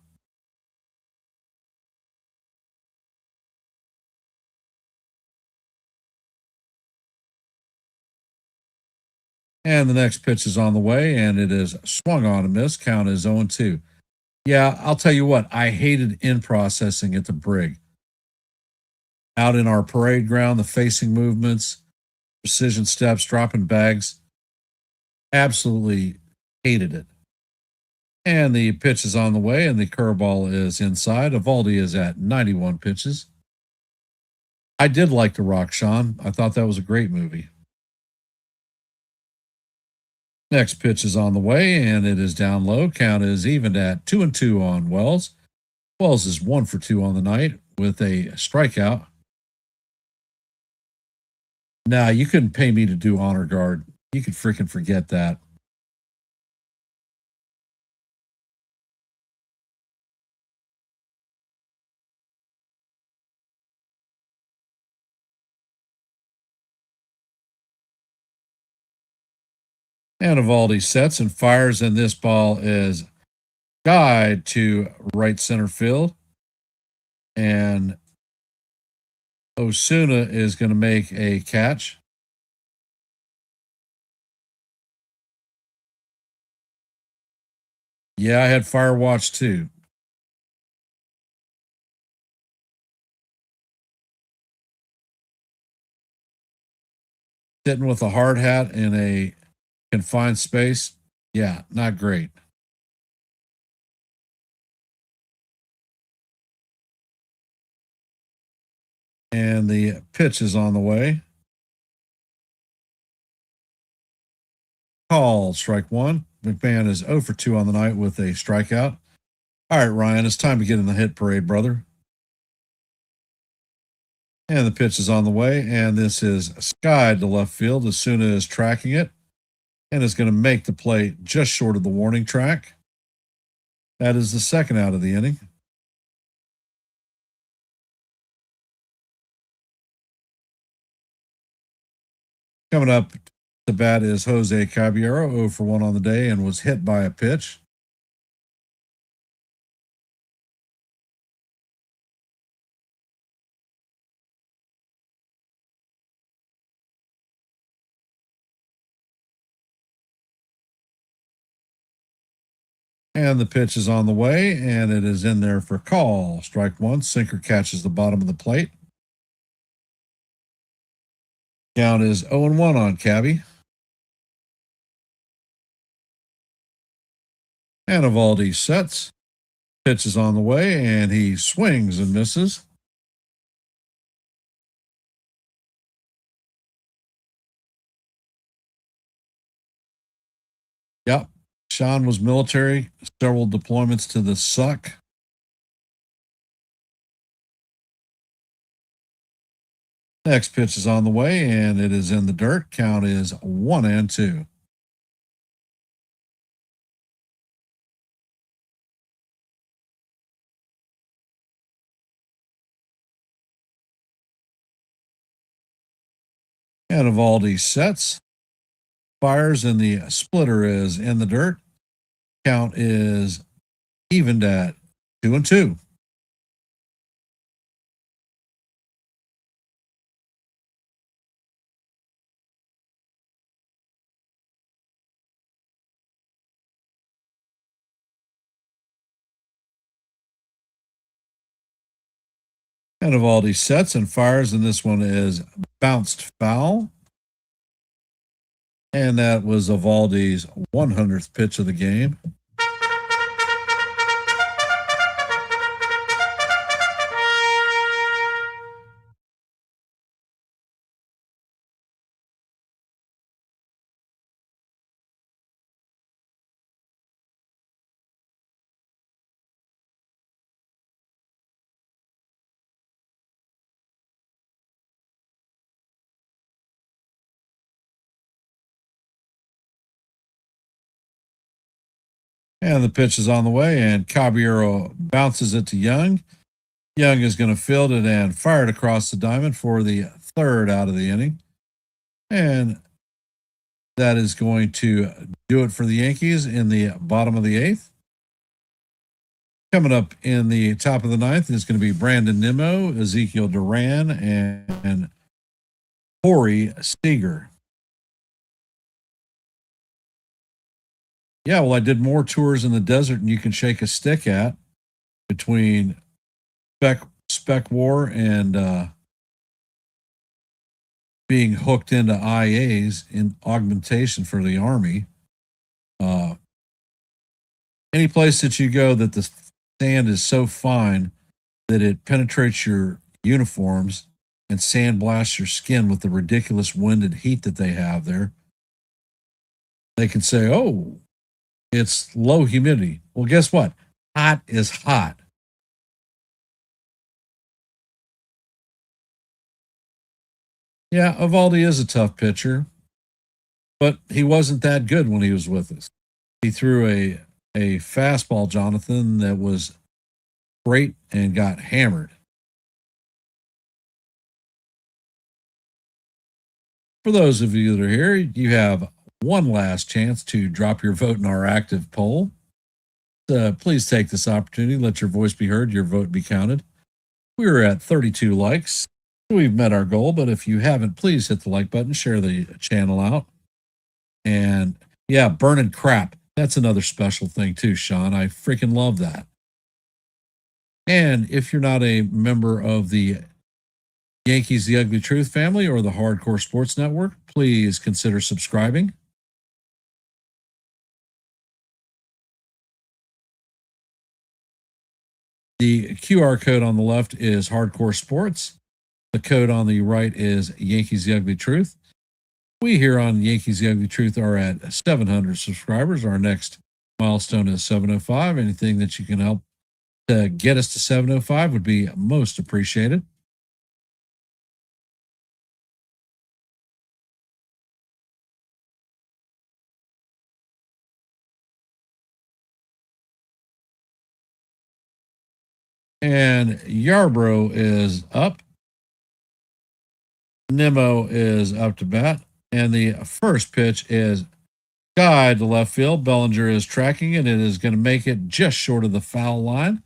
And the next pitch is on the way, and it is swung on and missed. Count is 0-2. Yeah, I'll tell you what, I hated in processing at the brig. Out in our parade ground, the facing movements, precision steps, dropping bags. Absolutely hated it. And the pitch is on the way, and the curveball is inside. Evaldi is at 91 pitches. I did like The Rock, Sean. I thought that was a great movie. Next pitch is on the way, and it is down low. Count is evened at 2-2 on Wells. Wells is 1 for 2 on the night with a strikeout. Nah, you couldn't pay me to do honor guard. You could freaking forget that. And Evaldi sets and fires, and this ball is guide to right center field. And Osuna is going to make a catch. Yeah, I had fire watch too. Sitting with a hard hat in a confined space. Yeah, not great. And the pitch is on the way. Call strike one. McMahon is 0 for 2 on the night with a strikeout. All right, Ryan, it's time to get in the hit parade, brother. And the pitch is on the way, and this is skied to left field. Asuna is tracking it and is going to make the play just short of the warning track. That is the second out of the inning. Coming up to bat is Jose Caballero, 0 for 1 on the day, and was hit by a pitch. And the pitch is on the way, and it is in there for call. Strike one. Sinker catches the bottom of the plate. Count is 0-1 on Cabby. And Evaldi sets. Pitch is on the way, and he swings and misses. Yep. Sean was military, several deployments to the suck. Next pitch is on the way, and it is in the dirt. Count is 1-2. And Evaldi sets, fires, and the splitter is in the dirt. Count is evened at 2-2. And Evaldi sets and fires, and this one is bounced foul. And that was Evaldi's 100th pitch of the game. And the pitch is on the way, and Caballero bounces it to Young. Young is going to field it and fire it across the diamond for the third out of the inning. And that is going to do it for the Yankees in the bottom of the eighth. Coming up in the top of the ninth is going to be Brandon Nimmo, Ezekiel Duran, and Corey Seager. Yeah, well, I did more tours in the desert than you can shake a stick at between spec war and being hooked into IAs in augmentation for the Army. Any place that you go that the sand is so fine that it penetrates your uniforms and sandblasts your skin with the ridiculous wind and heat that they have there, they can say, oh, it's low humidity. Well, guess what? Hot is hot. Yeah, Evaldi is a tough pitcher, but he wasn't that good when he was with us. He threw a fastball, Jonathan, that was great and got hammered. For those of you that are here, you have one last chance to drop your vote in our active poll. Please take this opportunity, let your voice be heard, your vote be counted. We're at 32 likes. We've met our goal, but if you haven't, please hit the like button, share the channel out. And yeah, burning crap. That's another special thing too, Sean. I freaking love that. And if you're not a member of the Yankees The Ugly Truth family or the Hardcore Sports Network, please consider subscribing. The QR code on the left is Hardcore Sports. The code on the right is Yankees The Ugly Truth. We here on Yankees The Ugly Truth are at 700 subscribers. Our next milestone is 705. Anything that you can help to get us to 705 would be most appreciated. And Yarbrough is up. Nimmo is up to bat. And the first pitch is guide to left field. Bellinger is tracking it. It is going to make it just short of the foul line.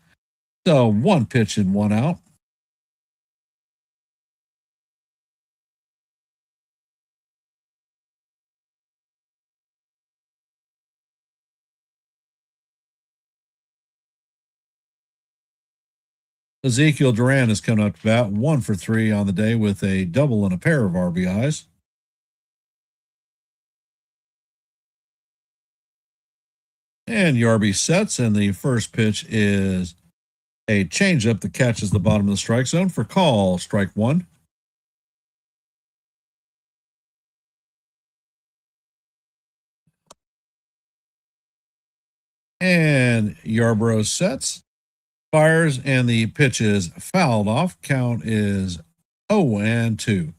So one pitch and one out. Ezekiel Duran is coming up to bat, 1 for 3 on the day with a double and a pair of RBIs. And Yarby sets, and the first pitch is a changeup that catches the bottom of the strike zone for call, strike one. And Yarbrough sets, fires, and the pitch is fouled off. Count is 0-2.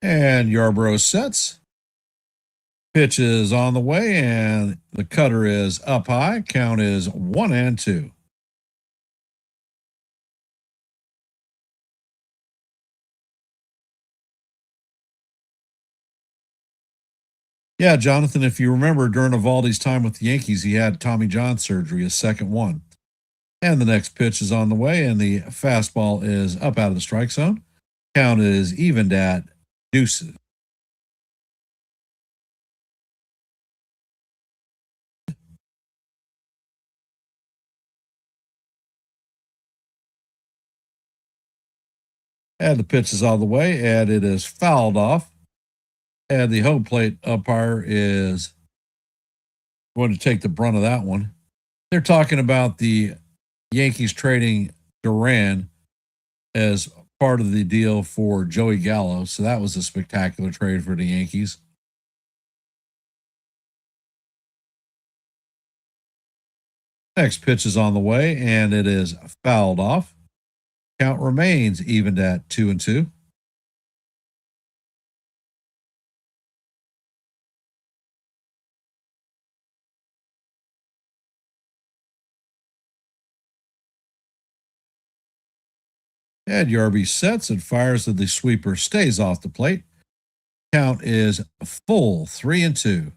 And Yarbrough sets. Pitch is on the way, and the cutter is up high. Count is 1-2. Yeah, Jonathan, if you remember during Evaldi's time with the Yankees, he had Tommy John surgery, his second one. And the next pitch is on the way, and the fastball is up out of the strike zone. Count is evened at deuces. And the pitch is on the way, and it is fouled off. And the home plate umpire is going to take the brunt of that one. They're talking about the Yankees trading Duran as part of the deal for Joey Gallo. So that was a spectacular trade for the Yankees. Next pitch is on the way, and it is fouled off. Count remains evened at 2-2. And Yarby sets and fires as the sweeper stays off the plate. Count is full 3-2.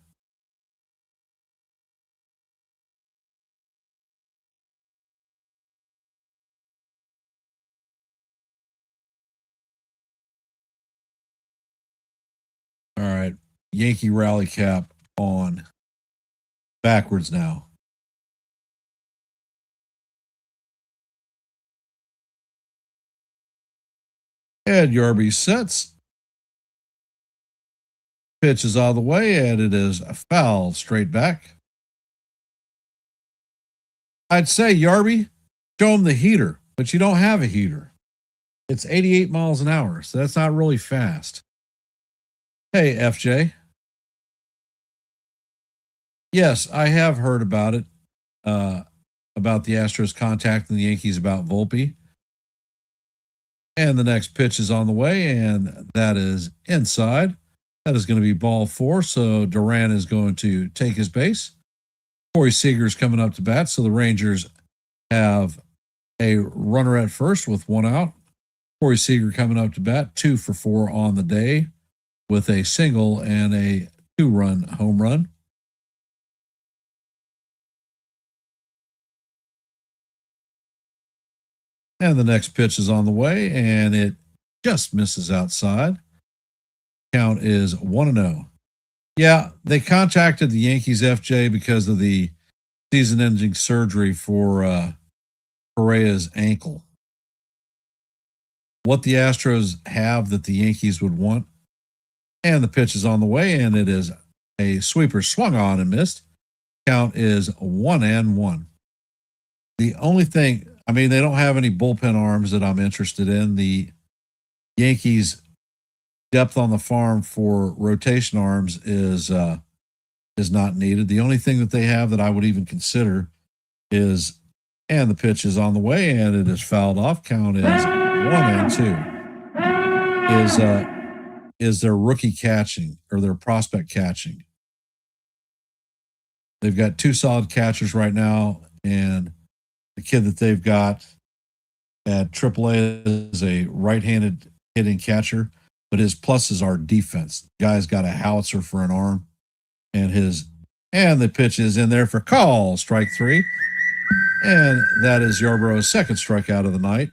All right. Yankee rally cap on. Backwards now. And Yarby sets. Pitch is out of the way, and it is a foul straight back. I'd say, Yarby, show him the heater, but you don't have a heater. It's 88 miles an hour, so that's not really fast. Hey, FJ. Yes, I have heard about it, about the Astros contacting the Yankees about Volpe. And the next pitch is on the way, and that is inside. That is going to be ball 4, so Duran is going to take his base. Corey Seager's coming up to bat, so the Rangers have a runner at first with 1 out. Corey Seager coming up to bat, 2 for 4 on the day with a single and a 2-run home run. And the next pitch is on the way, and it just misses outside. Count is 1-0. Yeah, they contacted the Yankees, FJ, because of the season-ending surgery for Correa's ankle. What the Astros have that the Yankees would want. And the pitch is on the way, and it is a sweeper swung on and missed. Count is 1-1. The only thing, I mean, they don't have any bullpen arms that I'm interested in. The Yankees' depth on the farm for rotation arms is not needed. The only thing that they have that I would even consider is, and the pitch is on the way, and it is fouled off. Count is 1-2. Is their rookie catching or their prospect catching? They've got 2 solid catchers right now, and the kid that they've got at AAA is a right-handed hitting catcher, but his pluses are defense. The guy's got a howitzer for an arm, and the pitch is in there for call, strike 3. And that is Yarborough's second strikeout of the night.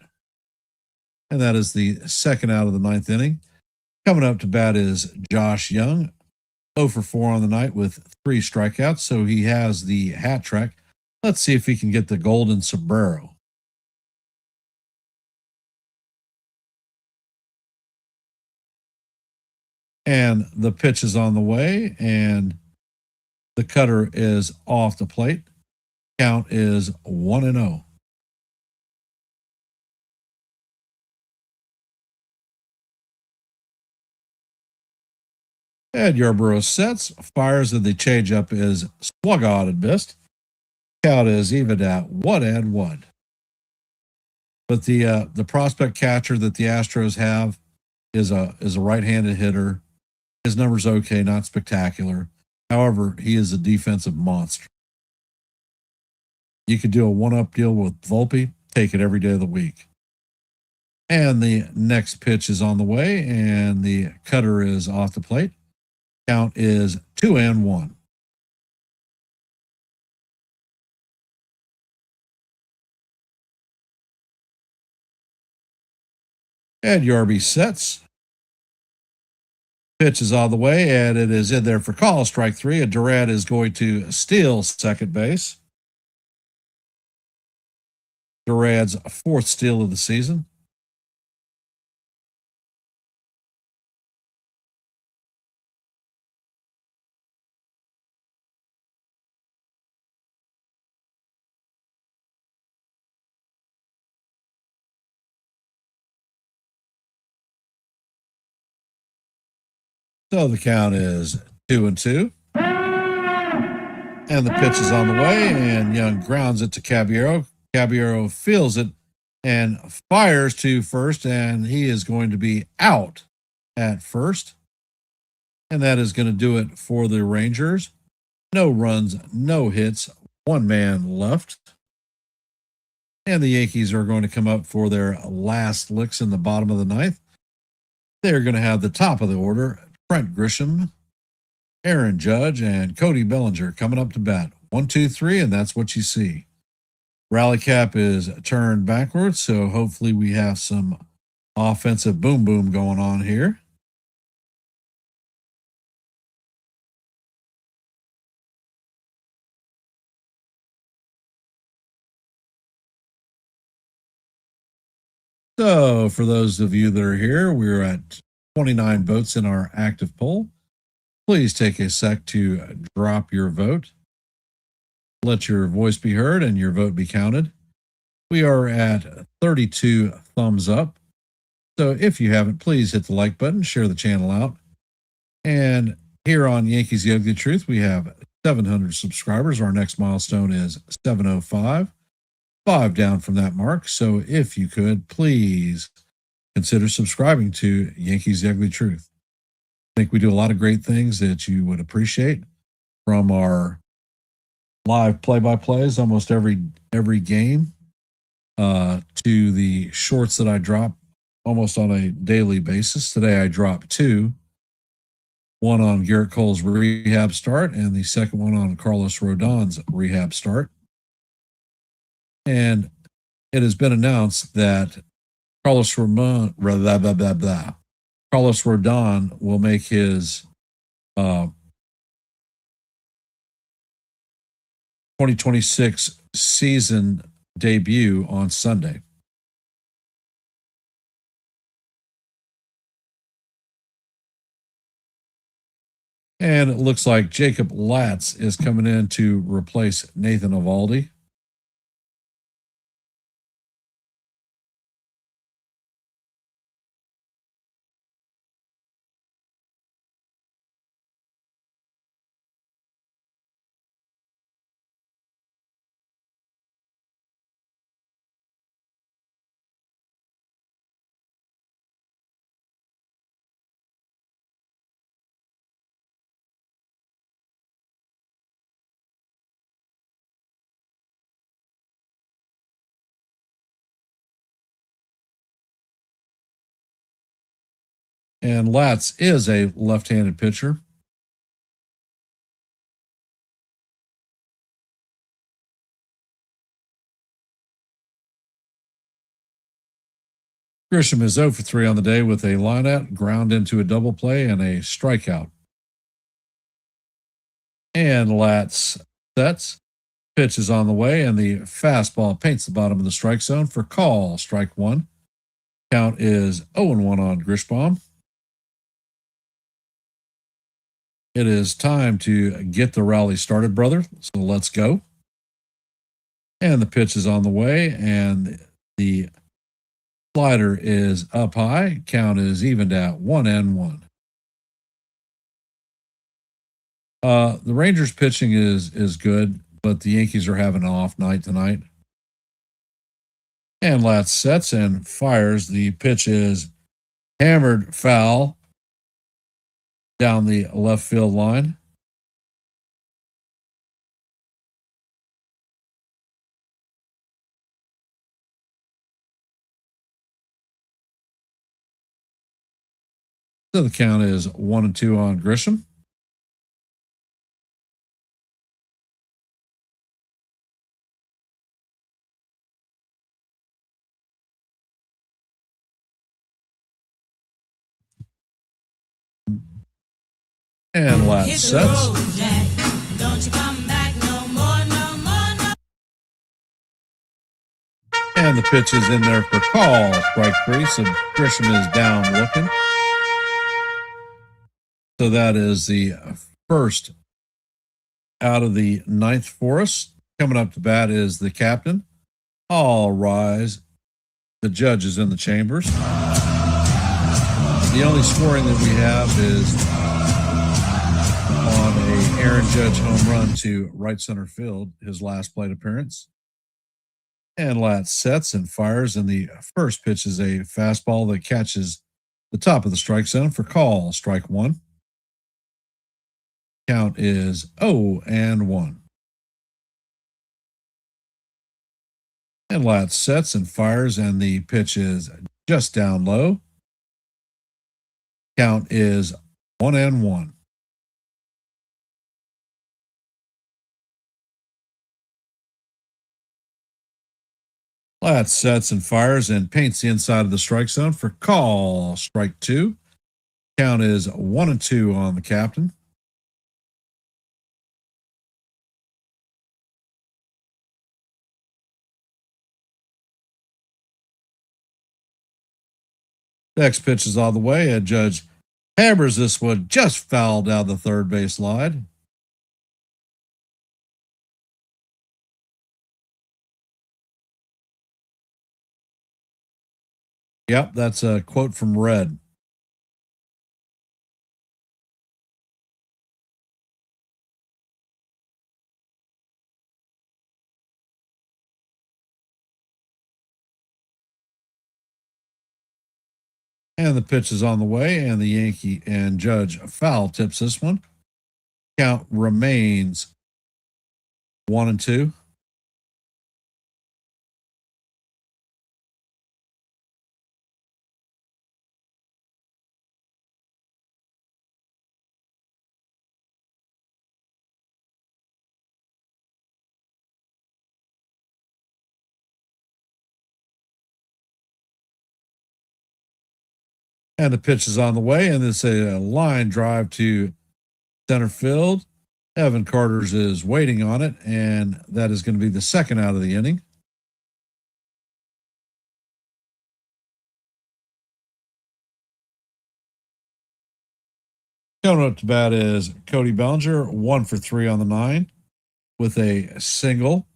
And that is the second out of the 9th inning. Coming up to bat is Josh Young, 0 for 4 on the night with 3 strikeouts. So he has the hat trick. Let's see if he can get the golden sombrero. And the pitch is on the way, and the cutter is off the plate. Count is 1-0. And Yarborough sets, fires, and the changeup is swung on and missed. Count is even at 1-1. But the prospect catcher that the Astros have is a right-handed hitter. His number's okay, not spectacular. However, he is a defensive monster. You could do a 1-up deal with Volpe, take it every day of the week. And the next pitch is on the way, and the cutter is off the plate. Count is 2-1. And Yarby sets. Pitch is on the way, and it is in there for call. Strike three. And Durant is going to steal second base. Durant's fourth steal of the season. So the count is 2-2. And the pitch is on the way, and Young grounds it to Caballero. Caballero feels it and fires to first, and he is going to be out at first. And that is going to do it for the Rangers. No runs, no hits, one man left. And the Yankees are going to come up for their last licks in the bottom of the ninth. They're going to have the top of the order, Trent Grisham, Aaron Judge, and Cody Bellinger coming up to bat. 1, 2, 3, and that's what you see. Rally cap is turned backwards, so hopefully we have some offensive boom boom going on here. So, for those of you that are here, we're at 29 votes in our active poll. Please take a sec to drop your vote. Let your voice be heard and your vote be counted. We are at 32 thumbs up. So if you haven't, please hit the like button, share the channel out. And here on Yankees The Ugly Truth, we have 700 subscribers. Our next milestone is 705. 5 down from that mark. So if you could, please consider subscribing to Yankees The Ugly Truth. I think we do a lot of great things that you would appreciate, from our live play-by-plays almost every game to the shorts that I drop almost on a daily basis. Today I dropped 2. One on Garrett Cole's rehab start and the second one on Carlos Rodon's rehab start. And it has been announced that Carlos Rodon will make his 2026 season debut on Sunday. And it looks like Jacob Latz is coming in to replace Nathan Eovaldi. And Latz is a left-handed pitcher. Grisham is 0 for 3 on the day with a lineout, ground into a double play, and a strikeout. And Latz sets. Pitch is on the way, and the fastball paints the bottom of the strike zone for call. Strike one. Count is 0-1 on Grishbaum. It is time to get the rally started, brother. So let's go. And the pitch is on the way, and the slider is up high. Count is evened at 1-1. The Rangers pitching is good, but the Yankees are having an off night tonight. And Latz sets and fires. The pitch is hammered foul down the left field line. So the count is 1-2 on Grisham. And last sets. Don't you come back no more, no more, no. And the pitch is in there for call. Strike three. So Grisham is down looking. So that is the first out of the ninth for us. Coming up to bat is the captain. All rise. The judge is in the chambers. The only scoring that we have is on a Aaron Judge home run to right center field, his last plate appearance. And Lat sets and fires, and the first pitch is a fastball that catches the top of the strike zone for call. Strike one. Count is 0-1. And Lat sets and fires, and the pitch is just down low. Count is 1-1. Lat sets and fires and paints the inside of the strike zone for call. Strike two. Count is 1-2 on the captain. Next pitch is on the way, and Judge hammers this one just foul down the third base line. Yep, that's a quote from Red. And the pitch is on the way, and the Yankee and Judge foul tips this one. Count remains 1-2. And the pitch is on the way, and it's a line drive to center field. Evan Carter's is waiting on it, and that is going to be the second out of the inning. Coming up to bat is Cody Bellinger, 1 for 3 on the 9 with a single.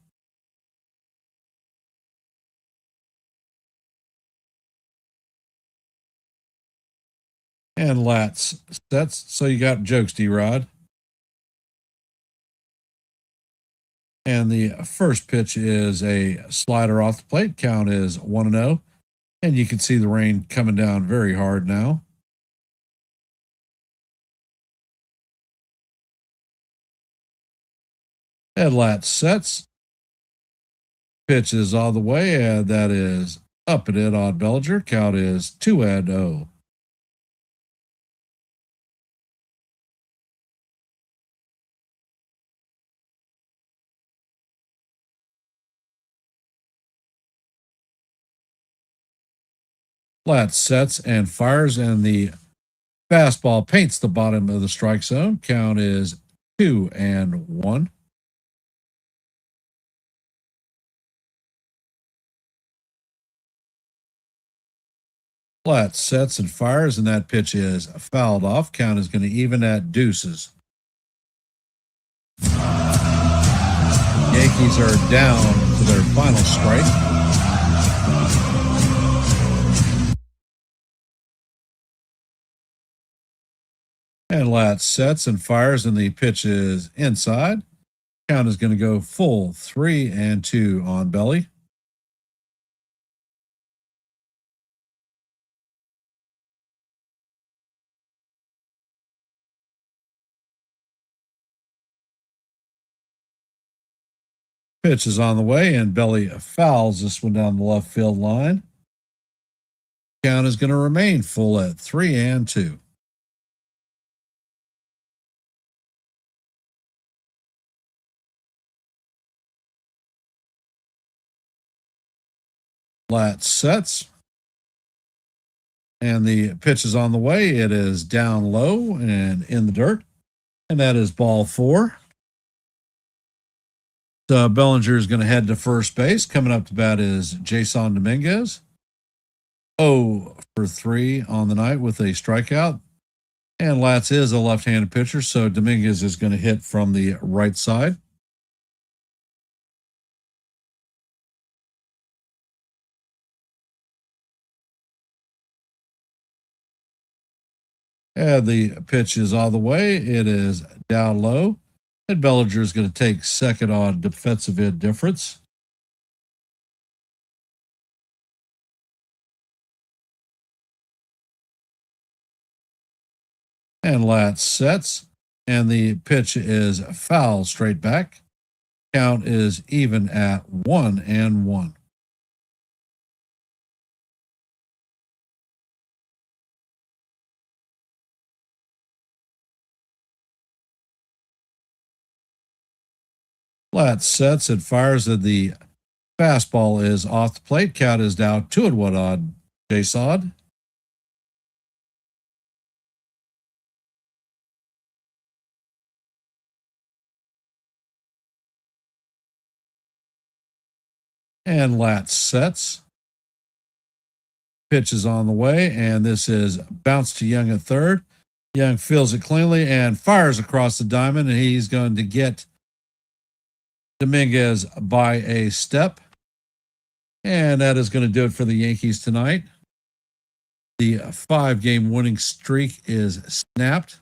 And Latz sets. So you got jokes, D-Rod. And the first pitch is a slider off the plate. Count is 1-0. And you can see the rain coming down very hard now. And Latz sets. Pitch is all the way, and that is up and in on Bellinger. Count is 2-0. Latz sets and fires, and the fastball paints the bottom of the strike zone. Count is 2-1. Latz sets and fires, and that pitch is fouled off. Count is going to even at deuces. Yankees are down to their final strike. And Latz sets and fires, and the pitch is inside. Count is going to go full 3-2 on Belly. Pitch is on the way, and Belly fouls this one down the left field line. Count is going to remain full at 3-2. Latz sets. And the pitch is on the way. It is down low and in the dirt. And that is ball 4. So Bellinger is going to head to first base. Coming up to bat is Jason Dominguez. 0 for 3 on the night with a strikeout. And Latz is a left-handed pitcher, so Dominguez is going to hit from the right side. And the pitch is all the way. It is down low. And Bellinger is going to take second on defensive indifference. And Latz sets. And the pitch is foul straight back. Count is even at 1-1. Latz sets and fires, and the fastball is off the plate. Count is now 2-1 on Jason. And Latz sets. Pitch is on the way, and this is bounced to Young at third. Young fields it cleanly and fires across the diamond, and he's going to get Dominguez by a step. And that is going to do it for the Yankees tonight. The 5-game winning streak is snapped.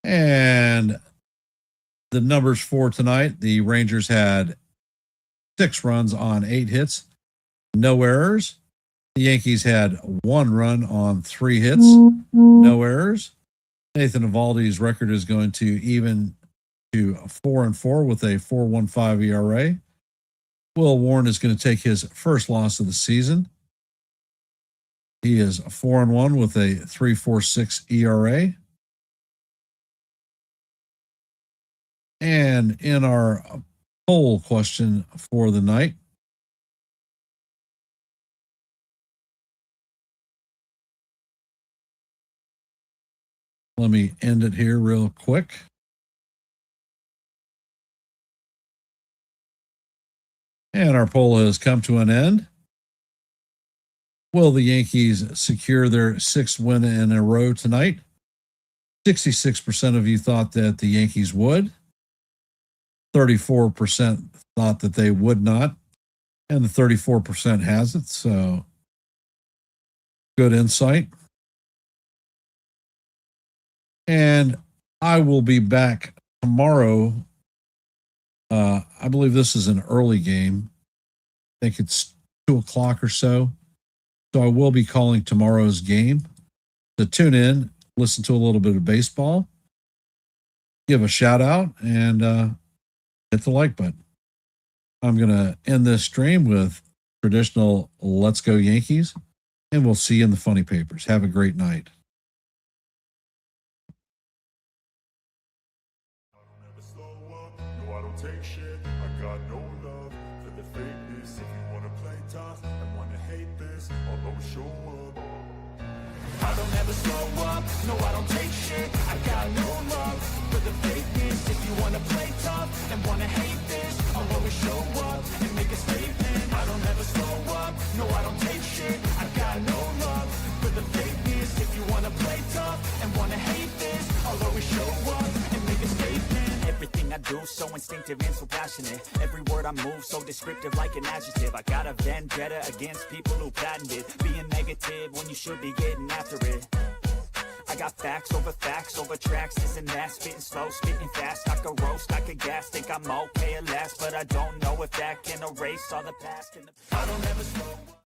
And the numbers for tonight, the Rangers had 6 runs on 8 hits, no errors. The Yankees had 1 run on 3 hits, no errors. Nathan Eovaldi's record is going to even to 4-4 with a 4.15 ERA. Will Warren is going to take his first loss of the season. He is 4-1 with a 3.46 ERA. And in our poll question for the night, let me end it here real quick. And our poll has come to an end. Will the Yankees secure their 6th win in a row tonight? 66% of you thought that the Yankees would. 34% thought that they would not. And the 34% has it. So good insight. And I will be back tomorrow. I believe this is an early game. I think it's 2 o'clock or so. So I will be calling tomorrow's game. So tune in, listen to a little bit of baseball, give a shout out, and hit the like button. I'm going to end this stream with traditional Let's Go Yankees, and we'll see you in the funny papers. Have a great night. No, I don't take shit. I got no love for the fakeness. If you wanna play tough and wanna hate this, I'll always show up. I don't ever slow up. No, I don't take shit. I got no love for the fakeness. If you wanna play tough and wanna hate this, I'll always show up and make a statement. I don't ever slow up. No, I don't take shit. I got no love for the fakeness. If you wanna play tough and wanna hate this, I'll always show up and make a statement. Everything I do so instinctive and so passionate. Every word I move so descriptive like an adjective. I got a vendetta against people who patented being negative when you should be getting after it. I got facts over tracks, this and that. Spitting slow, spitting fast. I could roast, I could gas. Think I'm okay at last, but I don't know if that can erase all the past. I don't ever slow up.